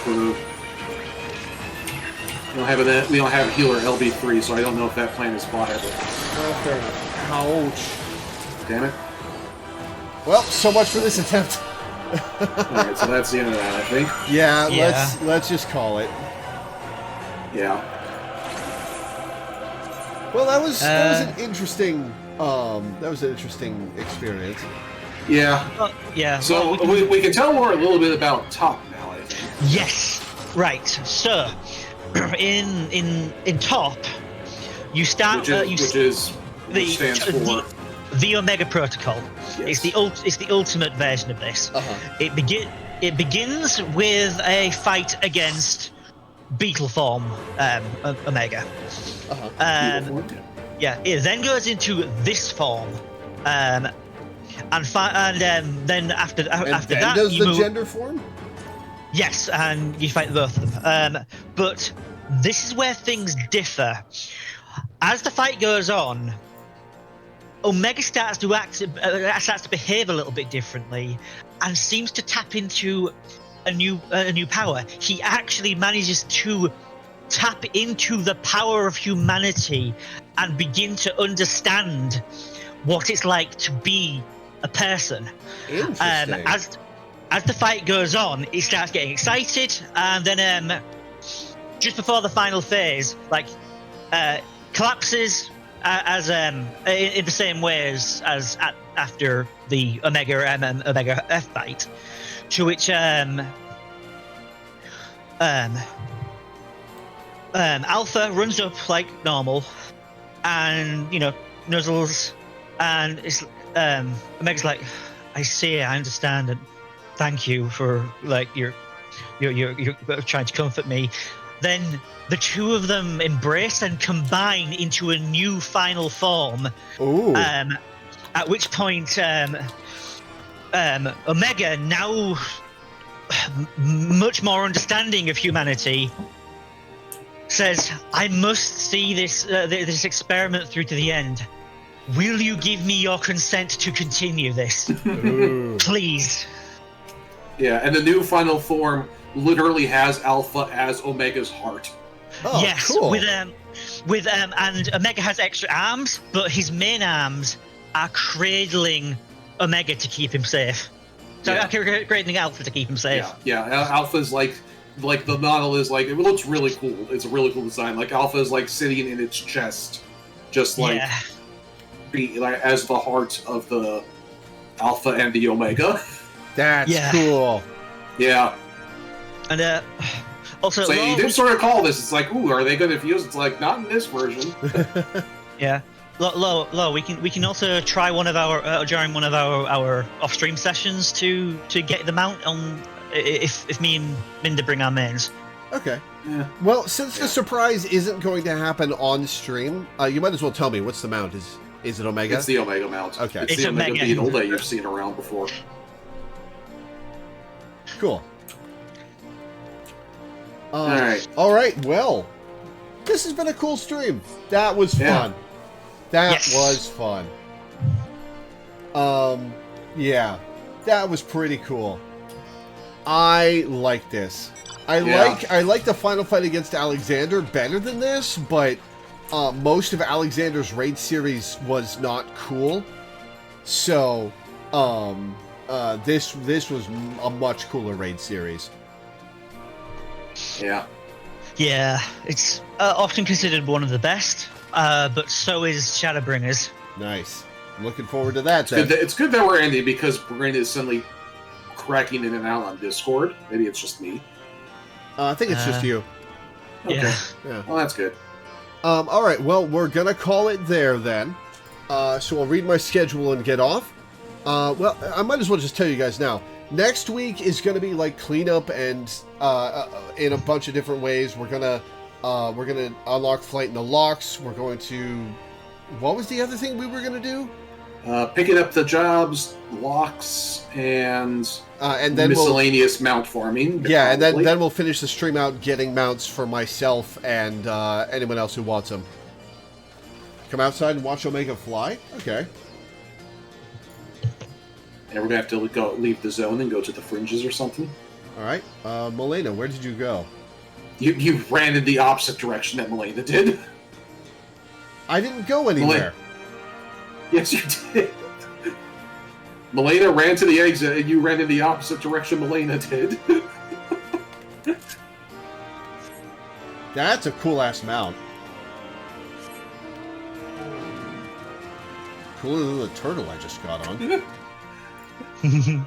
We don't have healer LB3, so I don't know if that plan is viable. Oh, fair enough. Ouch. Damn it. Well, so much for this attempt. Alright, so that's the end of that, I think. Yeah, Yeah. let's just call it. Yeah. Well, that was an interesting experience. Yeah. Yeah. So well, we can tell more a little bit about Top now, I think. Yes. Right. So, in Top, you start. Which stands for the Omega Protocol. Yes. It's the ultimate version of this. It begins with a fight against Beetle form Omega. Yeah. It then goes into this form, and then after that does you the move. gender form? Yes, and you fight both of them. But this is where things differ. As the fight goes on, Omega starts to behave a little bit differently, and seems to tap into a new power. He actually manages to tap into the power of humanity and begin to understand what it's like to be a person. Interesting. As the fight goes on, he starts getting excited, and then just before the final phase, collapses as in the same way as after the Omega F fight, to which Alpha runs up like normal, and nuzzles, and it's Omega's like, I see, I understand, and thank you for you're trying to comfort me. Then the two of them embrace and combine into a new final form. Ooh. At which point Omega, now much more understanding of humanity, says, I must see this experiment through to the end. Will you give me your consent to continue this? Please. Yeah, and the new final form literally has Alpha as Omega's heart. Oh, yes, cool. and Omega has extra arms, but his main arms are cradling Omega to keep him safe. So Yeah. cradling Alpha to keep him safe. Yeah. Alpha's like the model is it looks really cool. It's a really cool design. Like Alpha is sitting in its chest, just as the heart of the Alpha and the Omega. That's cool. Yeah. And also, So you did sort of call this. It's ooh, are they going to fuse? It's not in this version. yeah. Lo, we can also try one of our during one of our off-stream sessions to get the mount on if me and Minda bring our mains. Okay. Yeah. Well, since the surprise isn't going to happen on stream, you might as well tell me what's the mount. Is it Omega? It's the Omega mount. Okay. It's the Omega Beetle that you've seen around before. Cool. Alright. Alright, well, this has been a cool stream. That was fun. That was fun. Yeah, that was pretty cool. I like this. I like the final fight against Alexander better than this, but most of Alexander's raid series was not cool. So, this was a much cooler raid series. Yeah. Yeah, it's often considered one of the best, but so is Shadowbringers. Nice. I'm looking forward to that. It's good that we're ending because Bryn is suddenly cracking in and out on Discord. Maybe it's just me. I think it's just you. Okay. Yeah. Well, that's good. All right. Well, we're gonna call it there then. So I'll read my schedule and get off. Well, I might as well just tell you guys now. Next week is going to be cleanup and in a bunch of different ways. We're gonna unlock Flight in the Locks. We're going to. What was the other thing we were gonna do? Picking up the jobs, locks, and then miscellaneous mount farming. Yeah, probably. and then we'll finish the stream out getting mounts for myself and anyone else who wants them. Come outside and watch Omega fly? Okay. And we're going to have to leave the zone and go to the fringes or something. All right. Milena, where did you go? You ran in the opposite direction that Milena did. I didn't go anywhere. Yes, you did. Milena ran to the exit, and you ran in the opposite direction Milena did. That's a cool-ass mount. Cooler than the turtle I just got on.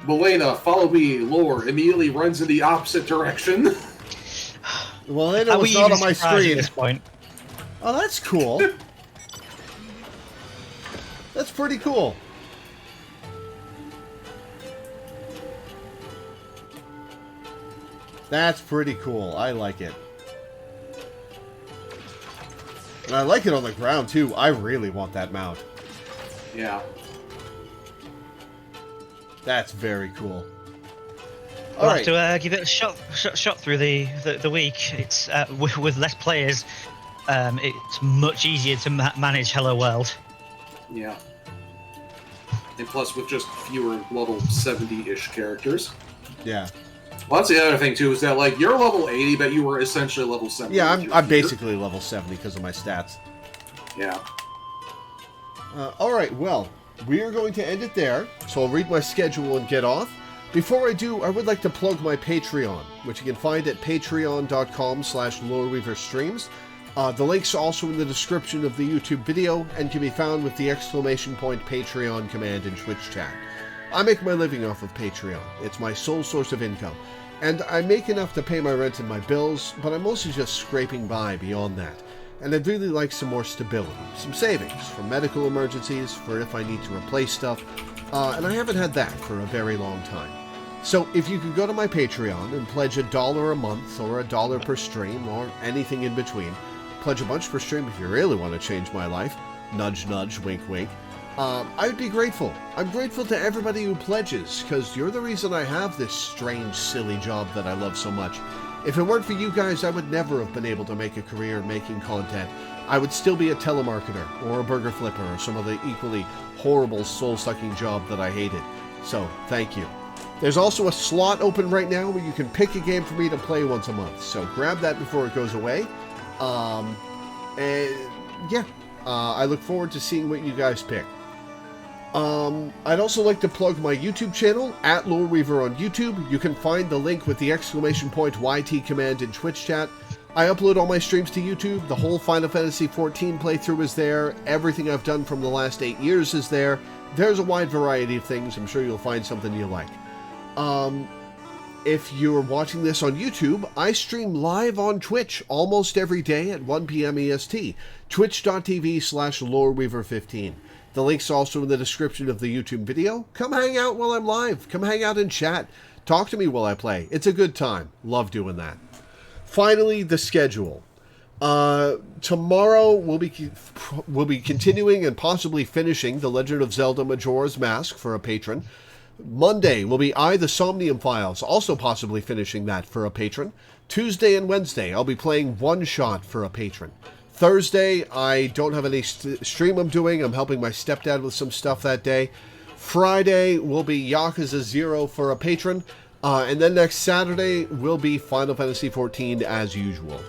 Milena, follow me. Lore immediately runs in the opposite direction. Milena was not on my screen. At this point? Oh, that's cool. That's pretty cool. That's pretty cool. I like it. And I like it on the ground, too. I really want that mount. Yeah. That's very cool. We'll have to give it a shot through the week. It's with less players, it's much easier to manage Hello World. Yeah. And plus, with just fewer level 70-ish characters. Yeah. Well, that's the other thing, too, is that, like, you're level 80, but you were essentially level 70. Yeah, I'm basically level 70 because of my stats. Yeah. Alright, well, we are going to end it there, so I'll read my schedule and get off. Before I do, I would like to plug my Patreon, which you can find at patreon.com/LoreweaverStreams. The link's also in the description of the YouTube video and can be found with the !Patreon command in Twitch chat. I make my living off of Patreon. It's my sole source of income. And I make enough to pay my rent and my bills, but I'm mostly just scraping by beyond that. And I'd really like some more stability, some savings for medical emergencies, for if I need to replace stuff, and I haven't had that for a very long time. So if you could go to my Patreon and pledge $1 a month or $1 per stream or anything in between, pledge a bunch per stream if you really want to change my life, nudge nudge, wink wink, I would be grateful. I'm grateful to everybody who pledges, because you're the reason I have this strange, silly job that I love so much. If it weren't for you guys, I would never have been able to make a career making content. I would still be a telemarketer, or a burger flipper, or some other equally horrible, soul-sucking job that I hated. So, thank you. There's also a slot open right now where you can pick a game for me to play once a month, so grab that before it goes away. I look forward to seeing what you guys pick. I'd also like to plug my YouTube channel, @Loreweaver on YouTube. You can find the link with the !YT command in Twitch chat. I upload all my streams to YouTube. The whole Final Fantasy XIV playthrough is there. Everything I've done from the last 8 years is there. There's a wide variety of things. I'm sure you'll find something you like. If you're watching this on YouTube, I stream live on Twitch almost every day at 1 p.m. EST. Twitch.tv/Loreweaver15. The link's also in the description of the YouTube video. Come hang out while I'm live. Come hang out and chat. Talk to me while I play. It's a good time. Love doing that. Finally, the schedule. Tomorrow we'll be continuing and possibly finishing The Legend of Zelda Majora's Mask for a patron. Monday will be The Somnium Files, also possibly finishing that for a patron. Tuesday and Wednesday I'll be playing One Shot for a patron. Thursday, I don't have any stream I'm doing. I'm helping my stepdad with some stuff that day. Friday will be Yakuza 0 for a patron. And then next Saturday will be Final Fantasy XIV as usual.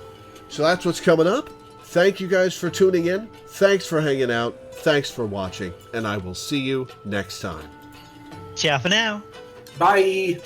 So that's what's coming up. Thank you guys for tuning in. Thanks for hanging out. Thanks for watching. And I will see you next time. Ciao for now. Bye!